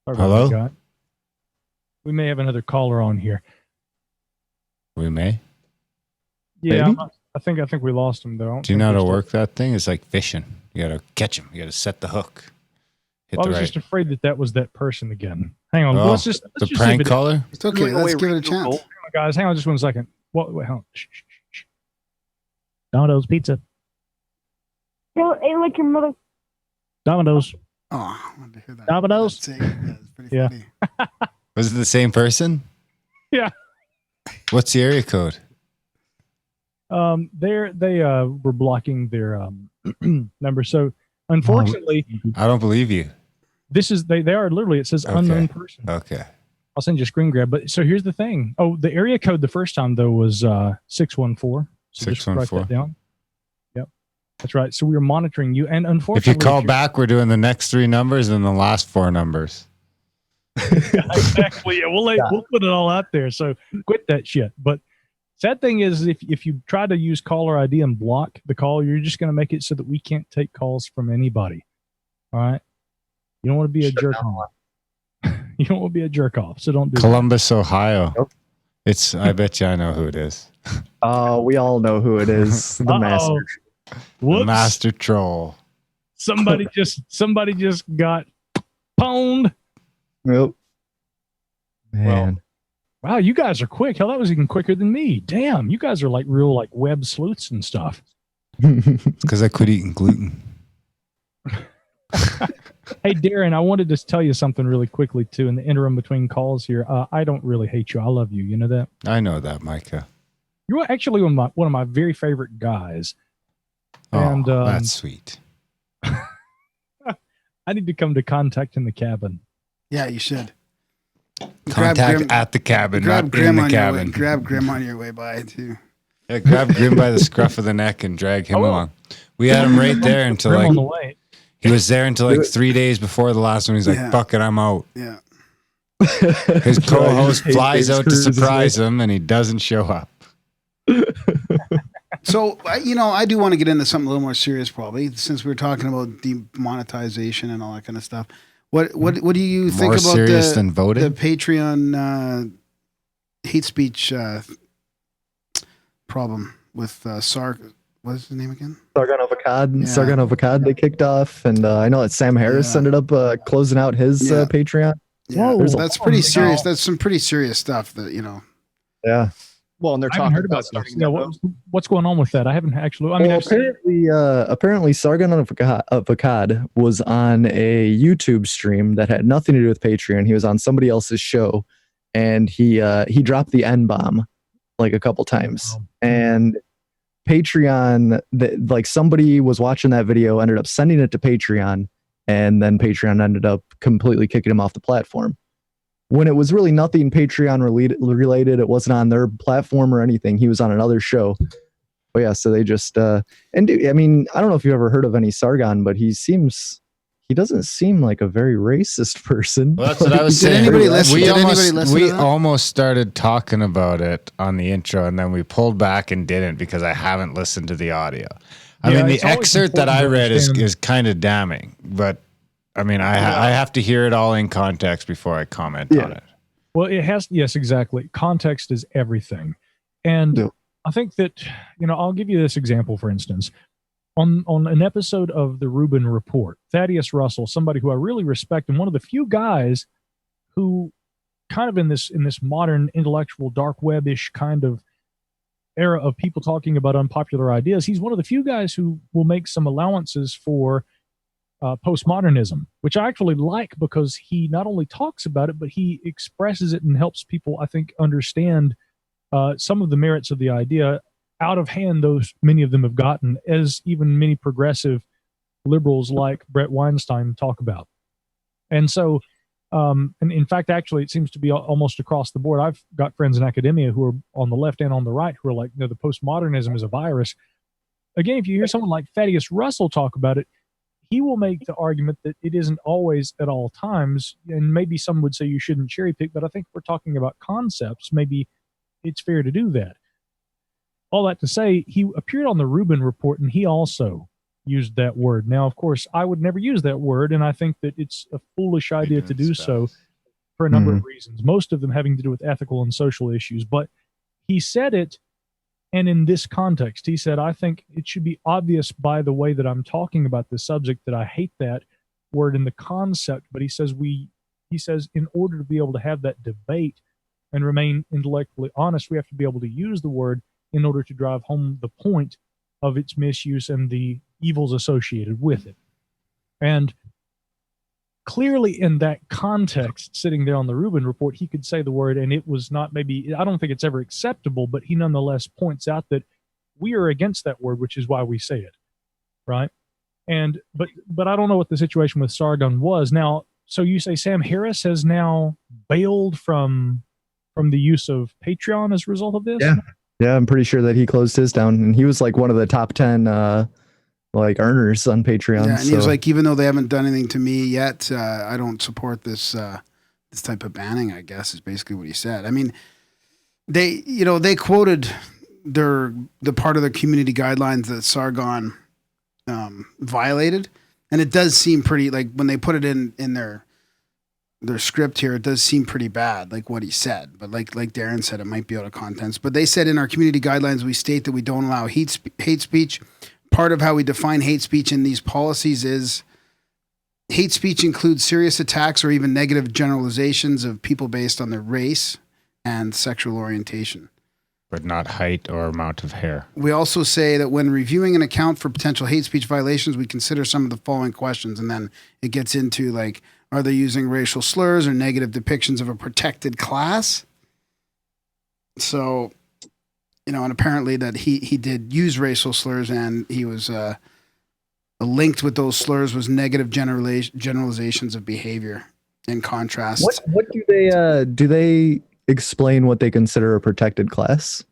Hello? We may have another caller on here. We may. Yeah, I think we lost him though. Do you know how to work that thing? It's like fishing. You got to catch him. You got to set the hook. I was just afraid that was that person again. Hang on. Oh, let's just the prank caller? It's okay. Let's give it a chance. Hang on, guys, hang on just 1 second. Wait, hang on. Shh. Domino's Pizza. Hey, look, your mother. Domino's. Oh, I wanted to hear that. Domino's. Yeah, it's pretty funny. Was it the same person? Yeah. What's the area code? They were blocking their number. So unfortunately, I don't believe you. This is they are literally, it says unknown person. Okay. I'll send you a screen grab. But so here's the thing. Oh, the area code the first time though was 614. So just write that down. Yep. That's right. So we were monitoring you, and unfortunately, if you call back, we're doing the next 3 numbers and the last 4 numbers. Exactly. Yeah, we'll put it all out there. So quit that shit. But sad thing is, if you try to use caller ID and block the call, you're just going to make it so that we can't take calls from anybody. All right. You don't want to be a jerk off. You don't want to be a jerk off. So don't do Columbus, Ohio. Nope. I bet you I know who it is. We all know who it is. The master. The master troll. Somebody just got pwned. Yep. Man. Well, wow, you guys are quick. Hell, that was even quicker than me. Damn, you guys are like real like web sleuths and stuff. It's because I quit eating gluten. Hey, Darren, I wanted to tell you something really quickly too. In the interim between calls here, I don't really hate you. I love you. You know that? I know that, Micah. You're actually one of my very favorite guys. And that's sweet. I need to come to Contact in the Cabin. Yeah, you should. Contact at the cabin, not in the cabin. Grab Grim on your way by too. Yeah, grab Grim by the scruff of the neck and drag him along. We had him right there until Grim like on the way. he was there until like 3 days before the last one. He's like, "Fuck it, I'm out." Yeah. His co-host flies out to surprise him, and he doesn't show up. So, I do want to get into something a little more serious, probably, since we were talking about demonetization and all that kind of stuff. What do you think More about serious than voting? the Patreon hate speech problem with what is his name again? Sargon of Akkad. Yeah. Sargon of Akkad they kicked off, and I know that Sam Harris ended up closing out his Patreon. Yeah, that's pretty serious. That's some pretty serious stuff that, Yeah. Well, and they're I haven't heard about this. Yeah, what's going on with that? I haven't actually. I mean, apparently, Sargon of Akkad was on a YouTube stream that had nothing to do with Patreon. He was on somebody else's show, and he dropped the N-bomb like a couple times. And Patreon, like somebody was watching that video, ended up sending it to Patreon, and then Patreon ended up completely kicking him off the platform. When it was really nothing Patreon related, it wasn't on their platform or anything. He was on another show. But yeah, so they just I mean, I don't know if you ever heard of any Sargon, but he doesn't seem like a very racist person. Well, that's what I was saying. We almost started talking about it on the intro, and then we pulled back and didn't because I haven't listened to the audio. I mean, the excerpt that I read is kind of damning, but I mean, I have to hear it all in context before I comment on it. Well, it has. Yes, exactly. Context is everything. And I think that, I'll give you this example, for instance. On an episode of the Rubin Report, Thaddeus Russell, somebody who I really respect, and one of the few guys who kind of in this modern intellectual dark web-ish kind of era of people talking about unpopular ideas, he's one of the few guys who will make some allowances for postmodernism, which I actually like because he not only talks about it, but he expresses it and helps people, I think, understand some of the merits of the idea out of hand. Many of them have gotten, as even many progressive liberals like Brett Weinstein talk about. And so, and in fact, actually, it seems to be almost across the board. I've got friends in academia who are on the left and on the right who are like, the postmodernism is a virus. Again, if you hear someone like Thaddeus Russell talk about it, he will make the argument that it isn't always at all times, and maybe some would say you shouldn't cherry pick, but I think if we're talking about concepts, maybe it's fair to do that. All that to say, he appeared on the Rubin Report, and he also used that word. Now, of course, I would never use that word, and I think that it's a foolish idea to do so for a number of reasons, most of them having to do with ethical and social issues. But he said it, and in this context, he said, I think it should be obvious by the way that I'm talking about this subject that I hate that word in the concept. But he says, in order to be able to have that debate and remain intellectually honest, we have to be able to use the word in order to drive home the point of its misuse and the evils associated with it. And clearly in that context, sitting there on the Rubin Report, he could say the word, and it was not maybe, I don't think it's ever acceptable, but he nonetheless points out that we are against that word, which is why we say it, right? And but I don't know what the situation with Sargon was. Now, so you say Sam Harris has now bailed from the use of Patreon as a result of this? Yeah, I'm pretty sure that he closed his down, and he was like one of the top 10 earners on Patreon. Yeah, and he was like, even though they haven't done anything to me yet, I don't support this type of banning, I guess, is basically what he said. I mean, they quoted the part of the community guidelines that Sargon violated, and it does seem pretty, like when they put it in their script here, it does seem pretty bad, like what he said. But like Darren said, it might be out of context. But they said in our community guidelines, we state that we don't allow hate speech. Part of how we define hate speech in these policies is hate speech includes serious attacks or even negative generalizations of people based on their race and sexual orientation. But not height or amount of hair. We also say that when reviewing an account for potential hate speech violations, we consider some of the following questions. And then it gets into like, are they using racial slurs or negative depictions of a protected class? So, and apparently that he did use racial slurs, and he was linked with those slurs was negative generalizations of behavior. in contrast. What do they explain what they consider a protected class?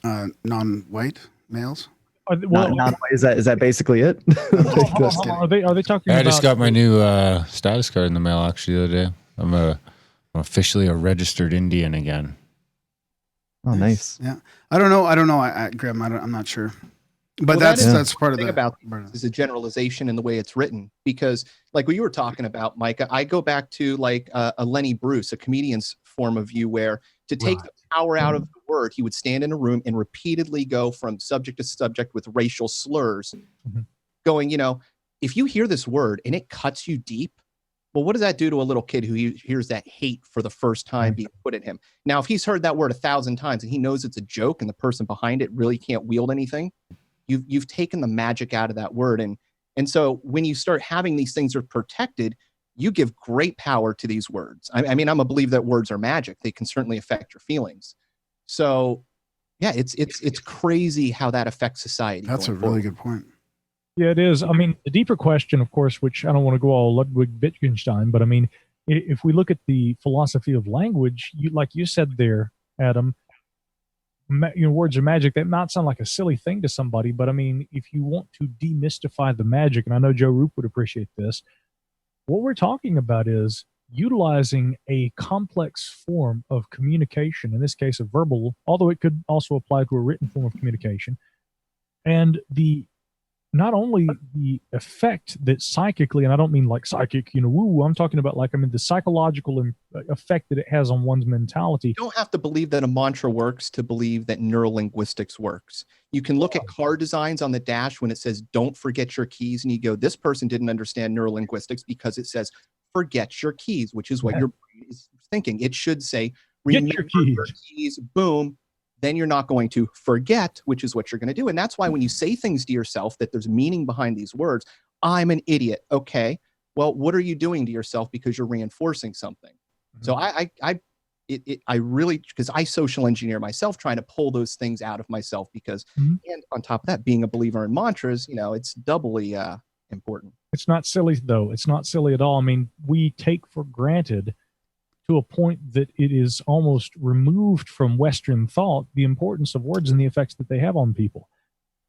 Non-white males. Is that basically it? Hold on. Are they talking about? I just got my new status card in the mail actually the other day. I'm officially a registered Indian again. Oh, nice. Yeah, I don't know. Grim, I'm not sure. But that's part of the thing about is a generalization in the way it's written, because like what you were talking about, Micah, I go back to like a Lenny Bruce, a comedian's form of view, where to take the power out of the word, he would stand in a room and repeatedly go from subject to subject with racial slurs, going, if you hear this word and it cuts you deep, well, what does that do to a little kid who hears that hate for the first time being put at him? Now, if he's heard that word 1,000 times and he knows it's a joke and the person behind it really can't wield anything, you've taken the magic out of that word. And so when you start having these things are protected, you give great power to these words. I mean, I'm a believer that words are magic. They can certainly affect your feelings. So yeah, it's crazy how that affects society. That's a really good point. Yeah, it is. I mean, the deeper question, of course, which I don't want to go all Ludwig Wittgenstein, but I mean, if we look at the philosophy of language, like you said there, Adam, words are magic. That might sound like a silly thing to somebody, but I mean, if you want to demystify the magic, and I know Joe Roop would appreciate this, what we're talking about is utilizing a complex form of communication, in this case, a verbal, although it could also apply to a written form of communication, and not only the effect that psychically, and I don't mean like psychic, woo, I'm talking about the psychological effect that it has on one's mentality. You don't have to believe that a mantra works to believe that neurolinguistics works. You can look at car designs on the dash when it says, don't forget your keys. And you go, this person didn't understand neurolinguistics because it says, forget your keys, which is what your brain is thinking. It should say, remember your keys, boom. Then you're not going to forget, which is what you're going to do. And that's why when you say things to yourself that there's meaning behind these words, I'm an idiot. Okay, well, what are you doing to yourself because you're reinforcing something? So I really, because I social engineer myself, trying to pull those things out of myself because, and on top of that, being a believer in mantras, it's doubly important. It's not silly though. It's not silly at all. I mean, we take for granted to a point that it is almost removed from Western thought, the importance of words and the effects that they have on people.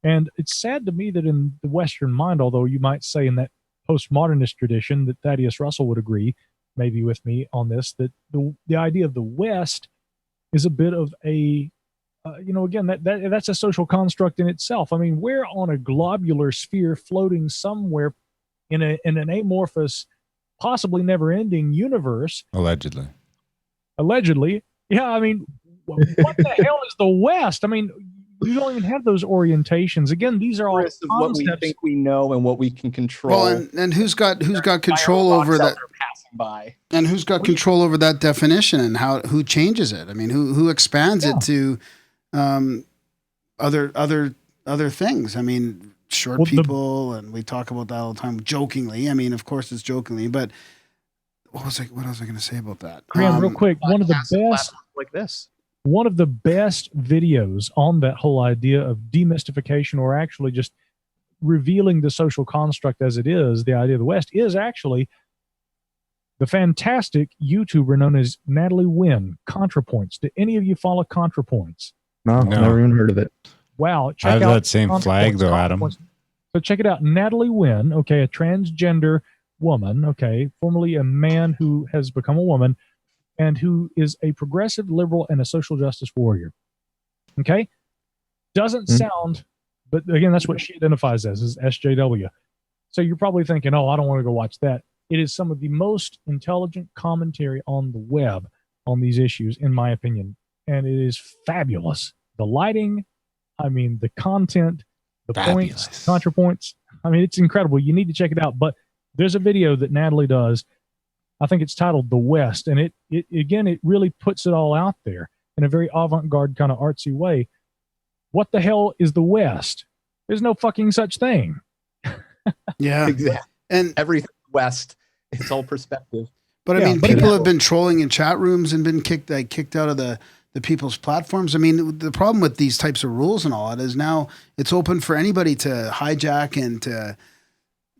And it's sad to me that in the Western mind, although you might say in that postmodernist tradition that Thaddeus Russell would agree maybe with me on this, that the idea of the West is a bit of a, again, that's a social construct in itself. I mean, we're on a globular sphere floating somewhere in an amorphous, possibly never-ending universe. Allegedly. Yeah, I mean, what the hell is the West? I mean, you don't even have those orientations. Again, these are all concepts. What we think we know and what we can control. Well, and who's got control over that? Passing by. And who's got control over that definition and who changes it? I mean, who expands it to other things? I mean, short people, and we talk about that all the time jokingly. I mean, of course it's jokingly, but what was I going to say about that? Graham, real quick, one of the best videos on that whole idea of demystification, or actually just revealing the social construct as it is, the idea of the West, is actually the fantastic YouTuber known as Natalie Wynn, ContraPoints. Do any of you follow ContraPoints? No, never even heard of it. Wow. I have that same flag though, Adam. So check it out. Natalie Wynn, okay, a transgender woman, okay, formerly a man who has become a woman, and who is a progressive liberal and a social justice warrior. Okay? Doesn't sound, but again, that's what she identifies as, is SJW. So you're probably thinking, oh, I don't want to go watch that. It is some of the most intelligent commentary on the web on these issues, in my opinion. And it is fabulous. The lighting, I mean, the content, the points, ContraPoints. I mean, it's incredible. You need to check it out. But there's a video that Natalie does. I think it's titled The West. And it really puts it all out there in a very avant-garde kind of artsy way. What the hell is the West? There's no fucking such thing. Yeah. Exactly. And everything West, it's all perspective. But I mean, people have been trolling in chat rooms and been kicked out of the people's platforms. I mean, the problem with these types of rules and all that is now it's open for anybody to hijack and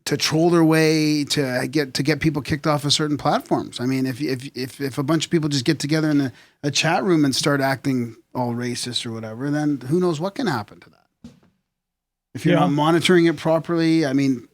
troll their way to get people kicked off of certain platforms. I mean, if a bunch of people just get together in a chat room and start acting all racist or whatever, then who knows what can happen to that. If you're not monitoring it properly, I mean,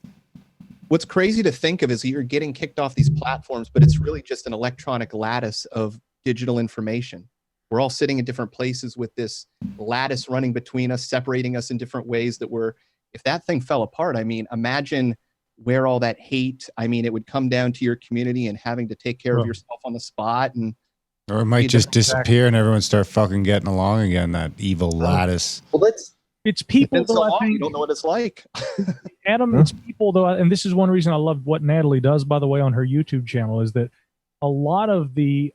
what's crazy to think of is you're getting kicked off these platforms, but it's really just an electronic lattice of digital information. We're all sitting in different places with this lattice running between us, separating us in different ways that if that thing fell apart, I mean, imagine where all that hate, I mean, it would come down to your community and having to take care of yourself on the spot. Or it might just disappear and everyone start fucking getting along again, that evil lattice. Well, it's people so long, you don't know what it's like. Adam, it's people though, and this is one reason I love what Natalie does, by the way, on her YouTube channel, is that a lot of the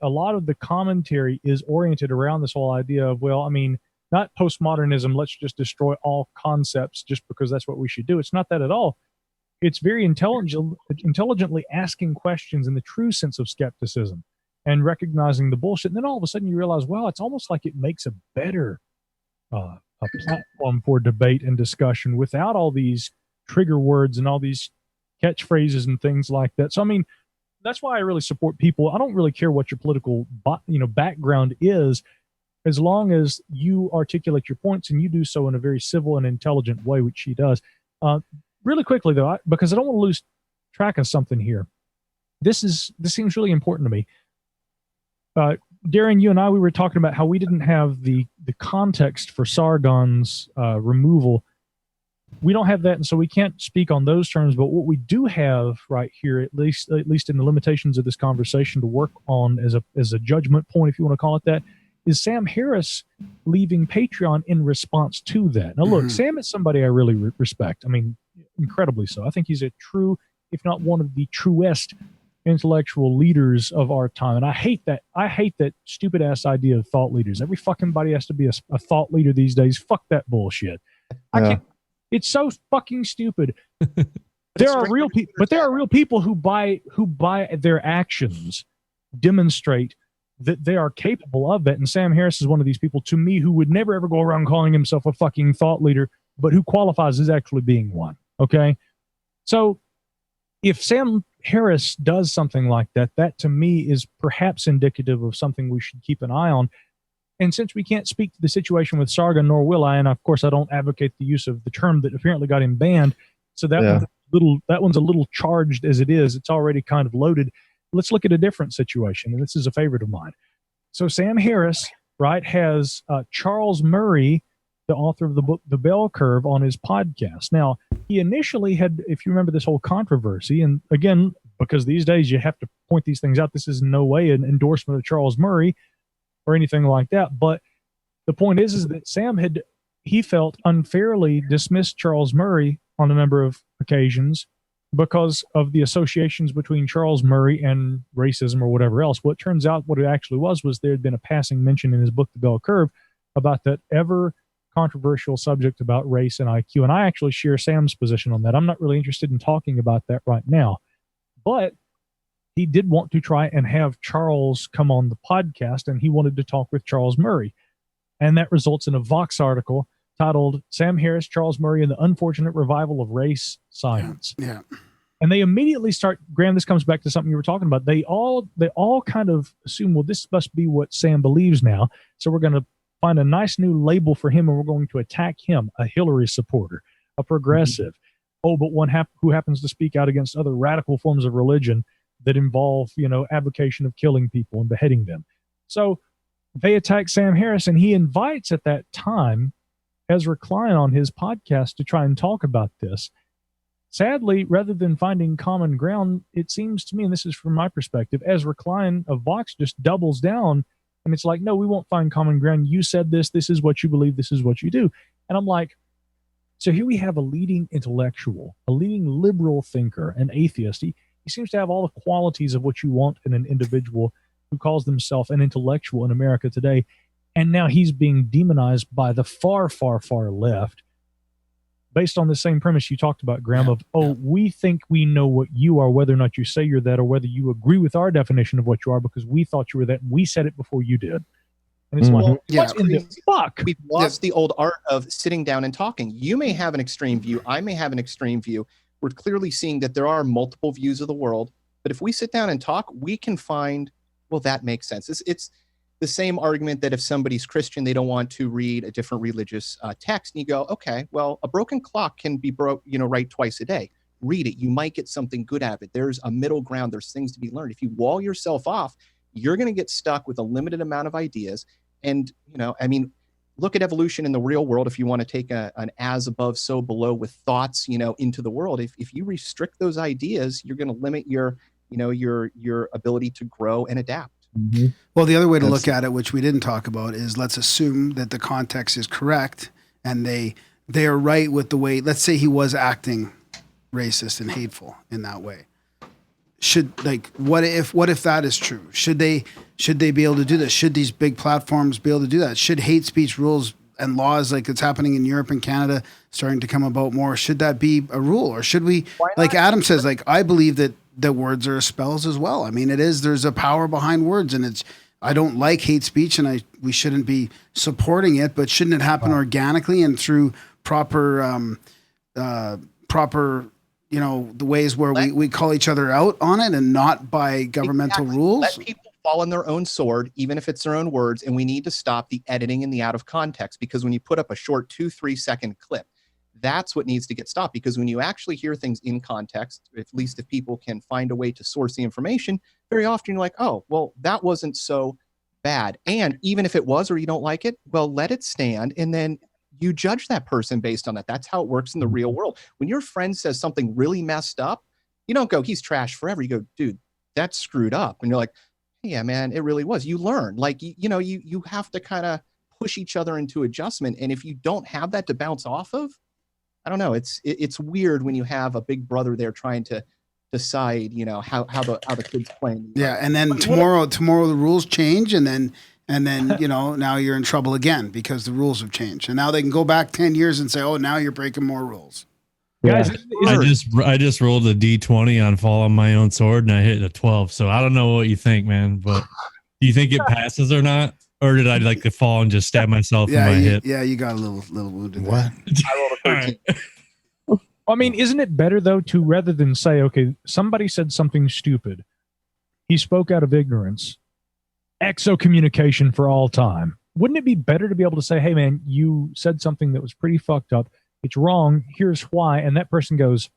commentary is oriented around this whole idea of, well, I mean, not postmodernism, let's just destroy all concepts just because that's what we should do. It's not that at all. It's very intelligently asking questions in the true sense of skepticism and recognizing the bullshit. And then all of a sudden you realize, wow, it's almost like it makes a better a platform for debate and discussion without all these trigger words and all these catchphrases and things like that. So, I mean, that's why I really support people. I don't really care what your political background is, as long as you articulate your points and you do so in a very civil and intelligent way, which she does. Really quickly, though, because I don't want to lose track of something here. This seems really important to me. Darren, you and I, we were talking about how we didn't have the context for Sargon's removal. We don't have that, and so we can't speak on those terms. But what we do have right here, at least in the limitations of this conversation, to work on as a judgment point, if you want to call it that, is Sam Harris leaving Patreon in response to that. Now, look, Sam is somebody I really respect. I mean, incredibly so. I think he's a true, if not one of the truest intellectual leaders of our time. And I hate that stupid ass idea of thought leaders. Every fucking body has to be a thought leader these days. Fuck that bullshit. I can't. It's so fucking stupid. There are real people, but there are real people who by their actions demonstrate that they are capable of that. And Sam Harris is one of these people, to me, who would never ever go around calling himself a fucking thought leader, but who qualifies as actually being one. Okay. So if Sam Harris does something like that, that to me is perhaps indicative of something we should keep an eye on. And since we can't speak to the situation with Sargon, nor will I, and of course I don't advocate the use of the term that apparently got him banned, so that one's a little charged as it is. It's already kind of loaded. Let's look at a different situation, and this is a favorite of mine. So Sam Harris, right, has Charles Murray, the author of the book The Bell Curve, on his podcast. Now, he initially had, if you remember this whole controversy, and again, because these days you have to point these things out, this is in no way an endorsement of Charles Murray or anything like that. But the point is that Sam he felt unfairly dismissed Charles Murray on a number of occasions because of the associations between Charles Murray and racism or whatever else. What turns out what it actually was there had been a passing mention in his book, The Bell Curve, about that ever controversial subject about race and IQ. And I actually share Sam's position on that. I'm not really interested in talking about that right now, but he did want to try and have Charles come on the podcast, and he wanted to talk with Charles Murray. And that results in a Vox article titled Sam Harris, Charles Murray, and the Unfortunate Revival of Race Science. Yeah. And they immediately start, Graham, this comes back to something you were talking about. They all kind of assume, well, this must be what Sam believes now. So we're going to find a nice new label for him, and we're going to attack him, a Hillary supporter, a progressive. Oh, but one who happens to speak out against other radical forms of religion that involve, advocation of killing people and beheading them. So they attack Sam Harris, and he invites at that time Ezra Klein on his podcast to try and talk about this. Sadly, rather than finding common ground, it seems to me, and this is from my perspective, Ezra Klein of Vox just doubles down, and it's like, no, we won't find common ground. You said this is what you believe, this is what you do. And I'm like, so here we have a leading intellectual, a leading liberal thinker, an atheist. He seems to have all the qualities of what you want in an individual who calls themselves an intellectual in America today. And now he's being demonized by the far, far, far left based on the same premise you talked about, Graham, we think we know what you are, whether or not you say you're that, or whether you agree with our definition of what you are because we thought you were that. And we said it before you did. And it's like, what in the fuck? We've lost the old art of sitting down and talking. You may have an extreme view. I may have an extreme view. we're clearly seeing that there are multiple views of the world. But if we sit down and talk, we can find, well, that makes sense. It's the same argument that if somebody's Christian, they don't want to read a different religious text. And you go, okay, well, a broken clock can be right twice a day. Read it. You might get something good out of it. There's a middle ground. There's things to be learned. If you wall yourself off, you're going to get stuck with a limited amount of ideas. And, look at evolution in the real world. If you want to take an as above, so below with thoughts, into the world, if you restrict those ideas, you're going to limit your ability to grow and adapt. Mm-hmm. Well, the other way to look at it, which we didn't talk about, is let's assume that the context is correct and they are right with the way, let's say he was acting racist and hateful in that way. What if that is true? Should they be able to do this? Should these big platforms be able to do that? Should hate speech rules and laws like it's happening in Europe and Canada starting to come about more? Should that be a rule? Or should we, like Adam says, I believe that words are spells as well. I mean, there's a power behind words, and I don't like hate speech, and we shouldn't be supporting it, but shouldn't it happen organically and through proper, the ways where we call each other out on it and not by governmental rules? Let people fall on their own sword, even if it's their own words. And we need to stop the editing and the out of context, because when you put up a short 2-3 second clip, that's what needs to get stopped. Because when you actually hear things in context, at least if people can find a way to source the information, very often you're like, oh, well, that wasn't so bad. And even if it was, or you don't like it, well, let it stand. And then you judge that person based on that. That's how it works in the real world. When your friend says something really messed up, you don't go, he's trash forever. You go, dude, that's screwed up. And you're like, yeah, man, it really was. You learn, you have to kind of push each other into adjustment. And if you don't have that to bounce off of, I don't know. It's weird when you have a big brother there trying to decide, how the kid's playing. Yeah. And then tomorrow the rules change, and then now you're in trouble again because the rules have changed, and now they can go back 10 years and say, oh, now you're breaking more rules. Guys, I just rolled a D20 on fall on my own sword, and I hit a 12. So I don't know what you think, man, but do you think it passes or not? Or did I like to fall and just stab myself in my hip? Yeah, you got a little wounded. What? I rolled a 13. I mean, isn't it better though to, rather than say, okay, somebody said something stupid, he spoke out of ignorance, exocommunication for all time. Wouldn't it be better to be able to say, hey man, you said something that was pretty fucked up. It's wrong. Here's why. And that person goes,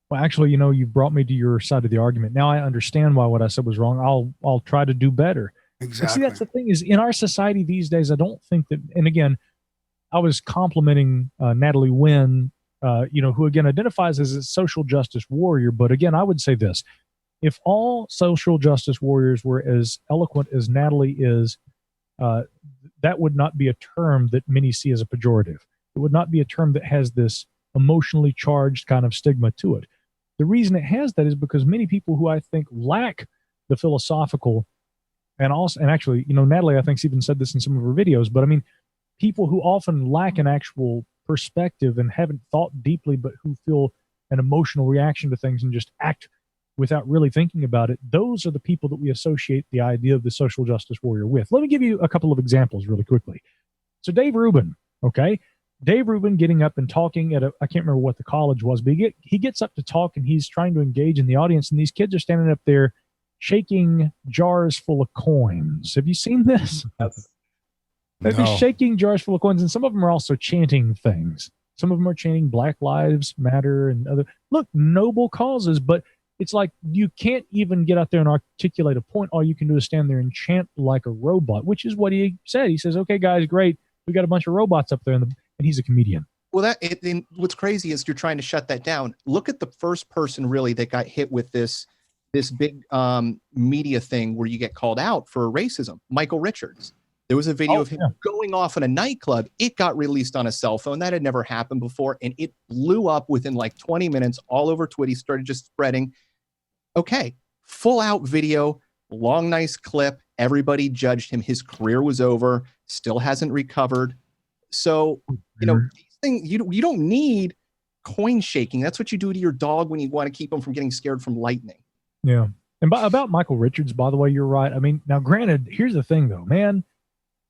well, actually, you brought me to your side of the argument. Now I understand why what I said was wrong. I'll try to do better. Exactly. But see, that's the thing is, in our society these days, I don't think that, and again, I was complimenting Natalie Wynn, who again identifies as a social justice warrior. But again, I would say this: if all social justice warriors were as eloquent as Natalie is, that would not be a term that many see as a pejorative. It would not be a term that has this emotionally charged kind of stigma to it. The reason it has that is because many people who I think lack the philosophical, and actually, Natalie, I think, even said this in some of her videos, but I mean, people who often lack an actual perspective and haven't thought deeply, but who feel an emotional reaction to things and just act without really thinking about it, those are the people that we associate the idea of the social justice warrior with. Let me give you a couple of examples really quickly. So Dave Rubin, okay? Dave Rubin getting up and talking at I can't remember what the college was, but he gets up to talk and he's trying to engage in the audience, and these kids are standing up there shaking jars full of coins. Have you seen this? They're just shaking jars full of coins, and some of them are also chanting things. Some of them are chanting Black Lives Matter and other, noble causes, but it's like you can't even get out there and articulate a point. All you can do is stand there and chant like a robot, which is what he said. He says, okay, guys, great. We got a bunch of robots up there, and he's a comedian. Well, what's crazy is you're trying to shut that down. Look at the first person really that got hit with this big media thing where you get called out for racism, Michael Richards. There was a video of him going off in a nightclub. It got released on a cell phone. That had never happened before. And it blew up within like 20 minutes all over Twitter. He started just spreading. Okay, full out video, long, nice clip. Everybody judged him. His career was over, still hasn't recovered. So, these things, you don't need coin shaking. That's what you do to your dog when you want to keep them from getting scared from lightning. Yeah. And about Michael Richards, by the way, you're right. I mean, now granted, here's the thing though, man.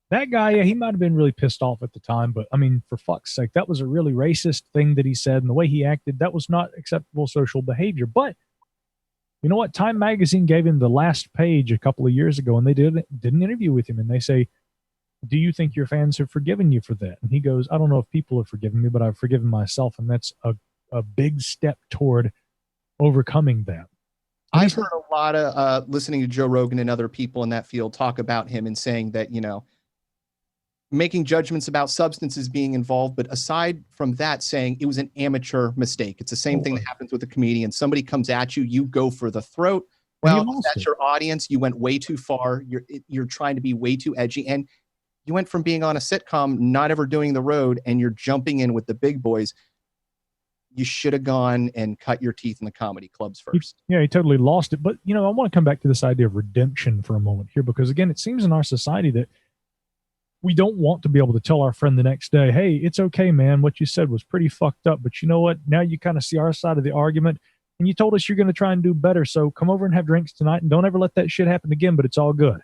That guy, yeah, he might have been really pissed off at the time, but I mean, for fuck's sake, that was a really racist thing that he said, and the way he acted, that was not acceptable social behavior. But you know what? Time Magazine gave him the last page a couple of years ago, and they did an interview with him, and they say, do you think your fans have forgiven you for that? And he goes, I don't know if people have forgiven me, but I've forgiven myself, and that's a big step toward overcoming that. I've heard a lot of listening to Joe Rogan and other people in that field talk about him and saying that, you know, making judgments about substances being involved, but aside from that, saying it was an amateur mistake. It's the same thing that happens with a comedian. Somebody comes at you, you go for the throat. Well, if that's your audience, you went way too far. You're trying to be way too edgy, and you went from being on a sitcom, not ever doing the road, and you're jumping in with the big boys. You should have gone and cut your teeth in the comedy clubs first. He totally lost it. But, you know, I want to come back to this idea of redemption for a moment here, because again, it seems in our society that we don't want to be able to tell our friend the next day, hey, it's okay, man. What you said was pretty fucked up, but you know what? Now you kind of see our side of the argument, and you told us you're going to try and do better. So come over and have drinks tonight, and don't ever let that shit happen again, but it's all good.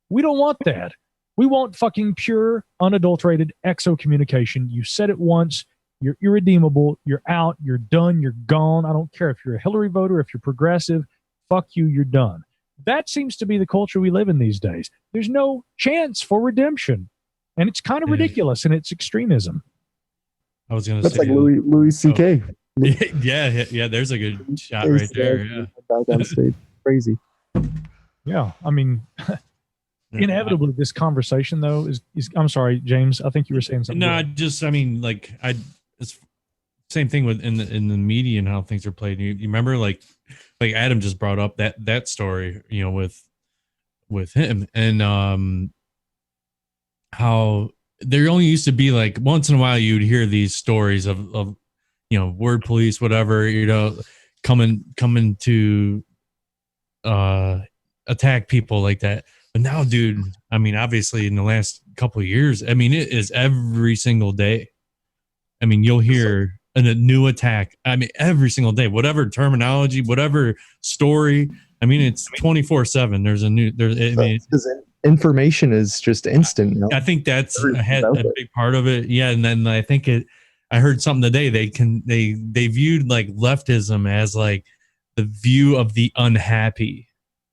We don't want that. We want fucking pure, unadulterated exo communication. You said it once. You're irredeemable. You're out. You're done. You're gone. I don't care if you're a Hillary voter, if you're progressive. Fuck you. You're done. That seems to be the culture we live in these days. There's no chance for redemption. And it's kind of ridiculous in its extremism. I was going to say. That's like Louis C.K. Yeah. There's a good shot right there. Yeah. Downstage. Crazy. Yeah. I mean, inevitably, this conversation, though, is I'm sorry, James. I think you were saying something. No, it's same thing with in the media and how things are played. You remember, like Adam just brought up that story, you know, with him and how there only used to be like once in a while you'd hear these stories of you know, word police, whatever, you know, coming to attack people like that. But now, dude, I mean, obviously in the last couple of years, I mean, it is every single day. I mean, you'll hear a new attack. I mean, every single day, whatever terminology, whatever story. I mean, it's 24/7. Information is just instant. You know? I think that's a big part of it. Yeah. And then I think I heard something today. They viewed like leftism as like the view of the unhappy,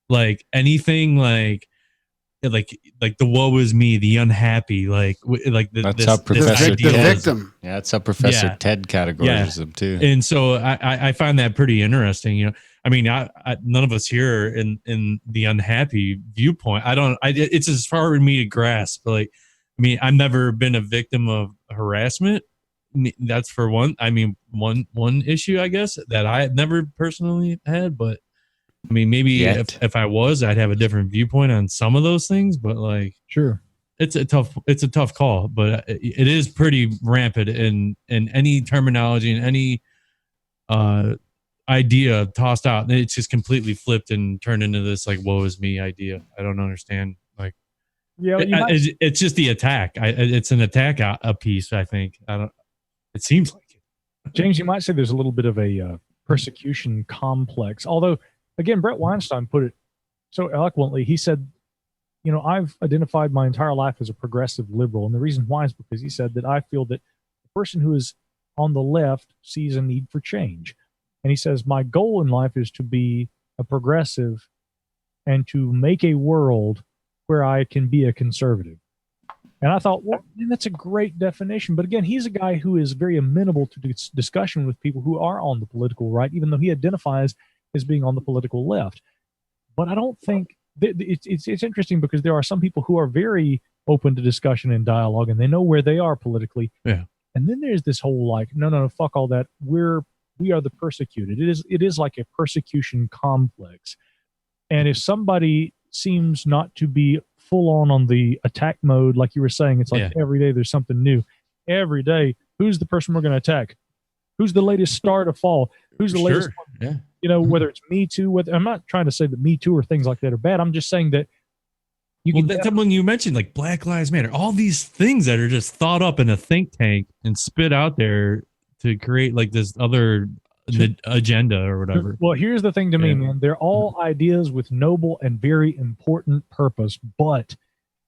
like anything like the woe is me, the unhappy, that's how Professor the victim. Yeah, that's how Professor Ted categorizes them too. And so I find that pretty interesting. You know, I mean, none of us here are in the unhappy viewpoint. It's as far for me to grasp. Like, I mean, I've never been a victim of harassment. That's for one. I mean, one issue, I guess, that I have never personally had, but. I mean, maybe if I was, I'd have a different viewpoint on some of those things, but like, sure, it's a tough call, but it is pretty rampant in any terminology and any idea tossed out. It's just completely flipped and turned into this like woe is me idea. I don't understand. Like, yeah, it's just the attack. It's an attack a piece. I think it seems like it. James, you might say there's a little bit of a persecution complex, although. Again, Brett Weinstein put it so eloquently. He said, you know, I've identified my entire life as a progressive liberal. And the reason why is because he said that I feel that the person who is on the left sees a need for change. And he says, my goal in life is to be a progressive and to make a world where I can be a conservative. And I thought, well, man, that's a great definition. But again, he's a guy who is very amenable to discussion with people who are on the political right, even though he identifies as being on the political left. But I don't think it's interesting because there are some people who are very open to discussion and dialogue, and they know where they are politically. Yeah. And then there's this whole like, no, fuck all that. We are the persecuted. It is like a persecution complex. And if somebody seems not to be full on the attack mode, like you were saying, it's like every day there's something new. Every day, who's the person we're going to attack? Who's the latest star to fall? Who's the latest one? Yeah. You know, whether it's Me Too, I'm not trying to say that Me Too or things like that are bad. I'm just saying that when you mentioned like Black Lives Matter, all these things that are just thought up in a think tank and spit out there to create like this other agenda or whatever. Well, here's the thing to me, man. They're all ideas with noble and very important purpose, but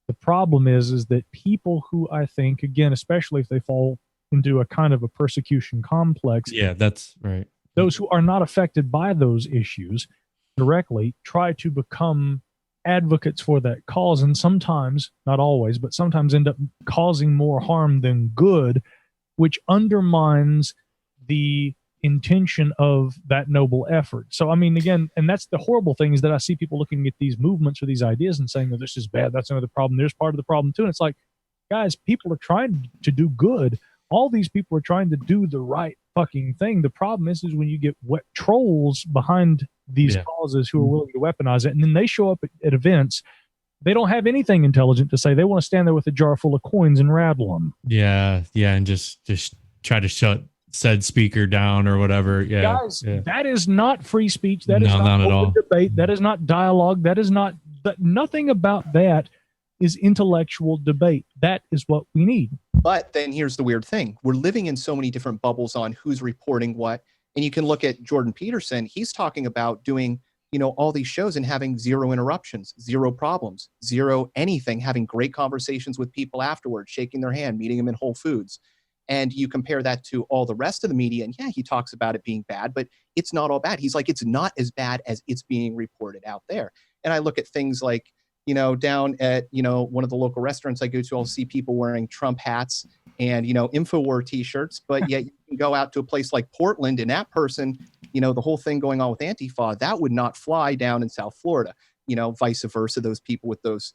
The problem is that people who I think, again, especially if they fall into a kind of a persecution complex, Yeah, that's right. those who are not affected by those issues directly try to become advocates for that cause, and sometimes, not always, but sometimes end up causing more harm than good, which undermines the intention of that noble effort. So, I mean, again, and that's the horrible thing, is that I see people looking at these movements or these ideas and saying, oh, this is bad, that's another problem, there's part of the problem too. And it's like, guys, people are trying to do good. All these people are trying to do the right fucking thing. The problem is when you get trolls behind these causes who are willing to weaponize it, and then they show up at events. They don't have anything intelligent to say. They want to stand there with a jar full of coins and rattle them. Yeah, and just try to shut said speaker down or whatever. Yeah, guys, that is not free speech. That is not at all. Debate. That is not dialogue. That is not. Nothing about that is intellectual debate. That is what we need. But then here's the weird thing. We're living in so many different bubbles on who's reporting what. And you can look at Jordan Peterson. He's talking about doing, all these shows and having zero interruptions, zero problems, zero anything, having great conversations with people afterwards, shaking their hand, meeting them in Whole Foods. And you compare that to all the rest of the media, and he talks about it being bad, but it's not all bad. He's like, it's not as bad as it's being reported out there. And I look at things like, down at, one of the local restaurants I go to, I'll see people wearing Trump hats and, InfoWar t-shirts, but yet you can go out to a place like Portland and that person, the whole thing going on with Antifa, that would not fly down in South Florida, vice versa. Those people with those,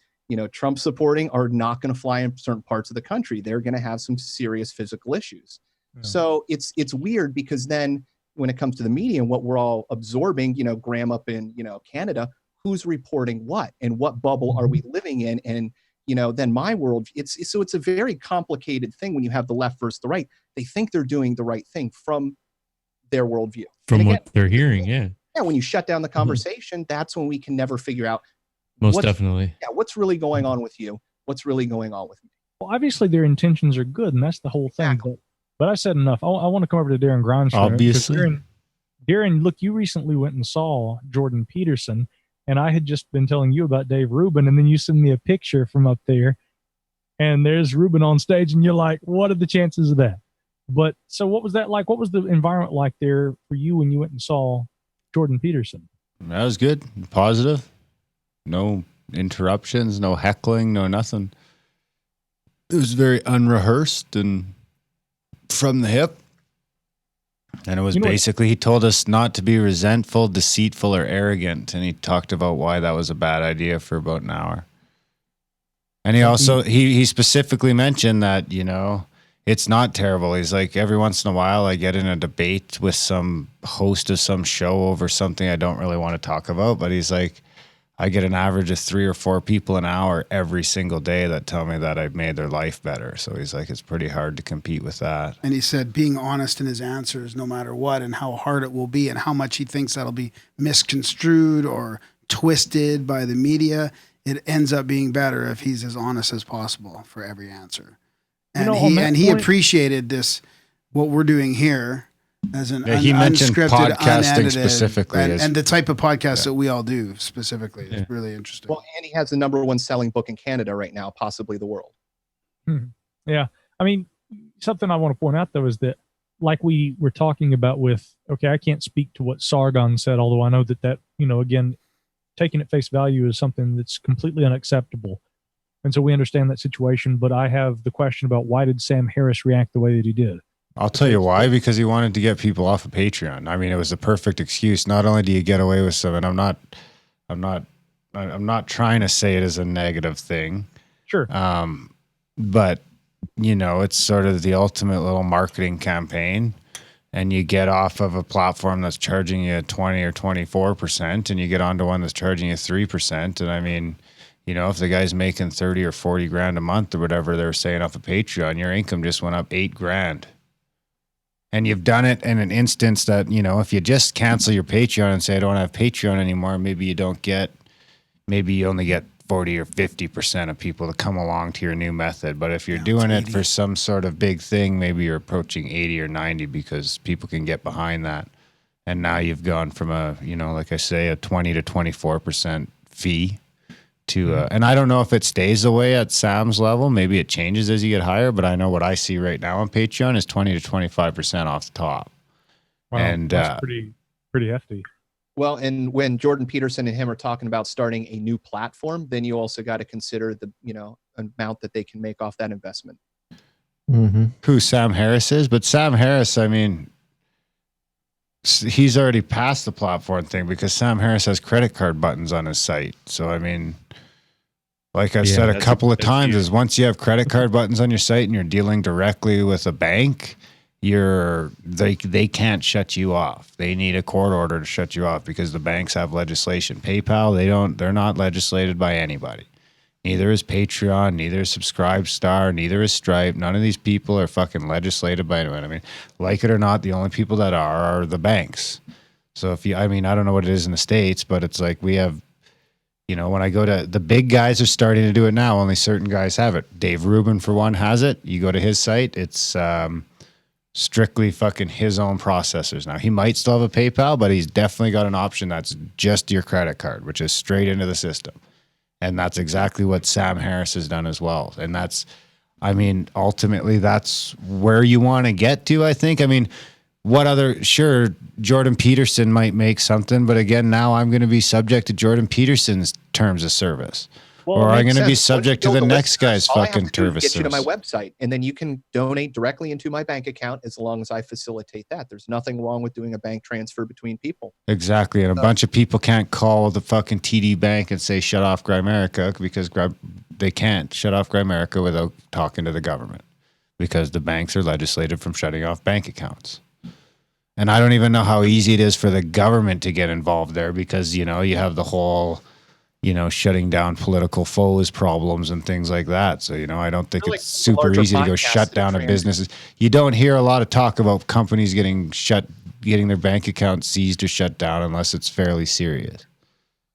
Trump supporting are not going to fly in certain parts of the country. They're going to have some serious physical issues. Yeah. So it's weird, because then when it comes to the media and what we're all absorbing, Graham up in, Canada, who's reporting what and what bubble are we living in? And, then my world, it's a very complicated thing when you have the left versus the right. They think they're doing the right thing from their worldview. From again, what they're hearing, yeah. Yeah, when you shut down the conversation, that's when we can never figure out. Most definitely. Yeah, what's really going on with you? What's really going on with me? Well, obviously their intentions are good, and that's the whole thing. Exactly. But I said enough. I want to come over to Darren Grindstone. Obviously. Darren, look, you recently went and saw Jordan Peterson, and I had just been telling you about Dave Rubin, and then you send me a picture from up there, and there's Rubin on stage, and you're like, what are the chances of that? But so what was that like? What was the environment like there for you when you went and saw Jordan Peterson? That was good. Positive. No interruptions, no heckling, no nothing. It was very unrehearsed and from the hip. And it was basically, he told us not to be resentful, deceitful, or arrogant. And he talked about why that was a bad idea for about an hour. And he also, he specifically mentioned that, it's not terrible. He's like, every once in a while I get in a debate with some host of some show over something I don't really want to talk about. But he's like, I get an average of 3 or 4 people an hour every single day that tell me that I've made their life better. So he's like, it's pretty hard to compete with that. And he said being honest in his answers, no matter what, and how hard it will be, and how much he thinks that'll be misconstrued or twisted by the media, it ends up being better if he's as honest as possible for every answer. And he appreciated this, what we're doing here, as an he mentioned unscripted, podcasting unedited, specifically, and the type of podcast that we all do specifically. It's really interesting. Well, and he has the #1 selling book in Canada right now, possibly the world. Yeah. I mean, something I want to point out, though, is that like we were talking about with, okay, I can't speak to what Sargon said, although I know that, again, taking at face value is something that's completely unacceptable. And so we understand that situation, but I have the question about why did Sam Harris react the way that he did? I'll tell you why, because he wanted to get people off of Patreon. I mean, it was the perfect excuse. Not only do you get away with some, and I'm not trying to say it as a negative thing. Sure. But it's sort of the ultimate little marketing campaign, and you get off of a platform that's charging you 20 or 24%, and you get onto one that's charging you 3%. And I mean, if the guy's making 30 or 40 grand a month or whatever they're saying off of Patreon, your income just went up 8 grand. And you've done it in an instance that, if you just cancel your Patreon and say, I don't have Patreon anymore, maybe you only get 40 or 50% of people to come along to your new method. But if you're doing it for some sort of big thing, maybe you're approaching 80 or 90 because people can get behind that. And now you've gone from like I say, a 20 to 24% fee and I don't know if it stays away at Sam's level. Maybe it changes as you get higher, but I know what I see right now on Patreon is 20 to 25% off the top. Wow, and that's pretty hefty. Well, and when Jordan Peterson and him are talking about starting a new platform, then you also got to consider the, amount that they can make off that investment. Mm-hmm. Who Sam Harris is, but Sam Harris, I mean, he's already past the platform thing because Sam Harris has credit card buttons on his site. So, I mean, like I've said a couple of times, is once you have credit card buttons on your site and you're dealing directly with a bank, they can't shut you off. They need a court order to shut you off because the banks have legislation. PayPal, they're not legislated by anybody. Neither is Patreon, neither is Subscribestar, neither is Stripe. None of these people are fucking legislated by anyone. I mean, like it or not, the only people that are the banks. So I don't know what it is in the States, but it's like we have, when I go to the big guys are starting to do it now. Only certain guys have it. Dave Rubin, for one, has it. You go to his site, it's strictly fucking his own processors. Now, he might still have a PayPal, but he's definitely got an option that's just your credit card, which is straight into the system. And that's exactly what Sam Harris has done as well. And ultimately, that's where you want to get to, I think. I mean, sure, Jordan Peterson might make something, but again, now I'm going to be subject to Jordan Peterson's terms of service. Well, or I'm going to be Once subject to you the build a next guy's all I have fucking to do is service. get you to my website, and then you can donate directly into my bank account as long as I facilitate that. There's nothing wrong with doing a bank transfer between people. Exactly. And a bunch of people can't call the fucking TD Bank and say, shut off Grimerica, because they can't shut off Grimerica without talking to the government, because the banks are legislated from shutting off bank accounts. And I don't even know how easy it is for the government to get involved there, because, you have the whole, shutting down political foes problems and things like that. So, I don't think it's super easy to go shut down a business. You don't hear a lot of talk about companies getting their bank accounts seized or shut down unless it's fairly serious.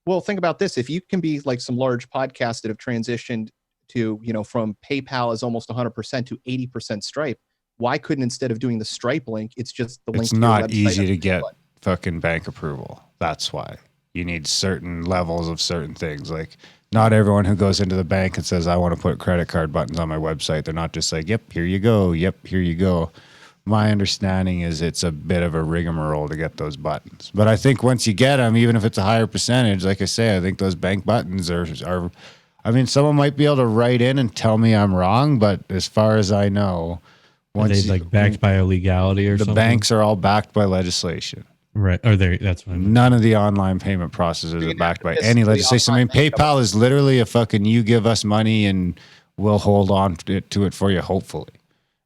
Well, think about this. If you can be like some large podcasts that have transitioned to, from PayPal is almost 100% to 80% Stripe, why couldn't, instead of doing the Stripe link, it's just the link It's to your not website easy to get fucking bank approval. That's why. You need certain levels of certain things. Like, not everyone who goes into the bank and says, I want to put credit card buttons on my website, they're not just like, yep, here you go. Yep, here you go. My understanding is it's a bit of a rigmarole to get those buttons. But I think once you get them, even if it's a higher percentage, like I say, I think those bank buttons are someone might be able to write in and tell me I'm wrong, but as far as I know, once they backed by a legality or something? The banks are all backed by legislation. Right. That's what I mean. None of the online payment processors are backed by any legislation. I mean, PayPal is literally a fucking, you give us money and we'll hold on to it for you, hopefully.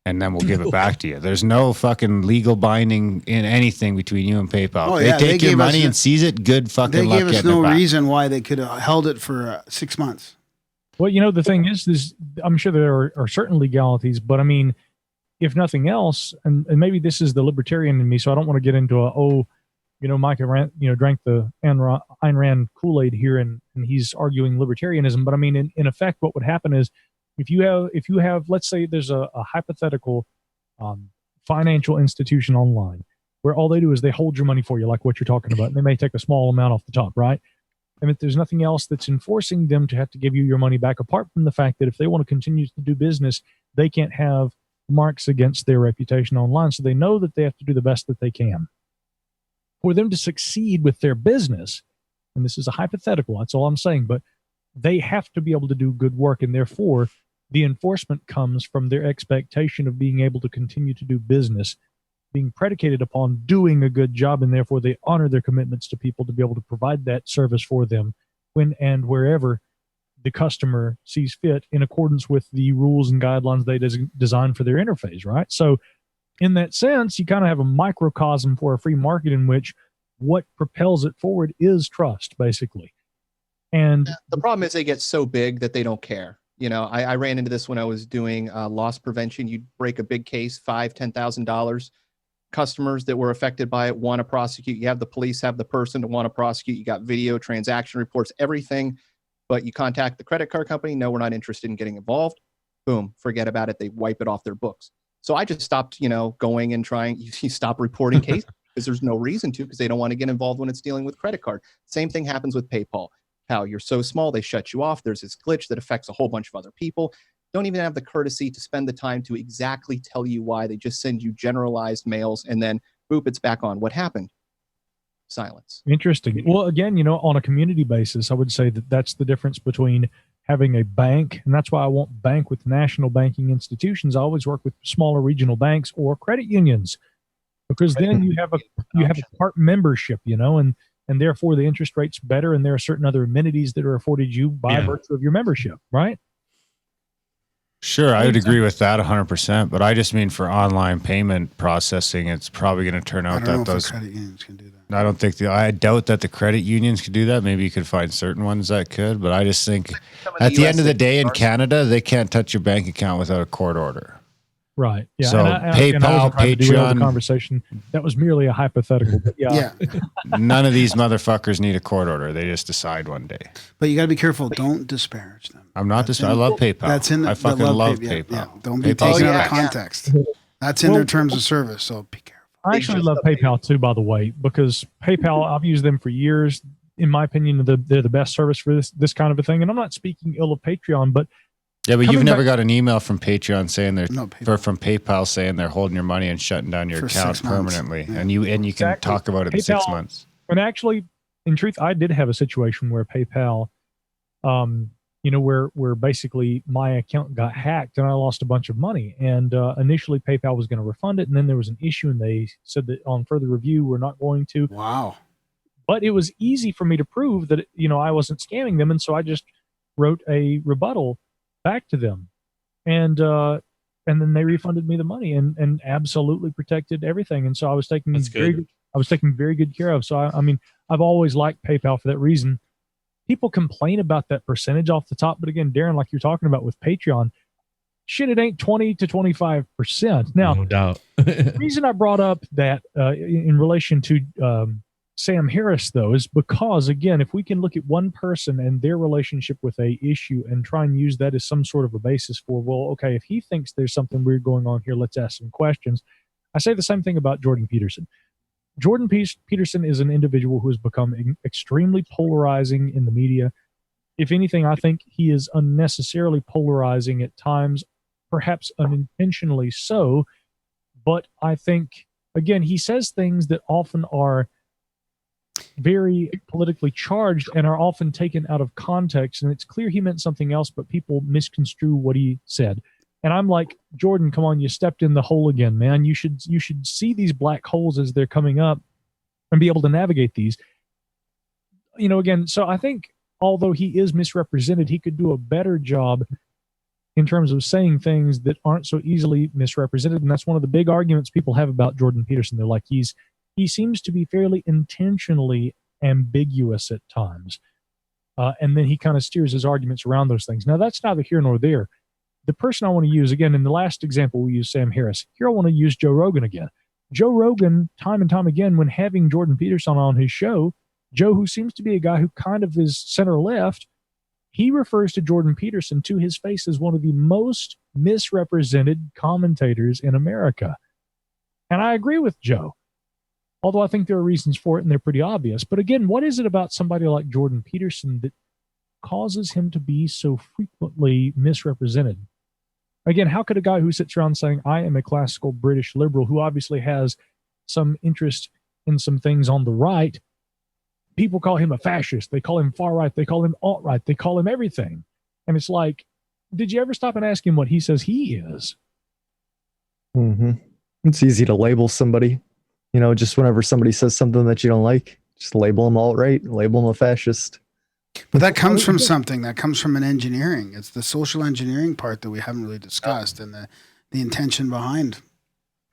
And then we'll give it back to you. There's no fucking legal binding in anything between you and PayPal. Oh, if they take your money and seize it, good fucking luck getting it back. They gave us no reason why they could have held it for 6 months. Well, the thing is, I'm sure there are certain legalities, but I mean, if nothing else, and maybe this is the libertarian in me, so I don't want to get into Mike drank the Ayn Rand Kool-Aid here, and he's arguing libertarianism. But I mean, in effect, what would happen is if you have, let's say there's a hypothetical financial institution online where all they do is they hold your money for you, like what you're talking about, and they may take a small amount off the top, right? And if there's nothing else that's enforcing them to have to give you your money back, apart from the fact that if they want to continue to do business, they can't have marks against their reputation online. So they know that they have to do the best that they can. For them to succeed with their business, and this is a hypothetical, that's all I'm saying, but they have to be able to do good work, and therefore the enforcement comes from their expectation of being able to continue to do business, being predicated upon doing a good job, and therefore they honor their commitments to people to be able to provide that service for them when and wherever the customer sees fit, in accordance with the rules and guidelines they design for their interface, right? So in that sense, you kind of have a microcosm for a free market in which what propels it forward is trust, basically. And the problem is they get so big that they don't care. I ran into this when I was doing loss prevention. You'd break a big case, $5,000-$10,000. Customers that were affected by it want to prosecute. You have the police have the person to want to prosecute. You got video, transaction reports, everything. But you contact the credit card company. No, we're not interested in getting involved. Boom, forget about it. They wipe it off their books. So I just stopped, going and trying. You stop reporting cases because there's no reason to, because they don't want to get involved when it's dealing with credit card. Same thing happens with PayPal. PayPal. You're so small, they shut you off. There's this glitch that affects a whole bunch of other people. Don't even have the courtesy to spend the time to exactly tell you why. They just send you generalized mails and then boop, it's back on. What happened? Silence. Interesting. Well, again, you know, on a community basis, I would say that that's the difference between having a bank, and that's why I won't bank with national banking institutions. I always work with smaller regional banks or credit unions, because then you have a part membership, you know, and therefore the interest rate's better, and there are certain other amenities that are afforded you by virtue of your membership, right? Sure, I would agree with that 100%, but I just mean for online payment processing, it's probably going to turn out that those credit unions can do that. I don't think I doubt that the credit unions could do that. Maybe you could find certain ones that could, but I just think at the end of the day in Canada, they can't touch your bank account without a court order. Right. Yeah. So PayPal, Patreon, Patreon, conversation. That was merely a hypothetical. But yeah. None of these motherfuckers need a court order. They just decide one day. But you got to be careful. Don't disparage them. I'm not I love PayPal. That's in. I fucking love PayPal. PayPal. Yeah. Don't be PayPal's taken out of context. That's in their terms of service. So be careful. I actually love PayPal too, by the way, because PayPal, I've used them for years. In my opinion, they're the best service for this kind of a thing. And I'm not speaking ill of Patreon, but yeah, but you've never got an email from Patreon saying or from PayPal saying they're holding your money and shutting down your account permanently, and you can talk about it in 6 months. And actually, in truth, I did have a situation where PayPal, you know, where basically my account got hacked and I lost a bunch of money. And initially, PayPal was going to refund it, and then there was an issue, and they said that on further review, we're not going to. Wow. But it was easy for me to prove that, you know, I wasn't scamming them, and so I just wrote a rebuttal back to them, and then they refunded me the money and absolutely protected everything. And so I was taking very good care of. So I mean, I've always liked PayPal for that reason. People complain about that percentage off the top, but again, Darren, like you're talking about with Patreon, shit, it ain't 20 to 25%. Now, no doubt. The reason I brought up that in relation to Sam Harris, though, is because, again, if we can look at one person and their relationship with a issue and try and use that as some sort of a basis for, well, okay, if he thinks there's something weird going on here, let's ask some questions. I say the same thing about Jordan Peterson. Jordan Peterson is an individual who has become extremely polarizing in the media. If anything, I think he is unnecessarily polarizing at times, perhaps unintentionally so. But I think, again, he says things that often are very politically charged and are often taken out of context, and it's clear he meant something else, but people misconstrue what he said. And I'm like, Jordan, come on, you stepped in the hole again, man. You should see these black holes as they're coming up and be able to navigate these. You know, again, so I think although he is misrepresented, he could do a better job in terms of saying things that aren't so easily misrepresented. And that's one of the big arguments people have about Jordan Peterson. They're like, he seems to be fairly intentionally ambiguous at times. And then he kind of steers his arguments around those things. Now, that's neither here nor there. The person I want to use, again, in the last example, we used Sam Harris. Here I want to use Joe Rogan again. Joe Rogan, time and time again, when having Jordan Peterson on his show, Joe, who seems to be a guy who kind of is center-left, he refers to Jordan Peterson to his face as one of the most misrepresented commentators in America. And I agree with Joe, although I think there are reasons for it, and they're pretty obvious. But again, what is it about somebody like Jordan Peterson that causes him to be so frequently misrepresented? Again, how could a guy who sits around saying, I am a classical British liberal, who obviously has some interest in some things on the right, people call him a fascist, they call him far right, they call him alt-right, they call him everything. And it's like, did you ever stop and ask him what he says he is? Mm-hmm. It's easy to label somebody. You know, just whenever somebody says something that you don't like, just label them alt-right, label them a fascist. But that comes from something. That comes from an engineering. It's the social engineering part that we haven't really discussed, and the intention behind.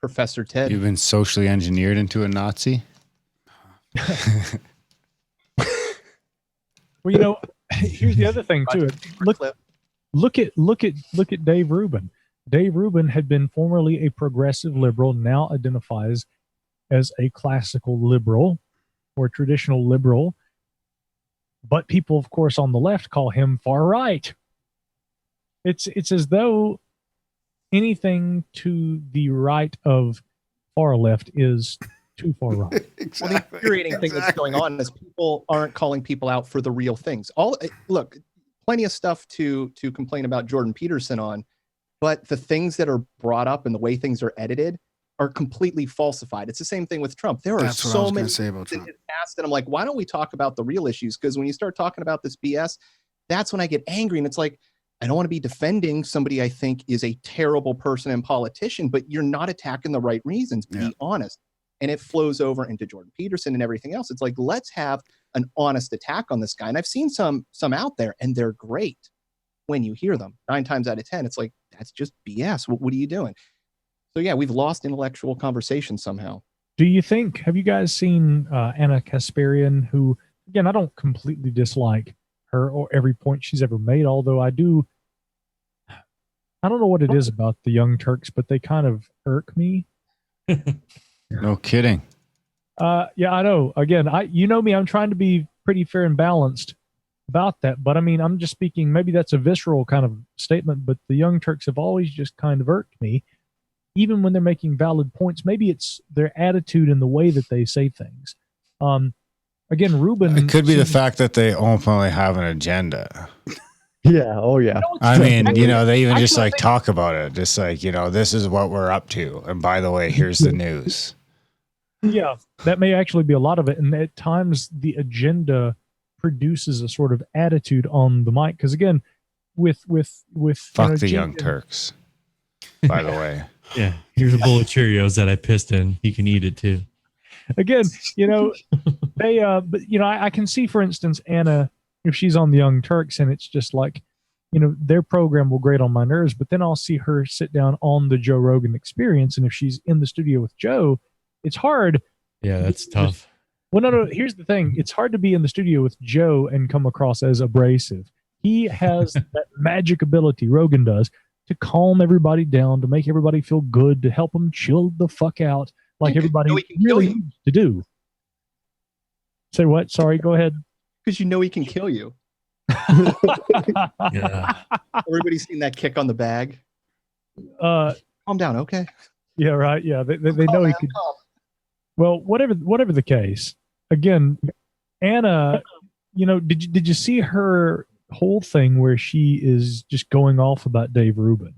Professor Ted. You've been socially engineered into a Nazi? Well, you know, here's the other thing too. Look at Dave Rubin. Dave Rubin had been formerly a progressive liberal, now identifies as a classical liberal or traditional liberal. But people, of course, on the left call him far right. It's as though anything to the right of far left is too far right. Well, the infuriating thing that's going on is people aren't calling people out for the real things. Look, plenty of stuff to complain about Jordan Peterson on, but the things that are brought up and the way things are edited are completely falsified. It's the same thing with Trump. There are so many things in his past that I'm like, why don't we talk about the real issues? Because when you start talking about this BS, that's when I get angry. And it's like, I don't want to be defending somebody I think is a terrible person and politician, but you're not attacking the right reasons. Be honest. And it flows over into Jordan Peterson and everything else. It's like, let's have an honest attack on this guy. And I've seen some out there, and they're great when you hear them. 9 times out of 10, it's like, that's just BS. What are you doing? So yeah, we've lost intellectual conversation somehow. Do you think, have you guys seen Anna Kasparian, who, again, I don't completely dislike her or every point she's ever made, although I don't know what it is about the Young Turks, but they kind of irk me. No kidding. Yeah, I know. Again, you know me, I'm trying to be pretty fair and balanced about that, but I mean, I'm just speaking, maybe that's a visceral kind of statement, but the Young Turks have always just kind of irked me, even when they're making valid points. Maybe it's their attitude and the way that they say things. Again, Ruben. It could be the fact that they openly have an agenda. Yeah. Oh, yeah. I mean, they even just like talk about it. Just like, this is what we're up to. And by the way, here's the news. Yeah, that may actually be a lot of it. And at times the agenda produces a sort of attitude on the mic. Because again, with fuck the Young Turks, by the way. Yeah. Here's a bowl of Cheerios that I pissed in. You can eat it too. Again, they, but I can see, for instance, Anna, if she's on the Young Turks, and it's just like, their program will grate on my nerves, but then I'll see her sit down on the Joe Rogan Experience. And if she's in the studio with Joe, it's hard. Yeah, that's tough. Well, no, here's the thing. It's hard to be in the studio with Joe and come across as abrasive. He has that magic ability, Rogan does, to calm everybody down, to make everybody feel good, to help them chill the fuck out, like everybody really needs to do. Say what? Sorry, go ahead. Because he can kill you. Yeah. Everybody's seen that kick on the bag. Calm down, okay? Yeah, right. Yeah, they know he could. Well, whatever the case. Again, Anna, did you see her whole thing where she is just going off about Dave Rubin?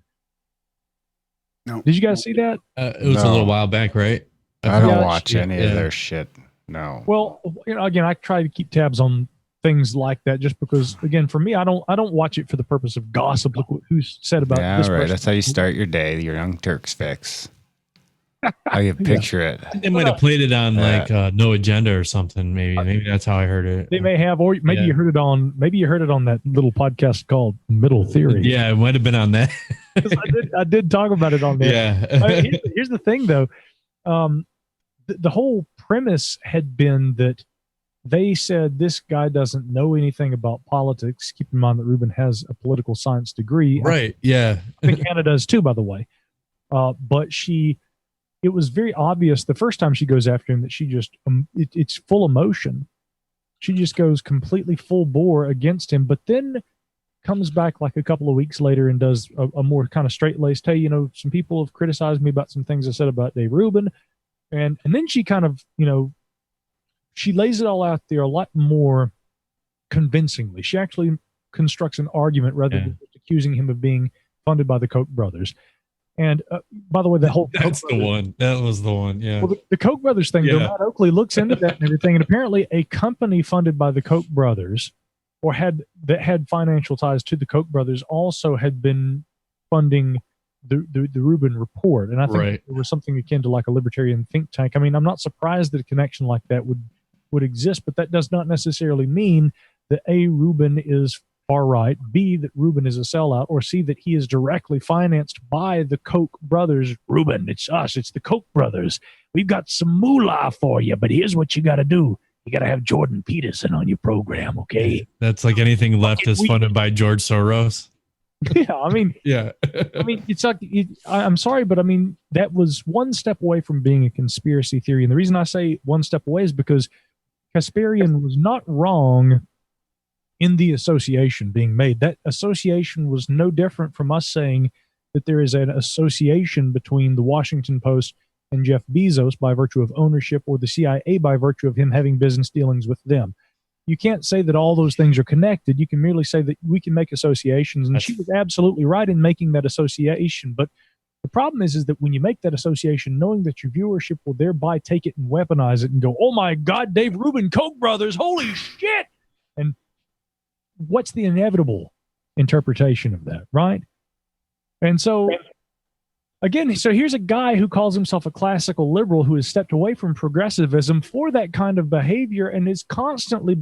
No. Did you guys see that? It was a little while back, right? I don't watch any of their shit. No. Well, again, I try to keep tabs on things like that, just because, again, for me, I don't watch it for the purpose of gossip. Look who's said about this person. That's how you start your day. Your Young Turks fix. How you picture it. They might have played it on No Agenda or something. Maybe that's how I heard it. They may have, or maybe you heard it on that little podcast called Middle Theory. Yeah, it might have been on that. I did talk about it on there. Yeah. Here's the thing, though. The whole premise had been that they said this guy doesn't know anything about politics. Keep in mind that Ruben has a political science degree. Right. Yeah. I think Anna does too, by the way. But it was very obvious the first time she goes after him that she just, it's full emotion. She just goes completely full bore against him, but then comes back like a couple of weeks later and does a more kind of straight-laced, hey, some people have criticized me about some things I said about Dave Rubin. And then she kind of, she lays it all out there a lot more convincingly. She actually constructs an argument rather than just accusing him of being funded by the Koch brothers. And by the way, that whole that's the one. That was the one. Yeah. Well, the Koch brothers thing, Matt Oakley looks into that and everything. And apparently a company funded by the Koch brothers or that had financial ties to the Koch brothers also had been funding the Rubin report. And I think there was something akin to like a libertarian think tank. I mean, I'm not surprised that a connection like that would exist, but that does not necessarily mean that A, Rubin is far right, B, that Rubin is a sellout, or C, that he is directly financed by the Koch brothers. Rubin, it's us, it's the Koch brothers. We've got some moolah for you, but here's what you got to do. You got to have Jordan Peterson on your program, okay? That's like anything left is funded by George Soros. Yeah, I mean, it's like, I'm sorry, but I mean, that was one step away from being a conspiracy theory. And the reason I say one step away is because Kasparian was not wrong in the association being made. That association was no different from us saying that there is an association between the Washington Post and Jeff Bezos by virtue of ownership, or the CIA by virtue of him having business dealings with them. You can't say that all those things are connected. You can merely say that we can make associations, and she was absolutely right in making that association. But the problem is that when you make that association, knowing that your viewership will thereby take it and weaponize it and go, oh my God, Dave Rubin, Koch brothers, holy shit. And what's the inevitable interpretation of that, right? And so, again, so here's a guy who calls himself a classical liberal who has stepped away from progressivism for that kind of behavior and is constantly,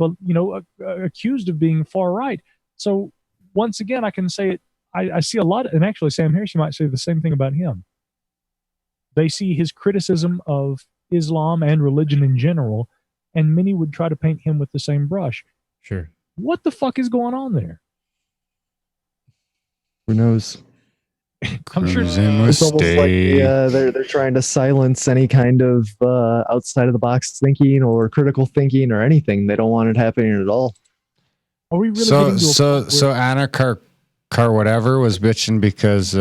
accused of being far right. So once again, I can say it. I see a lot, and actually Sam Harris, you might say the same thing about him. They see his criticism of Islam and religion in general, and many would try to paint him with the same brush. Sure. What the fuck is going on there? Who knows? I'm sure it's almost like they're trying to silence any kind of outside of the box thinking or critical thinking or anything. They don't want it happening at all. Are we really so Anna Car whatever was bitching because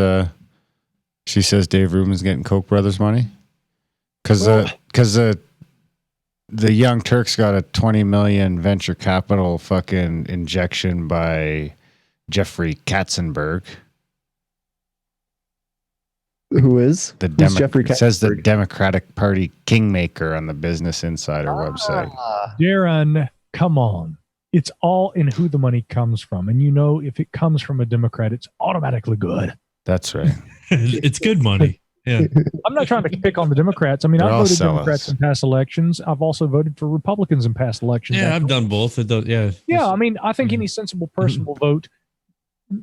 she says Dave Rubin's getting Koch brothers money because the Young Turks got a 20 million venture capital fucking injection by Jeffrey Katzenberg. Who is? Who's Jeffrey Katzenberg? It says the Democratic Party kingmaker on the Business Insider website. Darren, come on. It's all in who the money comes from. And you know, if it comes from a Democrat, it's automatically good. That's right. It's good money. Yeah. I'm not trying to pick on the Democrats. I mean, I've voted Democrats in past elections. I've also voted for Republicans in past elections. Yeah, I've done both. Yeah, I mean, I think any sensible person will vote.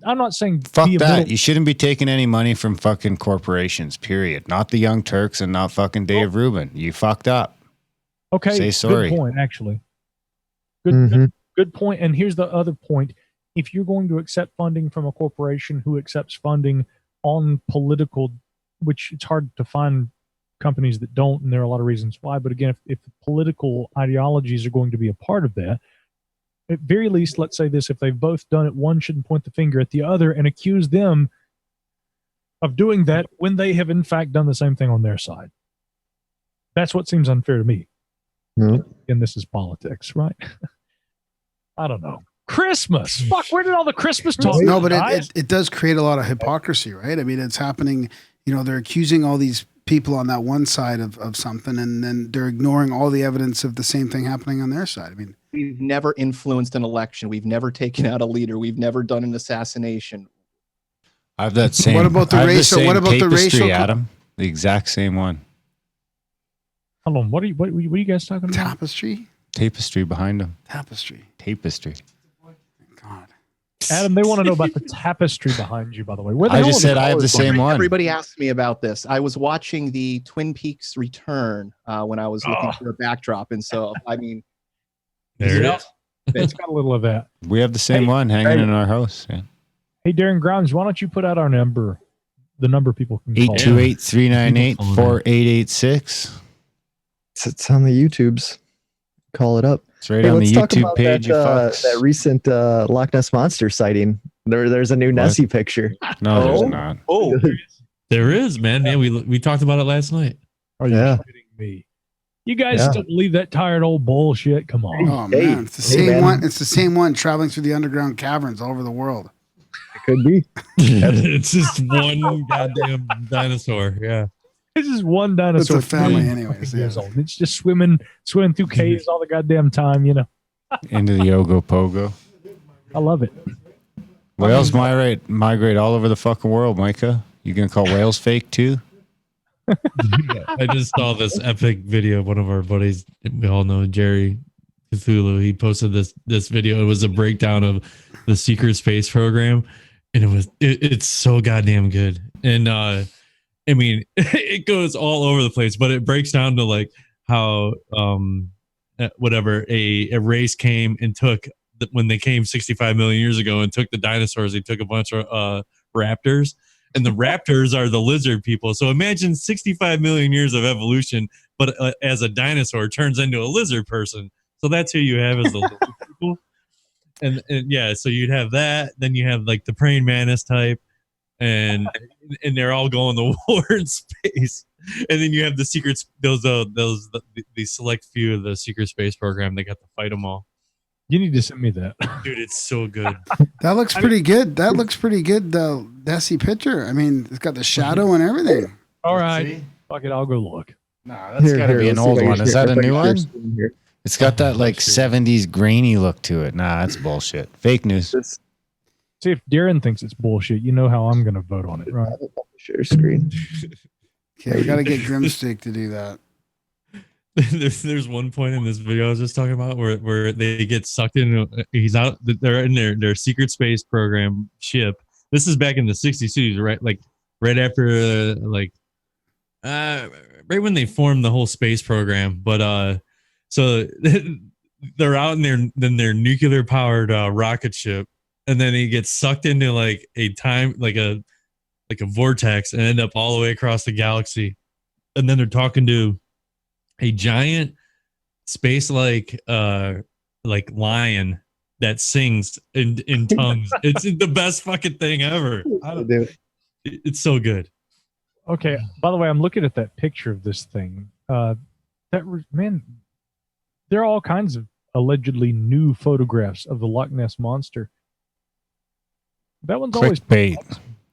I'm not saying fuck that. You shouldn't be taking any money from fucking corporations, period. Not the Young Turks and not fucking Dave Rubin. You fucked up. Okay. Say sorry. Good point, actually. Good point. And here's the other point. If you're going to accept funding from a corporation who accepts funding on political, which it's hard to find companies that don't, and there are a lot of reasons why. But again, if the political ideologies are going to be a part of that, at very least, let's say this, if they've both done it, one shouldn't point the finger at the other and accuse them of doing that when they have in fact done the same thing on their side. That's what seems unfair to me. Yep. And this is politics, right? I don't know. Christmas. Fuck, where did all the Christmas talk go? No, but it does create a lot of hypocrisy, right? I mean, it's happening, they're accusing all these people on that one side of something, and then they're ignoring all the evidence of the same thing happening on their side. I mean, we've never influenced an election. We've never taken out a leader. We've never done an assassination. I have that same. What about the racial? What about the racial? Adam, the exact same one. Hold on. What are you guys talking about? Tapestry behind him. Tapestry. God. Adam, they want to know about the tapestry behind you, by the way. I just said I have the same one. Everybody asked me about this. I was watching the Twin Peaks Return when I was looking for a backdrop. And so, I mean, there it is. It's got a little of that. We have the same one hanging in our house. Yeah. Hey, Darren Grimes, why don't you put out our number, the number people can call? 828-398-4886. It's on the YouTubes. Call it up. It's right on the YouTube page. That recent Loch Ness Monster sighting. There's a new Nessie picture. No, there's not. Oh, there is, man. Yeah, we talked about it last night. Are you kidding me? You guys still believe that tired old bullshit? Come on. Oh man, it's the same one. It's the same one traveling through the underground caverns all over the world. It could be. It's just one goddamn dinosaur. Yeah. This is one dinosaur. It's a family, anyways. Years old. It's just swimming through caves all the goddamn time, Into the Ogopogo. I love it. Whales migrate all over the fucking world, Micah. You gonna call whales fake too? I just saw this epic video of one of our buddies. We all know Jerry Cthulhu. He posted this video. It was a breakdown of the secret space program, and it's so goddamn good. And I mean, it goes all over the place, but it breaks down to like how whatever a race came and took when they came 65 million years ago and took the dinosaurs. They took a bunch of raptors, and the raptors are the lizard people. So imagine 65 million years of evolution, but as a dinosaur turns into a lizard person. So that's who you have as the lizard people. And yeah, so you'd have that. Then you have like the praying mantis type. and they're all going to war in space. And then you have the secrets, the select few of the secret space program. They got to fight them all. You need to send me that, dude. It's so good. That looks pretty good. That looks pretty good. The Desi picture. I mean, it's got the shadow and everything. All right, fuck it. I'll go look. Nah, that's got to be an old one. Is that a new one? It's got that like 70s grainy look to it. Nah, that's bullshit. Fake news. See, if Darren thinks it's bullshit, you know how I'm going to vote on it, right? Share screen. Okay, we got to get Grimstick to do that. There's one point in this video I was just talking about where they get sucked in. He's out. They're in their secret space program ship. This is back in the 60s, right? Like right after right when they formed the whole space program. But so they're out in their nuclear powered rocket ship, and then he gets sucked into like a vortex and end up all the way across the galaxy. And then they're talking to a giant space like lion that sings in tongues. It's the best fucking thing ever. It's so good. Okay. By the way, I'm looking at that picture of this thing. Man, there are all kinds of allegedly new photographs of the Loch Ness monster. That one's always bait.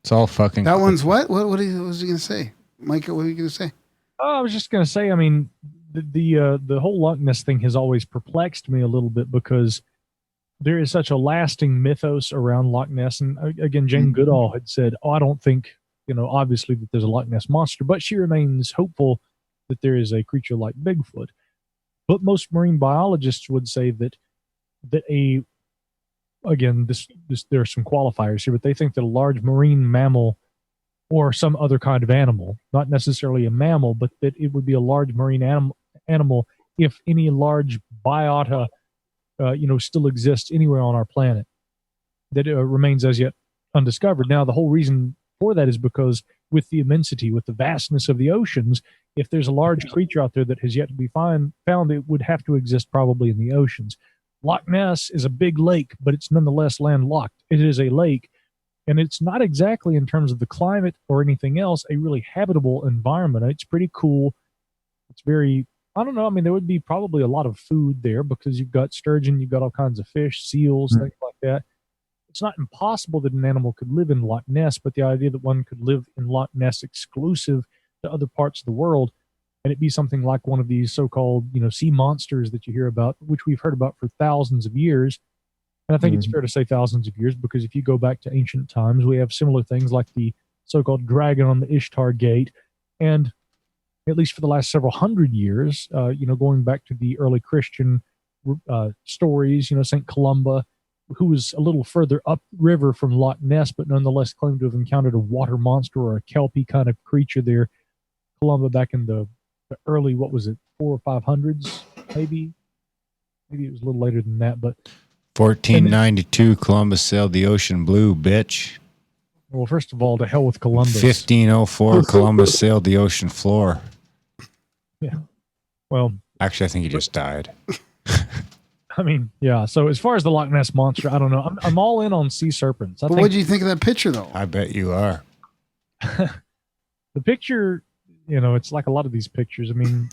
It's all fucking. That one's what? What was he gonna say, Micah? What were you gonna say? I was just gonna say. I mean, the whole Loch Ness thing has always perplexed me a little bit because there is such a lasting mythos around Loch Ness. And again, Jane Goodall had said, "Oh, I don't think obviously that there's a Loch Ness monster," but she remains hopeful that there is a creature like Bigfoot. But most marine biologists would say that again, there are some qualifiers here, but they think that a large marine mammal or some other kind of animal, not necessarily a mammal, but that it would be a large marine animal if any large biota, still exists anywhere on our planet, that remains as yet undiscovered. Now, the whole reason for that is because with the immensity, with the vastness of the oceans, if there's a large creature out there that has yet to be found, it would have to exist probably in the oceans. Loch Ness is a big lake, but it's nonetheless landlocked. It is a lake, and it's not exactly, in terms of the climate or anything else, a really habitable environment. It's pretty cool. It's very, I don't know. I mean, there would be probably a lot of food there because you've got sturgeon, you've got all kinds of fish, seals, things like that. It's not impossible that an animal could live in Loch Ness, but the idea that one could live in Loch Ness exclusive to other parts of the world, and it be something like one of these so-called, sea monsters that you hear about, which we've heard about for thousands of years. And I think it's fair to say thousands of years, because if you go back to ancient times, we have similar things like the so-called dragon on the Ishtar Gate. And at least for the last several hundred years, going back to the early Christian stories, St. Columba, who was a little further upriver from Loch Ness, but nonetheless claimed to have encountered a water monster or a kelpie kind of creature there. Columba back in the early, 400 or 500s, maybe it was a little later than that, but 1492 Columbus sailed the ocean blue, bitch. Well, first of all, to hell with Columbus. 1504 Columbus sailed the ocean floor. Yeah. Well, actually, I think he just died. I mean, yeah. So as far as the Loch Ness monster, I don't know. I'm all in on sea serpents. But what do you think of that picture, though? I bet you are. The picture, it's like a lot of these pictures. I mean,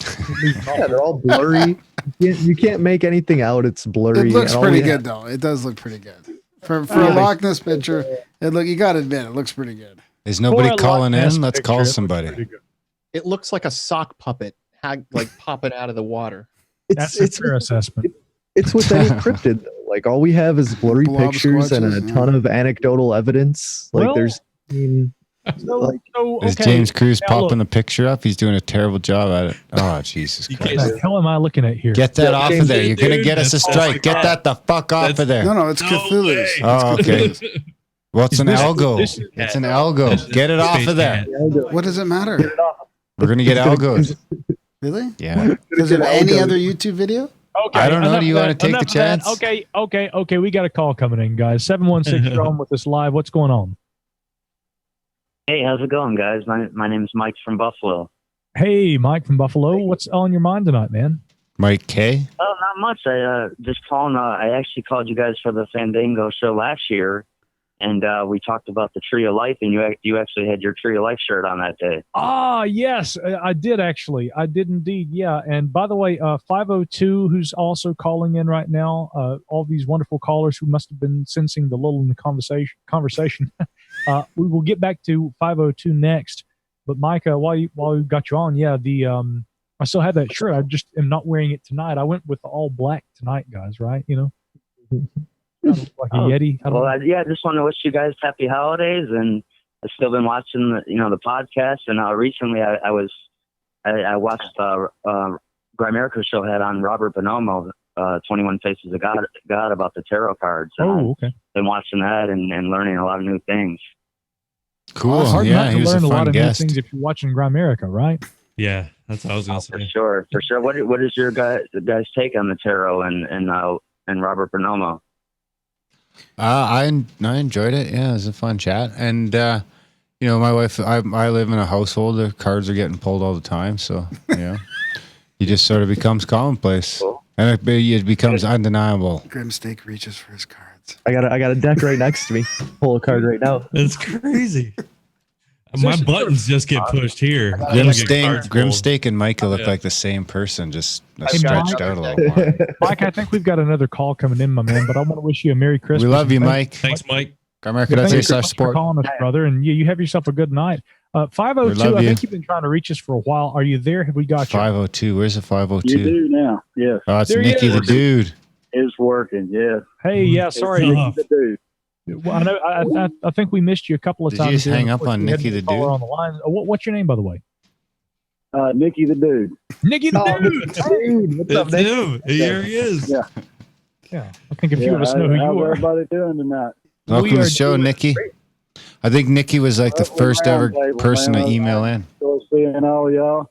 they're all blurry. You can't make anything out. It's blurry. It looks pretty good, though. It does look pretty good. For a Loch Ness picture, you got to admit, it looks pretty good. Is nobody calling in? Let's call somebody. It looks like a sock puppet, popping out of the water. That's a fair assessment. It's with any cryptid, though. Like, all we have is blurry pictures and a ton of anecdotal evidence. Like, Is James Cruz popping the picture up? He's doing a terrible job at it. Oh, Jesus Christ. What the hell am I looking at here? Get that off of there. You're going to get us a strike. Get that the fuck off of there. No, it's Cthulhu's. Oh, okay. Well, it's an algo. It's an algo. Get it off of there. What does it matter? We're going to get algos. Really? Yeah. Is there any other YouTube video? Okay, I don't know. Do you want to take the chance? Okay. We got a call coming in, guys. 716, you're on with us live. What's going on? Hey, how's it going, guys? My name is Mike from Buffalo. Hey, Mike from Buffalo. What's on your mind tonight, man? Mike K? Oh, not much. I just calling. I actually called you guys for the Fandango show last year, and we talked about the Tree of Life, and you actually had your Tree of Life shirt on that day. Ah, yes, I did actually. I did indeed. Yeah. And by the way, 502, who's also calling in right now, all these wonderful callers who must have been sensing the lull in the conversation. We will get back to 502 next. But Micah, while we got you on, yeah, I still have that shirt. I just am not wearing it tonight. I went with the all black tonight, guys. Right? You know, kind of like a Yeti. Well, I just want to wish you guys happy holidays, and I've still been watching the podcast, and recently I watched Grimerica show had on Robert Bonomo, 21 Faces of God about the tarot cards. And okay. Been watching that and learning a lot of new things. Cool. It's hard Yeah, not he to was learn a a lot fun of guest. new things if you're watching Grimerica, right? Yeah, that's what I was going to say. For sure. What is your guys' take on the tarot and Robert Bonomo? I enjoyed it. Yeah, it was a fun chat. And my wife, I live in a household. The cards are getting pulled all the time, so it just sort of becomes commonplace, and it becomes undeniable. Grimsteak reaches for his cards. I got a deck right next to me. Pull a card right now. That's crazy. My buttons just get pushed here. Grimsteak and Micah look like the same person, just stretched out a little more. Mike, I think we've got another call coming in, my man. But I want to wish you a Merry Christmas. We love you, Mike. Thanks, Mike. Grimerica, that's your slash for support. calling us, brother, and you have yourself a good night. 502. I think you've been trying to reach us for a while. Are you there? Have we got you? 502. Where's the 502? You do now. Yes. Oh, it's Nicky the dude. It's working. Yeah. Hey, yeah. Sorry, Nicky the dude. Well, I know. I think we missed you a couple of Did times. you just here. hang up Of course, on we had Nicky a the caller dude? on the line. What's your name, by the way? Nicky the dude. Nicky the dude. Dude, what's up, That's Nick? him. Here he is. Yeah. Yeah. I think a few of us know who How's you are. everybody doing tonight? Welcome to the show, Nicky. I think Nicky was like the first ever person to email in. So seeing all y'all.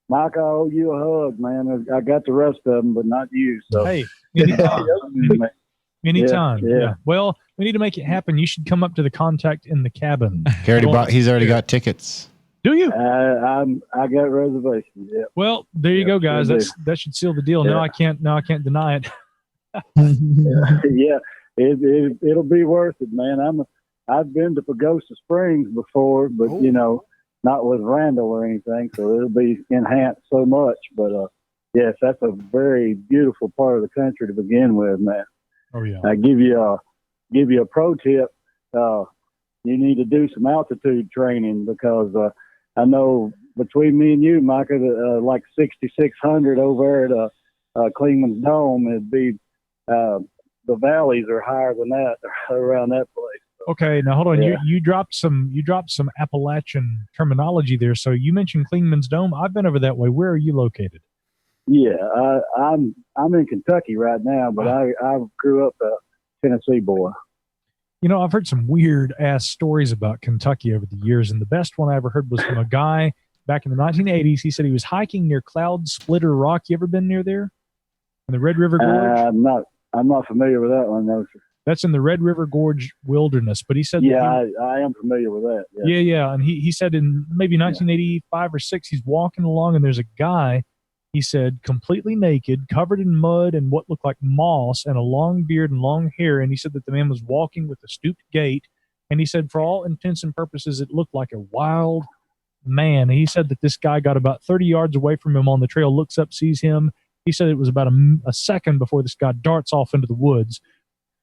Mike, I owe you a hug, man. I got the rest of them, but not you. So Hey, anytime. Anytime. Yeah. Yeah. Well, we need to make it happen. You should come up to the contact in the cabin. He's already got tickets. Do you? I got reservations. Yeah. Well, there you go, guys. That should seal the deal. Yeah. Now I can't deny it. Yeah, it'll be worth it, man. I've been to Pagosa Springs before, but not with Randall or anything, so it'll be enhanced so much. But yes, that's a very beautiful part of the country to begin with, man. Oh yeah. I give you a pro tip. You need to do some altitude training because I know between me and you, Micah, like 6,600 over at Clingman's Dome, it'd be the valleys are higher than that around that place. Okay, now hold on. Yeah. You dropped some Appalachian terminology there. So you mentioned Clingman's Dome. I've been over that way. Where are you located? Yeah, I'm in Kentucky right now, but I grew up a Tennessee boy. I've heard some weird ass stories about Kentucky over the years, and the best one I ever heard was from a guy back in the 1980s. He said he was hiking near Cloud Splitter Rock. You ever been near there? In the Red River Gorge? I'm not familiar with that one, no, sir. That's in the Red River Gorge wilderness. But he said, I am familiar with that. Yeah. Yeah. And he said in maybe 1985 or 6, he's walking along and there's a guy, he said, completely naked, covered in mud and what looked like moss and a long beard and long hair. And he said that the man was walking with a stooped gait. And he said, for all intents and purposes, it looked like a wild man. And he said that this guy got about 30 yards away from him on the trail, looks up, sees him. He said it was about a second before this guy darts off into the woods.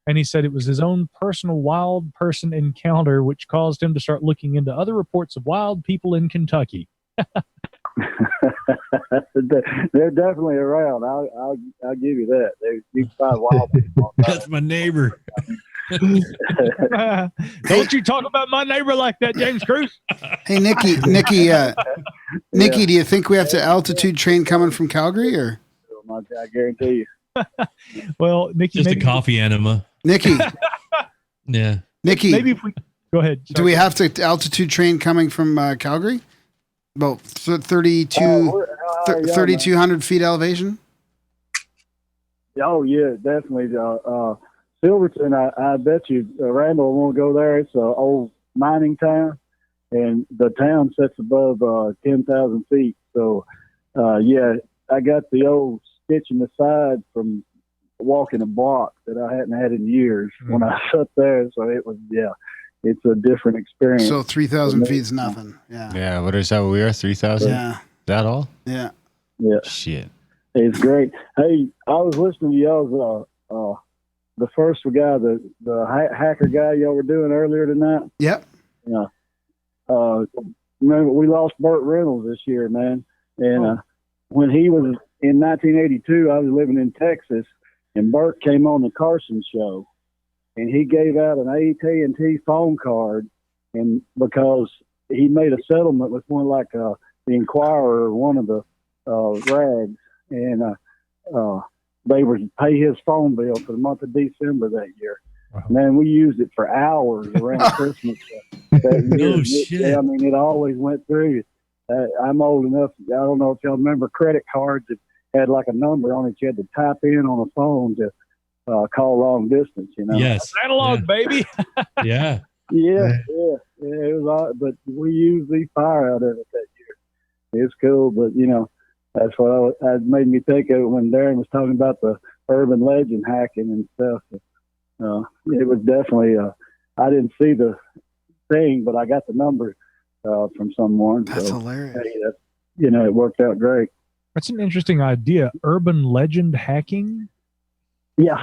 And he said it was his own personal wild person encounter, which caused him to start looking into other reports of wild people in Kentucky. They're definitely around. I'll give you that. You can find wild people. That's my neighbor. Don't you talk about my neighbor like that, James Cruz. Hey, Nicky, do you think we have to altitude train coming from Calgary, or? I guarantee you. Well, Nicky, just a coffee enema. Nicky, yeah, Nicky. Maybe if we go ahead. Do we have to altitude train coming from Calgary? About 3,200 feet elevation. Oh yeah, definitely. Silverton, I bet you Randall won't go there. It's an old mining town, and the town sits above 10,000 feet. So, yeah, I got the old stitch in the side from walking a block that I hadn't had in years when I was up there. So it was, it's a different experience. So 3,000 feet's nothing. Yeah. Yeah. What is that? We are 3,000. Yeah. Is that all? Yeah. Yeah. Shit. It's great. Hey, I was listening to y'all's the first guy, the hacker guy y'all were doing earlier tonight. Yep. Yeah. Remember we lost Burt Reynolds this year, man. And when he was in 1982, I was living in Texas, and Burt came on the Carson show, and he gave out an AT&T phone card, and because he made a settlement with one like the Inquirer or one of the rags, and they were to pay his phone bill for the month of December that year. Wow. Man, we used it for hours around Christmas. No shit. I mean, it always went through. I'm old enough. I don't know if y'all remember credit cards that had like a number on it. You had to type in on a phone to call long distance. You know. Yes. Analog, baby. Yeah. Yeah. It was, but we used the fire out of it that year. It's cool, but you know, that's what it made me think of when Darren was talking about the urban legend hacking and stuff. It was definitely. I didn't see the thing, but I got the number from someone. That's so, hilarious. Hey, it worked out great. That's an interesting idea. Urban legend hacking. Yeah.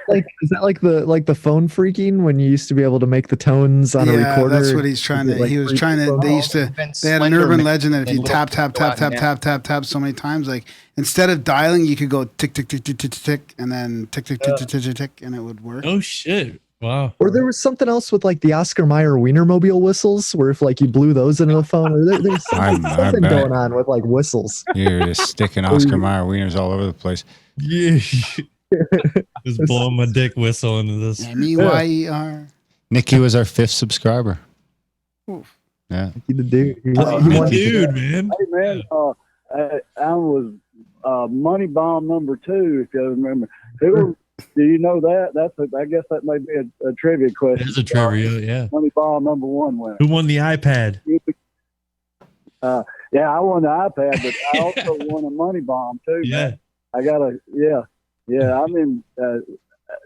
Is that like the phone freaking when you used to be able to make the tones on a recorder? That's what he's trying to. Like he was trying to. They used to. They had an urban legend that if you tap so many times, like instead of dialing, you could go tick tick tick tick tick tick, and then tick tick tick tick tick tick, and it would work. Oh shit! Wow. Or there was something else with like the Oscar Mayer Wienermobile whistles, where if like you blew those into the phone, or there's something going on with like whistles. You're just sticking Oscar Mayer wieners all over the place. Yeah. Just blowing my dick whistle into this. MEYER. Nikki was our 5th subscriber. Oof. Yeah. The dude, dude, man. Hey, man, I was Money Bomb number 2, if you remember. Do you know that? I guess that may be a trivia question. It's a trivia, yeah. Money Bomb number 1 winner. Who won the iPad? Yeah, I won the iPad, but I also won a Money Bomb too. Yeah. Man. I got Yeah, I'm in.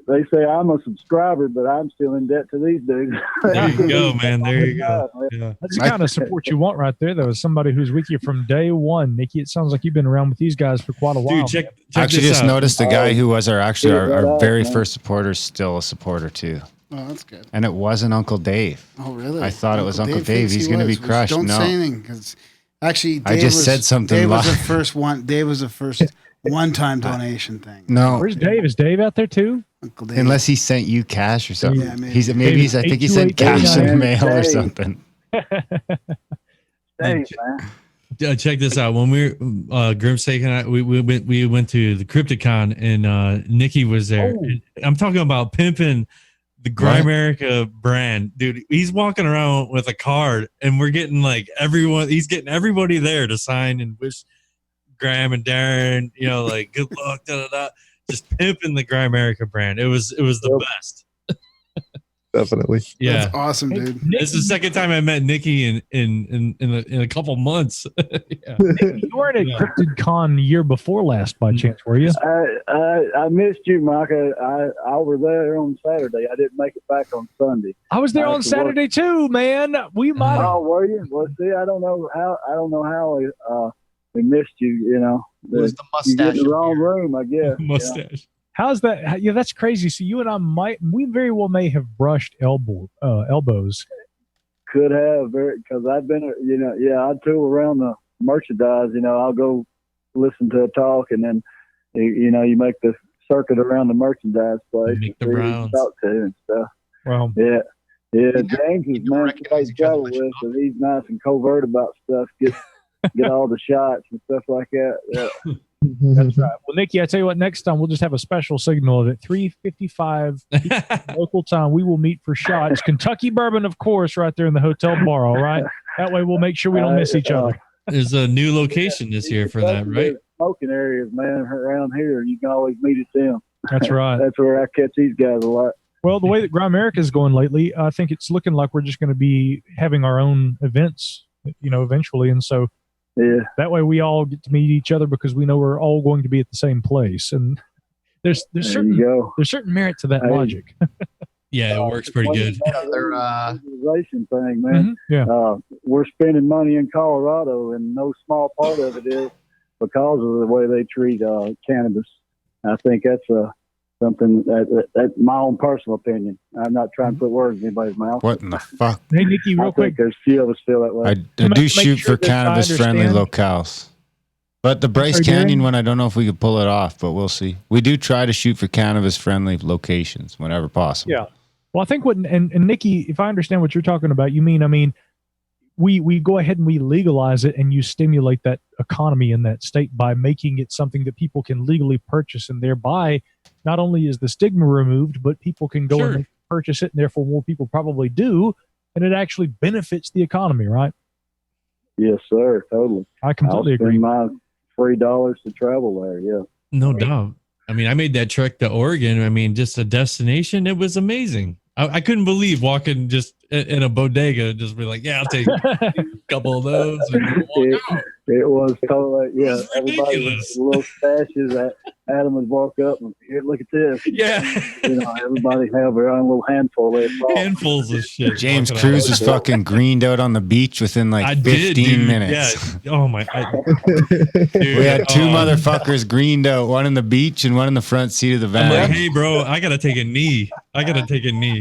They say I'm a subscriber, but I'm still in debt to these dudes. There you go, man. There you go. Yeah. That's the kind of support you want right there, though, is somebody who's with you from day one. Nikki, it sounds like you've been around with these guys for quite a while. Dude, check I actually this just out. noticed the guy who was our very man. first supporter is still a supporter too. Oh, that's good. And it wasn't Uncle Dave. Oh, really? I thought it was Uncle Dave. thinks He's he going to be was. crushed. Don't No. say anything because actually, I just said something Dave was live. the first one. Dave was the first one-time donation thing. No. Where's Dave? Is Dave out there too? Uncle Dave. Unless he sent you cash or something. Yeah, maybe. I think he sent cash in the mail or something. Dave, man. Check this out. When we were Grimsake and I, we went to the Crypticon and Nikki was there. Oh. I'm talking about pimping the Grimerica brand, dude. He's walking around with a card, and we're getting like everyone. He's getting everybody there to sign and wish Graham and Darren, like good luck. Just pimping the Grimerica brand. It was the best. Definitely. Yeah, That's awesome, dude. This is the second time I met Nikki in a couple months. Yeah. You weren't at CryptidCon year before last, by chance, were you? I missed you, Micah. I was there on Saturday. I didn't make it back on Sunday. I was there on Saturday too, man. We might. Oh, were you? Well, see, I don't know how we missed you. It was the You get mustache. in the wrong room, I guess. Mustache. How's that? Yeah, that's crazy. So you and I we very well may have brushed elbows. Could have, because I've been, I tour around the merchandise. I'll go listen to a talk, and then, you make the circuit around the merchandise place, Make the and see who you rounds. talk to and stuff. Well, Yeah. James is man to play travel with, so he's nice and covert about stuff. Get all the shots and stuff like that. Yeah. that's right. Well, Nikki, I tell you what, next time we'll just have a special signal at 3:55 local time. We will meet for shots. Kentucky bourbon, of course, right there in the hotel bar. All right. That way we'll make sure we don't miss each other. There's a new location this year for that, right? Smoking areas, man, around here. You can always meet at them. That's right. That's where I catch these guys a lot. Well, the way that Grimerica is going lately, I think it's looking like we're just going to be having our own events, eventually. And so that way we all get to meet each other because we know we're all going to be at the same place. And there's certain merit to that logic. Yeah, it works pretty good. Legalization thing, man. We're spending money in Colorado, and no small part of it is because of the way they treat cannabis. I think that's something that's my own personal opinion. I'm not trying to put words in anybody's mouth. What in the fuck? Hey, Nikki, real quick. There's few of us feel that way. I do shoot for cannabis-friendly locales. But the Bryce Canyon one, I don't know if we could pull it off, but we'll see. We do try to shoot for cannabis-friendly locations whenever possible. Yeah. Well, I think and Nikki, if I understand what you're talking about, you mean, we go ahead and we legalize it, and you stimulate that economy in that state by making it something that people can legally purchase, and thereby not only is the stigma removed, but people can go and purchase it, and therefore more people probably do, and it actually benefits the economy, right? Yes, sir. Totally. I completely agree. My $3 to travel there. Yeah. No doubt. I mean, I made that trek to Oregon. I mean, just a destination. It was amazing. I couldn't believe walking just in a bodega, just be like, yeah, I'll take a couple of those. And it was totally, yeah. Everybody was little stashes that Adam would walk up and here, look at this. Yeah. Everybody have their own little handful there. Handfuls of shit. James Cruz was fucking greened out on the beach within like 15 minutes. Yeah. Oh my. We had two motherfuckers greened out, one in the beach and one in the front seat of the van. I'm like, hey, bro, I got to take a knee.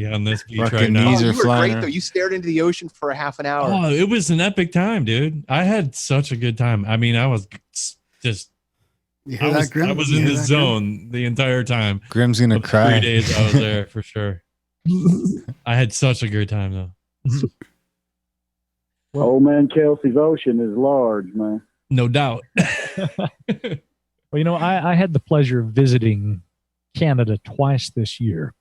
on this beach right now. Knees are you were great, though. You stared into the ocean for a half an hour. Oh, it was an epic time, dude. I had such a good time. I mean, I was just... I was in the zone the entire time. Grim's gonna cry. 3 days I was there for sure. I had such a good time though. Old man Kelsey's ocean is large, man. No doubt. Well, I had the pleasure of visiting Canada twice this year.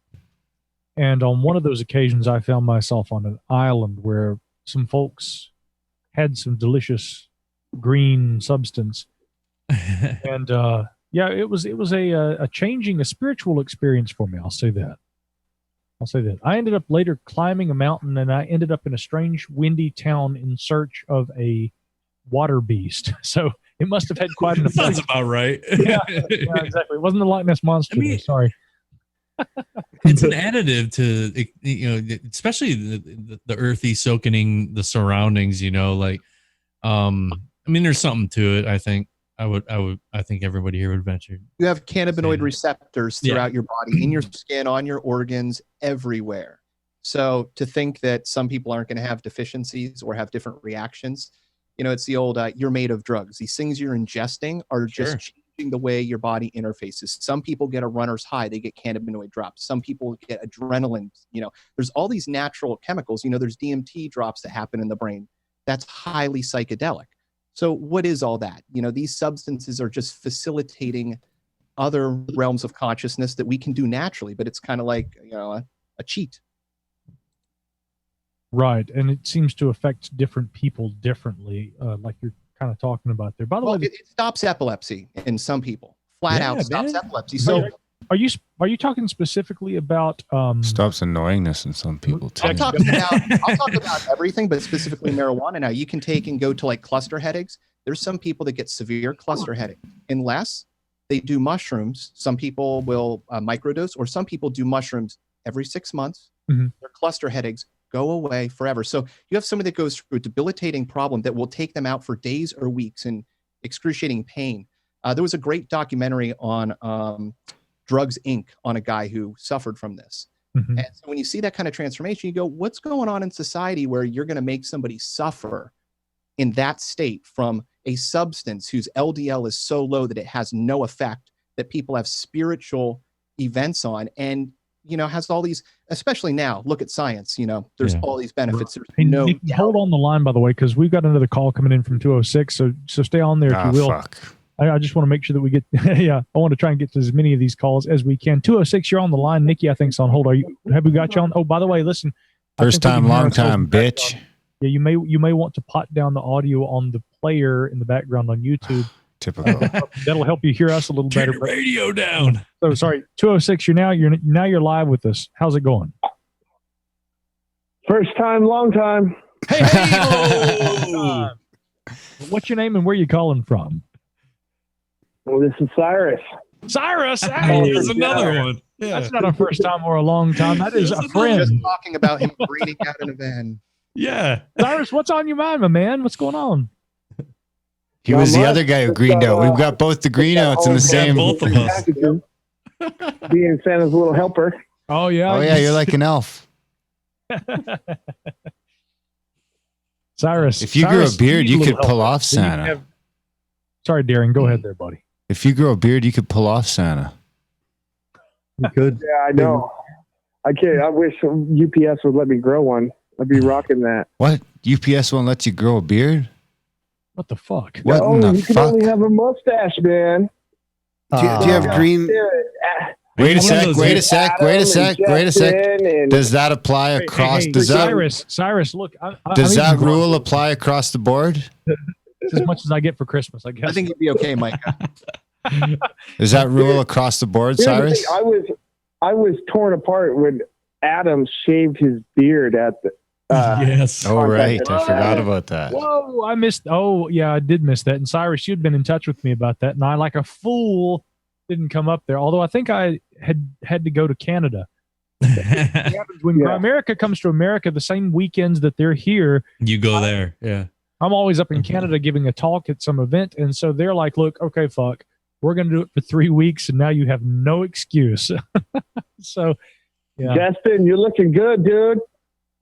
And on one of those occasions, I found myself on an island where some folks had some delicious green substance. And it was a changing, a spiritual experience for me. I'll say that. I ended up later climbing a mountain, and I ended up in a strange, windy town in search of a water beast. So it must have had quite an effect. Sounds about right. Yeah, exactly. It wasn't the Loch Ness Monster. Sorry. It's an additive to, especially the earthy soaking the surroundings, I mean, there's something to it. I think I think everybody here would venture. You have cannabinoid receptors throughout your body, in your skin, on your organs, everywhere. So to think that some people aren't going to have deficiencies or have different reactions, it's the old, you're made of drugs. These things you're ingesting are just changing the way your body interfaces. Some people get a runner's high. They get cannabinoid drops. Some people get adrenaline. There's all these natural chemicals. There's DMT drops that happen in the brain. That's highly psychedelic. So what is all that? These substances are just facilitating other realms of consciousness that we can do naturally, but it's kind of like, a cheat. Right. And it seems to affect different people differently, like you're kind of talking about there. By the way, it stops epilepsy in some people. Flat out stops epilepsy. So are you talking specifically about stops annoyingness in some people too? I'll talk about everything, but specifically marijuana. Now you can take and go to like cluster headaches. There's some people that get severe cluster headache unless they do mushrooms. Some people will microdose, or some people do mushrooms every 6 months. Mm-hmm. Their cluster headaches go away forever. So you have somebody that goes through a debilitating problem that will take them out for days or weeks in excruciating pain. There was a great documentary on Drugs Inc. on a guy who suffered from this. Mm-hmm. And so when you see that kind of transformation, you go, what's going on in society where you're going to make somebody suffer in that state from a substance whose LDL is so low that it has no effect, that people have spiritual events on, and has all these, especially now, look at science, there's all these benefits. There's hey, Nick, hold on the line, by the way, because we've got another call coming in from 206. So stay on there if you will. Fuck. I just want to make sure that we get, I want to try and get to as many of these calls as we can. 206, you're on the line. Nikki, I think's on hold. Have we got you on? Oh, by the way, listen. First time, long time, bitch. Yeah, you may want to pot down the audio on the player in the background on YouTube. Typical. That'll help you hear us a little better. Turn the radio down. So sorry, 206. You're live with us. How's it going? First time, long time. Hey. What's your name and where you calling from? Well, this is Cyrus. Cyrus. There's another one. That's not a first time or a long time. That is a friend. Just talking about him greening out in a van. Yeah. Cyrus, what's on your mind, my man? What's going on? He was the other guy who greened out. We've got both the green outs in the same. Both of us. Being Santa's little helper. Oh, yeah. Oh, yeah, you're like an elf. Cyrus. If you grew a beard, you could pull off So you Santa. have- Sorry, Darren. Go ahead there, buddy. If you grow a beard, you could pull off Santa. You could. Yeah, I know. I can't. I wish UPS would let me grow one. I'd be rocking that. What? UPS won't let you grow a beard? What the fuck? What Oh, in the you can fuck? only have a mustache, man. Do you have green? Wait a One of sec, those wait a here. sec, wait a sec, wait a sec. And Does that apply across? Hey, Does that Cyrus, look. does that rule apply across the board? It's as much as I get for Christmas, I guess. I think you'd be okay, Micah. Is that rule across the board, Here's the Cyrus? thing, I was torn apart when Adam shaved his beard at the. Yes. Oh, right. I forgot about that. Whoa, I missed. Oh, yeah, I did miss that. And Cyrus, you'd been in touch with me about that. And I, like a fool, didn't come up there. Although I think I had to go to Canada. When Grimerica comes to America, the same weekends that they're here, You go there. Yeah. I'm always up in Canada giving a talk at some event. And so they're like, look, okay, fuck, we're going to do it for 3 weeks. And now you have no excuse. So, yeah. Justin, you're looking good, dude.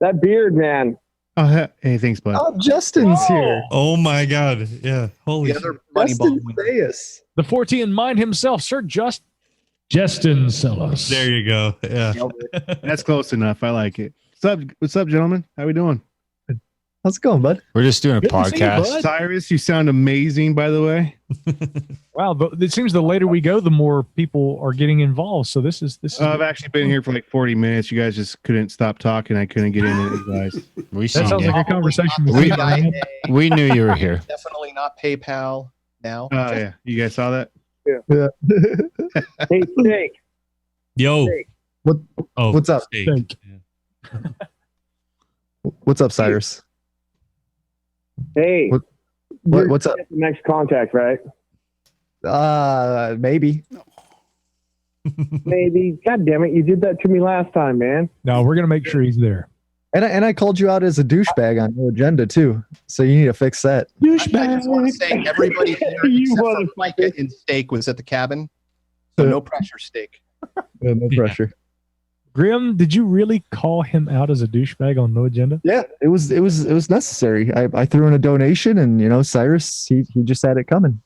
That beard, man. Oh, hey, thanks, bud. Oh, Justin's here. Oh my God. Yeah. Holy The shit. other money Justin ball winner. Zayas. The 14 mind himself, Sir Justin Sellers. There you go. Yeah. That's close enough. I like it. What's up, gentlemen? How we doing? How's it going, bud? We're just doing a Good to see you, podcast. bud. Cyrus, you sound amazing, by the way. Wow, but it seems the later we go, the more people are getting involved. So this is I've actually been here for like 40 minutes. You guys just couldn't stop talking. I couldn't get into you guys. We that seen sounds you. like a conversation. We- between Ryan. We knew you were here. Definitely not PayPal now. Oh, yeah. You guys saw that? Yeah. Hey, Snake. Yo. What? Oh, What's up? steak. Thank- Yeah. What's up, Cyrus? Hey. What's up? The next contact, right? Maybe. Maybe. God damn it. You did that to me last time, man. No, we're gonna make sure he's there. And I called you out as a douchebag on No Agenda too. So you need to fix that. I just want to say everybody here You except for Micah in Steak was at the cabin. So no pressure, Steak. No pressure. Grim, did you really call him out as a douchebag on No Agenda? Yeah, it was necessary. I threw in a donation, and Cyrus he just had it coming.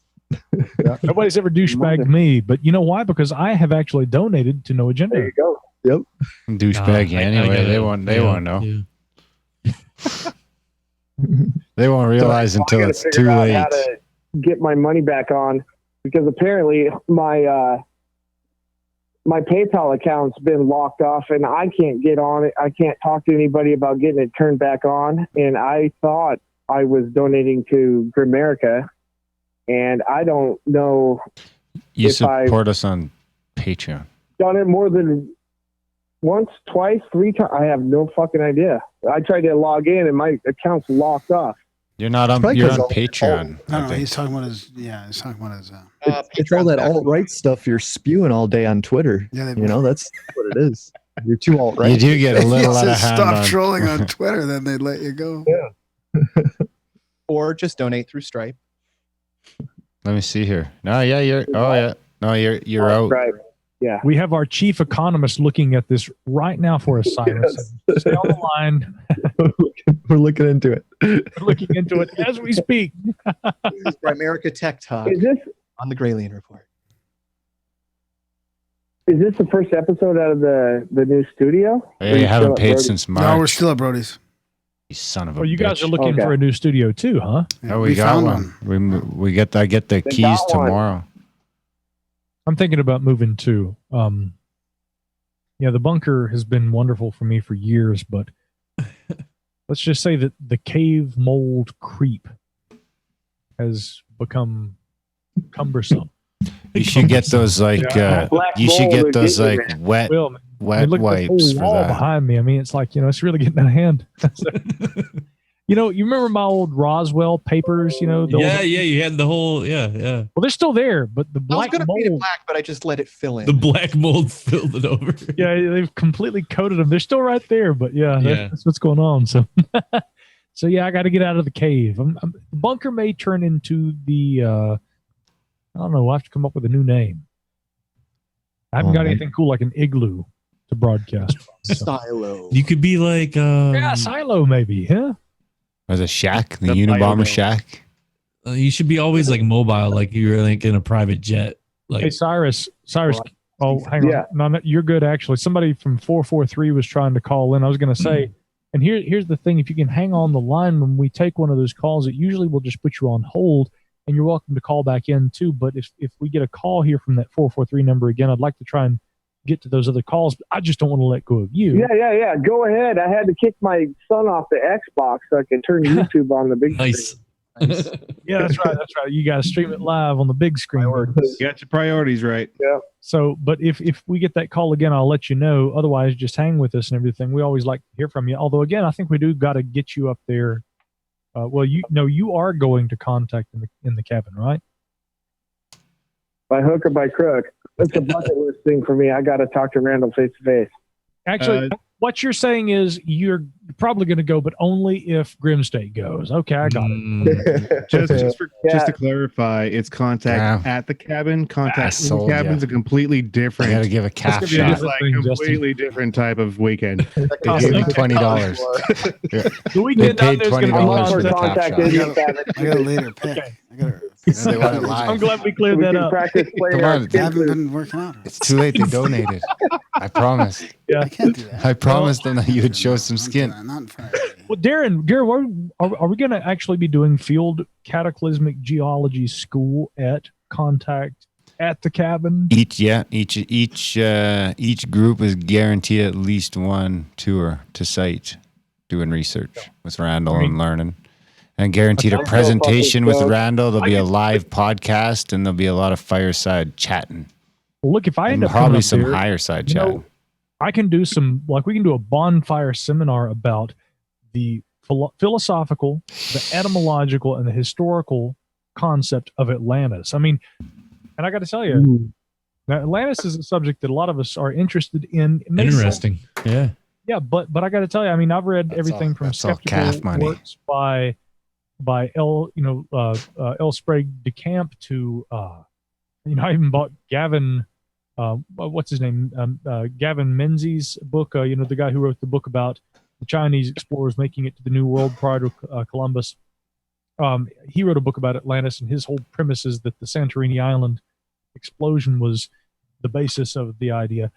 Nobody's ever douchebagged me, but you know why? Because I have actually donated to No Agenda. There you go. Yep. Douchebag I anyway. gotta- They won't know. Yeah. They won't realize I until gotta it's figure too out late. How to get my money back on, because apparently my PayPal account's been locked off and I can't get on it. I can't talk to anybody about getting it turned back on. And I thought I was donating to Grimerica, and I don't know. You if I've support us on Patreon. done it more than once, twice, 3 times. I have no fucking idea. I tried to log in and my account's locked off. You're not on. Probably You're 'cause on all- Patreon. No, I no, think. he's talking about his. Yeah, he's talking about his. It's all that alt right stuff you're spewing all day on Twitter. Yeah, that's what it is. You're too alt right. You do get a little out of hand. Stop on- trolling on Twitter, then they'd let you go. Or just donate through Stripe. Let me see here. No, yeah, you're. Oh, yeah. No, you're out. Right. Yeah. We have our chief economist looking at this right now for us, Cyrus. Stay on the line. We're looking into it. We're looking into it as we speak. This is Grimerica Tech Talk Is this on the Gralien Report. the first episode out of the new studio? Yeah, you haven't paid since March. No, we're still at Brody's. You son of a Oh, you guys bitch. are looking Okay. for a new studio too, huh? Oh, we got found one. We get. I get the They keys got one. tomorrow. I'm thinking about moving too. Yeah, the bunker has been wonderful for me for years, but let's just say that the cave mold creep has become cumbersome. You should get those like. Black You should mold get is those getting like there. wet Well, man, I wet mean, look at this wipes whole for wall that. behind me. I mean, it's like it's really getting out of hand. So, You remember my old Roswell papers? You had the whole, yeah. Well, they're still there, but the black I was going to paint it mold, black, but I just let it fill in. The black mold filled it over. yeah, they've completely coated them. They're still right there, but that's what's going on. So, so yeah, I got to get out of the cave. The bunker may turn into the, I don't know. We'll have to come up with a new name. I haven't got anything cool like an igloo to broadcast from. Silo. You could be like, silo maybe, huh? Or the shack, the Unabomber shack. You should be always like mobile, like you're like in a private jet. Like, hey, Cyrus. Oh, hang on. No, you're good actually. Somebody from 443 was trying to call in. I was going to say, and here's the thing: if you can hang on the line when we take one of those calls, it usually will just put you on hold, and you're welcome to call back in too. But if we get a call here from that 443 number again, I'd like to try and get to those other calls, but I just don't want to let go of you. Yeah. Go ahead. I had to kick my son off the Xbox so I can turn YouTube on the big screen. Nice. Yeah, that's right. You got to stream it live on the big screen. You got your priorities right. Yeah. So, but if we get that call again, I'll let you know. Otherwise, just hang with us and everything. We always like to hear from you. Although, again, I think we do got to get you up there. You are going to contact in the cabin, right? By hook or by crook. It's a bucket list thing for me. I got to talk to Randall face to face. Actually, what you're saying is you're probably going to go, but only if Grim State goes. Okay, I got it. Just to clarify, it's contact at the cabin. Contact in the cabin's a completely different. You got to give a calf shot. It's like completely different type of weekend. They gave me $20. The weekend paid $20 for the contact calf in shot. the cabin. I got a later pick. They want it live. I'm glad we cleared that up. Practice Come on, I haven't been working out. it's too late. They donated. I promised. Yeah. I can't do that. I promised them that you would show some skin. Not in front of me. Well, Darren, are we going to actually be doing field cataclysmic geology school at contact at the cabin? Each group is guaranteed at least one tour to site, doing research with Randall and learning, and guaranteed a presentation with Randall. There'll be a live podcast, and there'll be a lot of fireside chatting. Well, look, if I end up probably coming up some there, higher side chatting. I can do we can do a bonfire seminar about the philosophical, the etymological, and the historical concept of Atlantis. I mean, and I got to tell you, now Atlantis is a subject that a lot of us are interested in. Interesting. Yeah. Yeah, but I got to tell you, I mean, I've read everything from skeptical works by L Sprague de Camp to I even bought Gavin. What's his name? Gavin Menzies' book. The guy who wrote the book about the Chinese explorers making it to the New World prior to Columbus. He wrote a book about Atlantis, and his whole premise is that the Santorini Island explosion was the basis of the idea.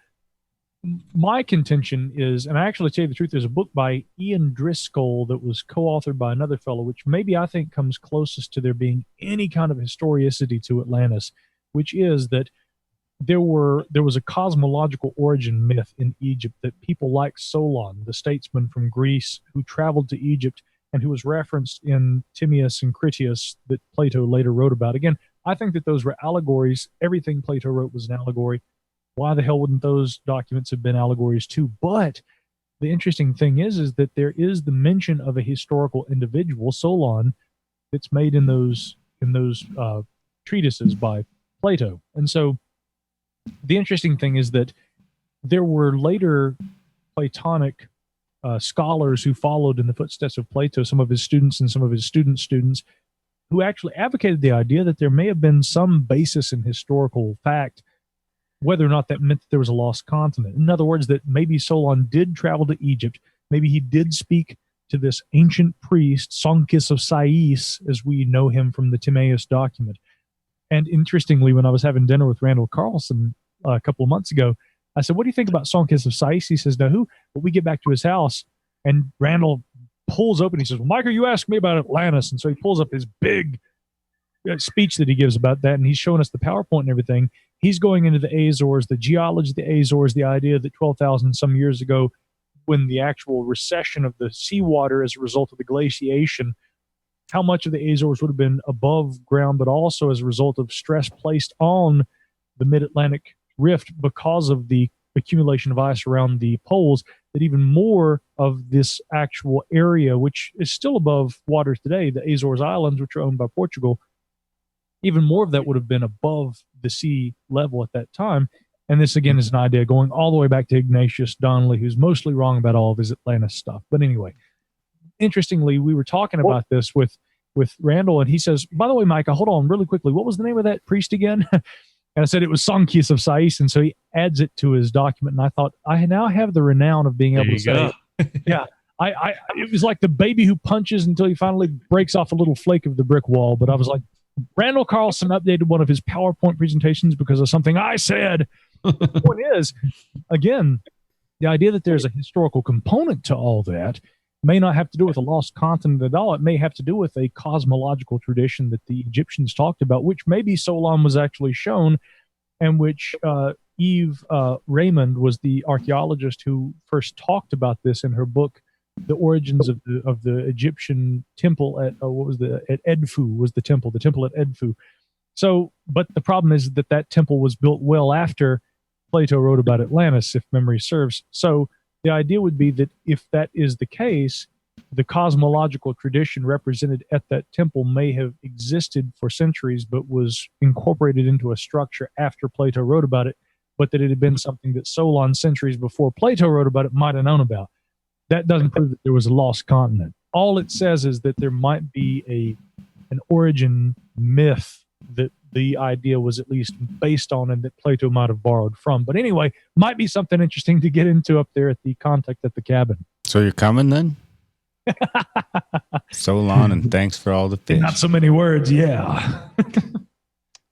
My contention is, and I actually tell you the truth, there's a book by Ian Driscoll that was co-authored by another fellow, which maybe I think comes closest to there being any kind of historicity to Atlantis, which is that there was a cosmological origin myth in Egypt that people like Solon, the statesman from Greece who traveled to Egypt and who was referenced in Timaeus and Critias that Plato later wrote about. Again, I think that those were allegories. Everything Plato wrote was an allegory. Why the hell wouldn't those documents have been allegories too? But the interesting thing is that there is the mention of a historical individual, Solon, that's made in those treatises by Plato. And so the interesting thing is that there were later Platonic scholars who followed in the footsteps of Plato, some of his students and some of his students' who actually advocated the idea that there may have been some basis in historical fact, whether or not that meant that there was a lost continent. In other words, that maybe Solon did travel to Egypt. Maybe he did speak to this ancient priest, Sonkis of Sais, as we know him from the Timaeus document. And interestingly, when I was having dinner with Randall Carlson a couple of months ago, I said, what do you think about Sonkis of Sais? He says, no, who? But we get back to his house, and Randall pulls open. He says, well, Michael, you asked me about Atlantis. And so he pulls up his big speech that he gives about that, and he's showing us the PowerPoint and everything. He's going into the Azores, the geology of the Azores, the idea that 12,000 some years ago, when the actual recession of the seawater as a result of the glaciation, how much of the Azores would have been above ground, but also as a result of stress placed on the mid-Atlantic rift because of the accumulation of ice around the poles, that even more of this actual area, which is still above waters today, the Azores Islands, which are owned by Portugal, even more of that would have been above the sea level at that time. And this, again, is an idea going all the way back to Ignatius Donnelly, who's mostly wrong about all of his Atlantis stuff. But anyway, interestingly, we were talking about this with Randall, and he says, by the way, Micah, hold on really quickly. What was the name of that priest again? And I said it was Sonkius of Sais, and so he adds it to his document. And I thought, I now have the renown of being able to say, yeah, it was like the baby who punches until he finally breaks off a little flake of the brick wall. But I was like, Randall Carlson updated one of his PowerPoint presentations because of something I said. The point is, again, the idea that there's a historical component to all that may not have to do with a lost continent at all. It may have to do with a cosmological tradition that the Egyptians talked about, which maybe Solon was actually shown, and which Eve Raymond was the archaeologist who first talked about this in her book, The Origins of the Egyptian Temple at at Edfu was the temple at Edfu. So, but the problem is that temple was built well after Plato wrote about Atlantis, if memory serves. So the idea would be that if that is the case, the cosmological tradition represented at that temple may have existed for centuries, but was incorporated into a structure after Plato wrote about it, but that it had been something that Solon, centuries before Plato wrote about it, might have known about. That doesn't prove that there was a lost continent. All it says is that there might be an origin myth that the idea was at least based on and that Plato might have borrowed from. But anyway, might be something interesting to get into up there at the Contact at the Cabin. So you're coming then? So long, and thanks for all the fish. Not so many words, yeah.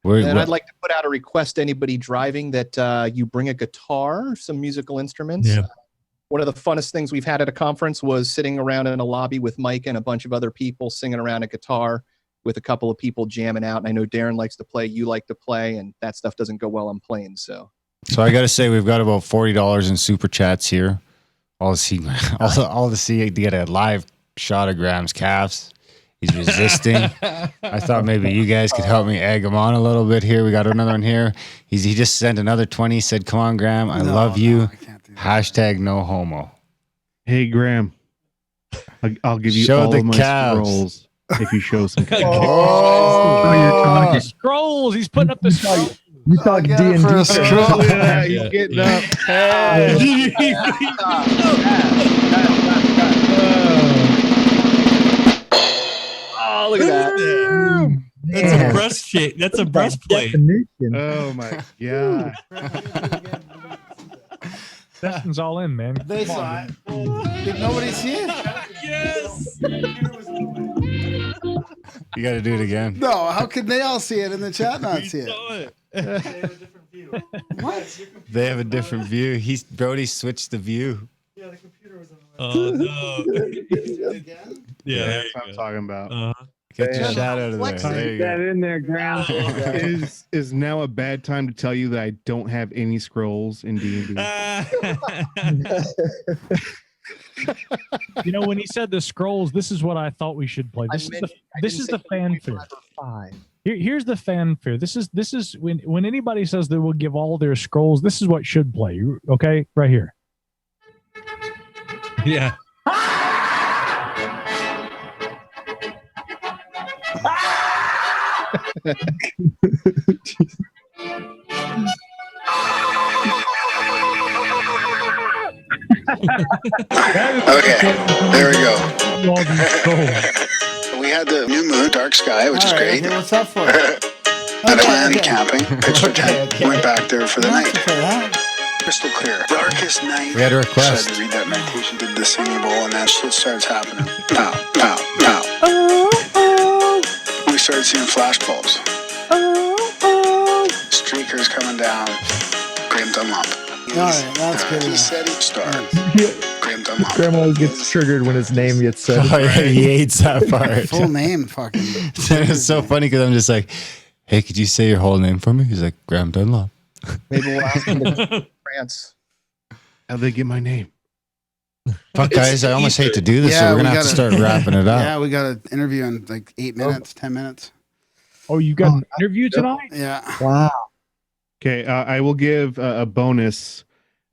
And I'd like to put out a request to anybody driving that you bring a guitar, some musical instruments. Yeah. One of the funnest things we've had at a conference was sitting around in a lobby with Mike and a bunch of other people singing around a guitar with a couple of people jamming out. And I know Darren likes to play, you like to play, and that stuff doesn't go well on planes. So I got to say, we've got about $40 in super chats here. All to see to get a live shot of Graham's calves. He's resisting. I thought maybe you guys could help me egg him on a little bit here. We got another one here. He just sent another 20. Said, "Come on, Graham, I love you." Hashtag no homo. Hey, Graham, I'll give you show all the of my calves. scrolls if you show some calves. Oh, scrolls. He's putting up the scrolls. You talk D&D. Yeah, he's getting up. Oh, look at that. That's a breastplate. That's a breastplate. Oh my god. Dustin's all in, man. They saw it. Did nobody see it? Yes. You got to do it again. No, how could they all see it in the chat not see it? What? They have a different view. Brody switched the view. Yeah, the computer was on the way. Oh no. Yeah, that's what I'm talking about. Get your shot out of there. There you That go. in there, Graham. Is now a bad time to tell you that I don't have any scrolls in D&D? You know, when he said the scrolls, this is what I thought we should play. This is the fanfare. Here's the fanfare. This is when anybody says they will give all their scrolls, this is what should play. Okay, right here. Yeah. Okay, there we go. We had the new moon, dark sky, which is great. Okay, what's up for? Had a plan camping, pitched our tent, went back there for the night. Crystal clear. Darkest night. We had a request. Started to read that meditation, did the singing bowl, and that shit starts happening. Pow, pow, pow. We started seeing flash bulbs. Streakers coming down. Graham Dunlop. Alright, that's good He enough. said he'd start. Graham Dunlop. Grandma always gets triggered when his name gets said. Oh, yeah, he hates that part. Full name, fucking. It's so funny because I'm just like, hey, could you say your whole name for me? He's like, Graham Dunlop. Maybe we'll ask him to France. How'd they get my name? Fuck, guys, I almost hate to do this, so we're going to have to start wrapping it up. Yeah, we got an interview in like 8 minutes, 10 minutes. Oh, you got an interview tonight? Yeah. Wow. Okay, I will give a bonus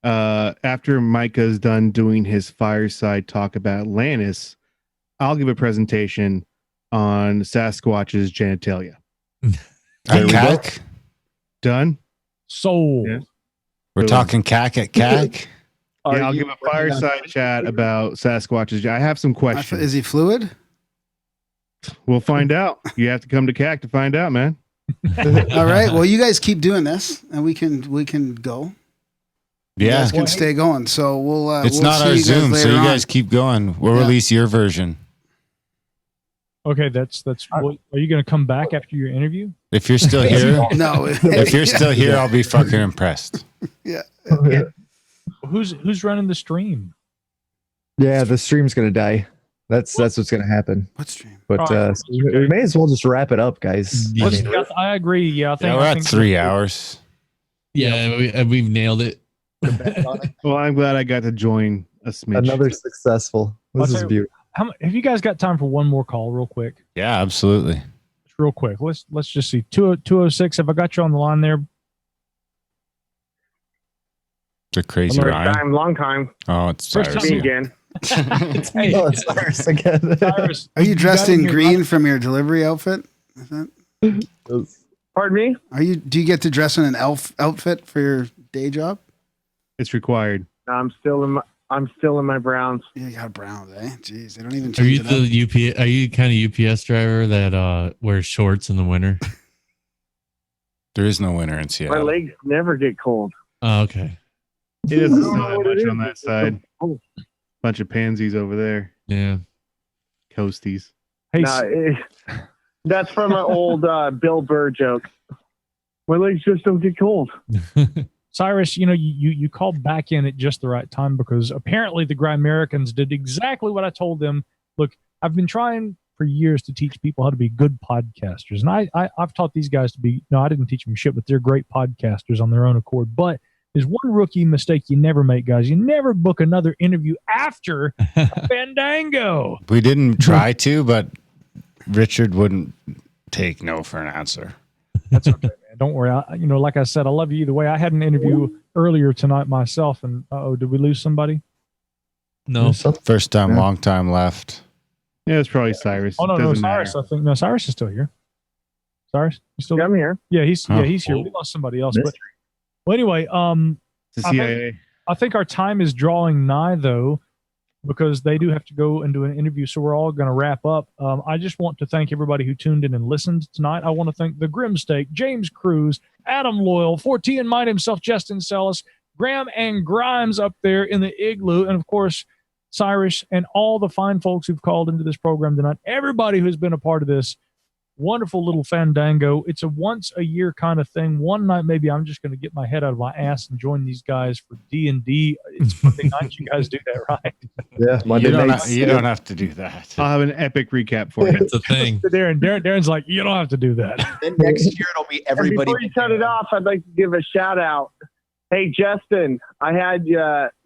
after Micah's done doing his fireside talk about Atlantis, I'll give a presentation on Sasquatch's genitalia. There we go. Done. Sold. Yeah. We're talking cack at cack. Yeah, I'll give a fireside chat about Sasquatch's. I have some questions. Is he fluid? We'll find out. You have to come to CAC to find out, man. All right. Well, you guys keep doing this, and we can go. You Yeah. guys can stay going. So we'll. It's we'll not see our you guys Zoom, so later you on. guys keep going. We'll release your version. Okay, that's. Are you going to come back after your interview? If you're still here, No. If you're still here, I'll be fucking impressed. Yeah. Who's running the stream? Yeah, the stream's gonna die. That's what's gonna happen. What stream? But Right. we may as well just wrap it up, guys. I mean, I agree. Yeah, I think we're I at think 3 hours. Yeah, we've nailed it. Well, I'm glad I got to join a smidge. another successful. This I'll is tell you- beautiful. Have you guys got time for one more call, real quick? Yeah, absolutely. Just real quick. Let's just see. 206. Have I got you on the line there? The crazy First Ryan. time, long time. Oh, it's First Cyrus. Me again. Hey, Oh, it's Cyrus again. Cyrus, Are you dressed got in here- green from your delivery outfit? Is that? Pardon me? Do you get to dress in an elf outfit for your day job? It's required. I'm still in my Browns. Yeah, you got Browns, eh? Jeez, they don't even Are change you it up. the UPS? Are you kind of UPS driver that wears shorts in the winter? There is no winter in My Seattle. legs never get cold. Oh, okay. It doesn't I don't snow know that what it much is. on that side. Bunch of pansies over there. Yeah. Coasties. Hey, Nah, that's from an old Bill Burr joke. My legs just don't get cold. Cyrus, you called back in at just the right time because apparently the Grimericans did exactly what I told them. Look, I've been trying for years to teach people how to be good podcasters. And I've taught these guys to be, no, I didn't teach them shit, but they're great podcasters on their own accord. But there's one rookie mistake you never make, guys. You never book another interview after Fandango. We didn't try to, but Richard wouldn't take no for an answer. That's okay, man. Don't worry. Like I said, I love you either way. I had an interview earlier tonight myself, and did we lose somebody? No. First time, long time left. Yeah, it's probably Cyrus. Oh no, It no, doesn't Cyrus. matter. I think no, Cyrus is still here. Cyrus, you still? I'm here. Yeah, he's Oh. he's here. We lost somebody else, but well, anyway, It's the CIA. I think our time is drawing nigh though, because they do have to go and do an interview. So we're all going to wrap up. I just want to thank everybody who tuned in and listened tonight. I want to thank the Grimsteak, James Cruz, Adam Loyal, 14 and Might himself, Justin Sellis, Graham and Grimes up there in the igloo, and of course Cyrus and all the fine folks who've called into this program tonight. Everybody who's been a part of this wonderful little Fandango. It's a once a year kind of thing. One night maybe I'm just going to get my head out of my ass and join these guys for D&D. It's Monday night. You guys do that, right? Yeah, Monday nights. You don't have to do that. I'll have an epic recap for you. It's a thing. Darren's like, you don't have to do that. Then next year it'll be And everybody. before you cut it off, I'd like to give a shout out. Hey, Justin, I had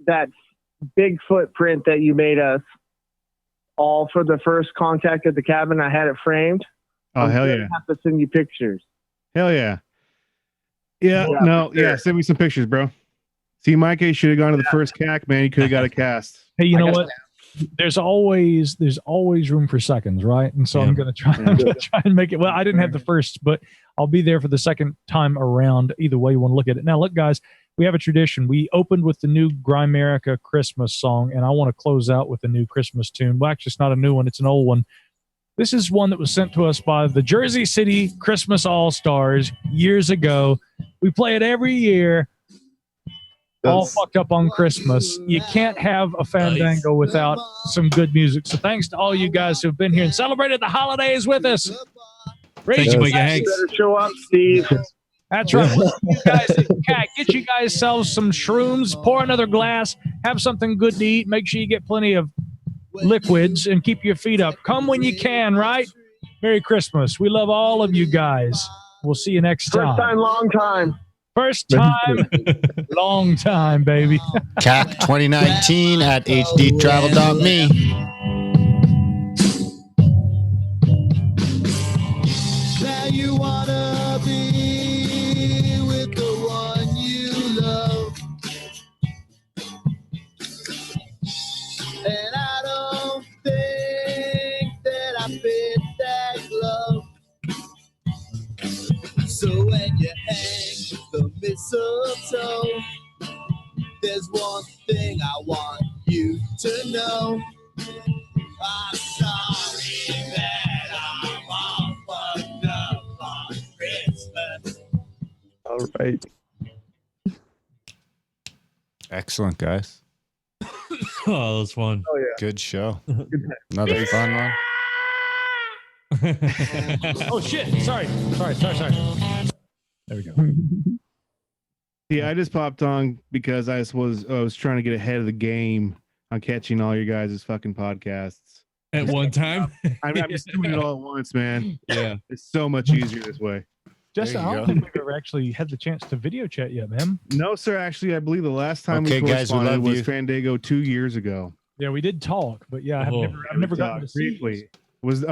that Bigfoot print that you made us all for the first contact at the cabin. I had it framed. Oh, hell I yeah. have to send you pictures. Hell yeah. Yeah, Yeah, no, for sure. yeah, send me some pictures, bro. See, Mike should have gone to the first CAC, man. He could have got a cast. Hey, you know what? There's always room for seconds, right? And so I'm gonna try and make it. Well, I didn't have the first, but I'll be there for the second time around. Either way you want to look at it. Now, look, guys, we have a tradition. We opened with the new Grimerica Christmas song, and I want to close out with a new Christmas tune. Well, actually, it's not a new one; it's an old one. This is one that was sent to us by the Jersey City Christmas All-Stars years ago. We play it every year. All fucked up on Christmas. You can't have a Fandango without some good music. So thanks to all you guys who've been here and celebrated the holidays with us. Thank you, Micah Hanks. Better show up, Steve. That's right. You guys, get you guys selves some shrooms, pour another glass, have something good to eat. Make sure you get plenty of liquids and keep your feet up. Come when you can, right? Merry Christmas. We love all of you guys. We'll see you next time. First time, long time. First time, long time, baby. CAC 2019 at hdtravel.me. Now you wanna be with the one you love. And I don't think that I fit that glove. So when you hang the mistletoe, there's one thing I want you to know. I'm sorry that I'm all fucked up on Christmas. All right. Excellent, guys. Oh, that was fun. Oh, yeah. Good show. Another fun one. Oh shit! Sorry. There we go. Yeah, I just popped on because I was trying to get ahead of the game on catching all your guys' fucking podcasts At one time. I'm just doing it all at once, man. Yeah, it's so much easier this way. Justin, I don't think we've ever actually had the chance to video chat yet, man. No, sir. Actually, I believe the last time Okay, we guys, we corresponded love was you. Fandango 2 years ago. Yeah, we did talk, but yeah, I've never gotten to see briefly. Was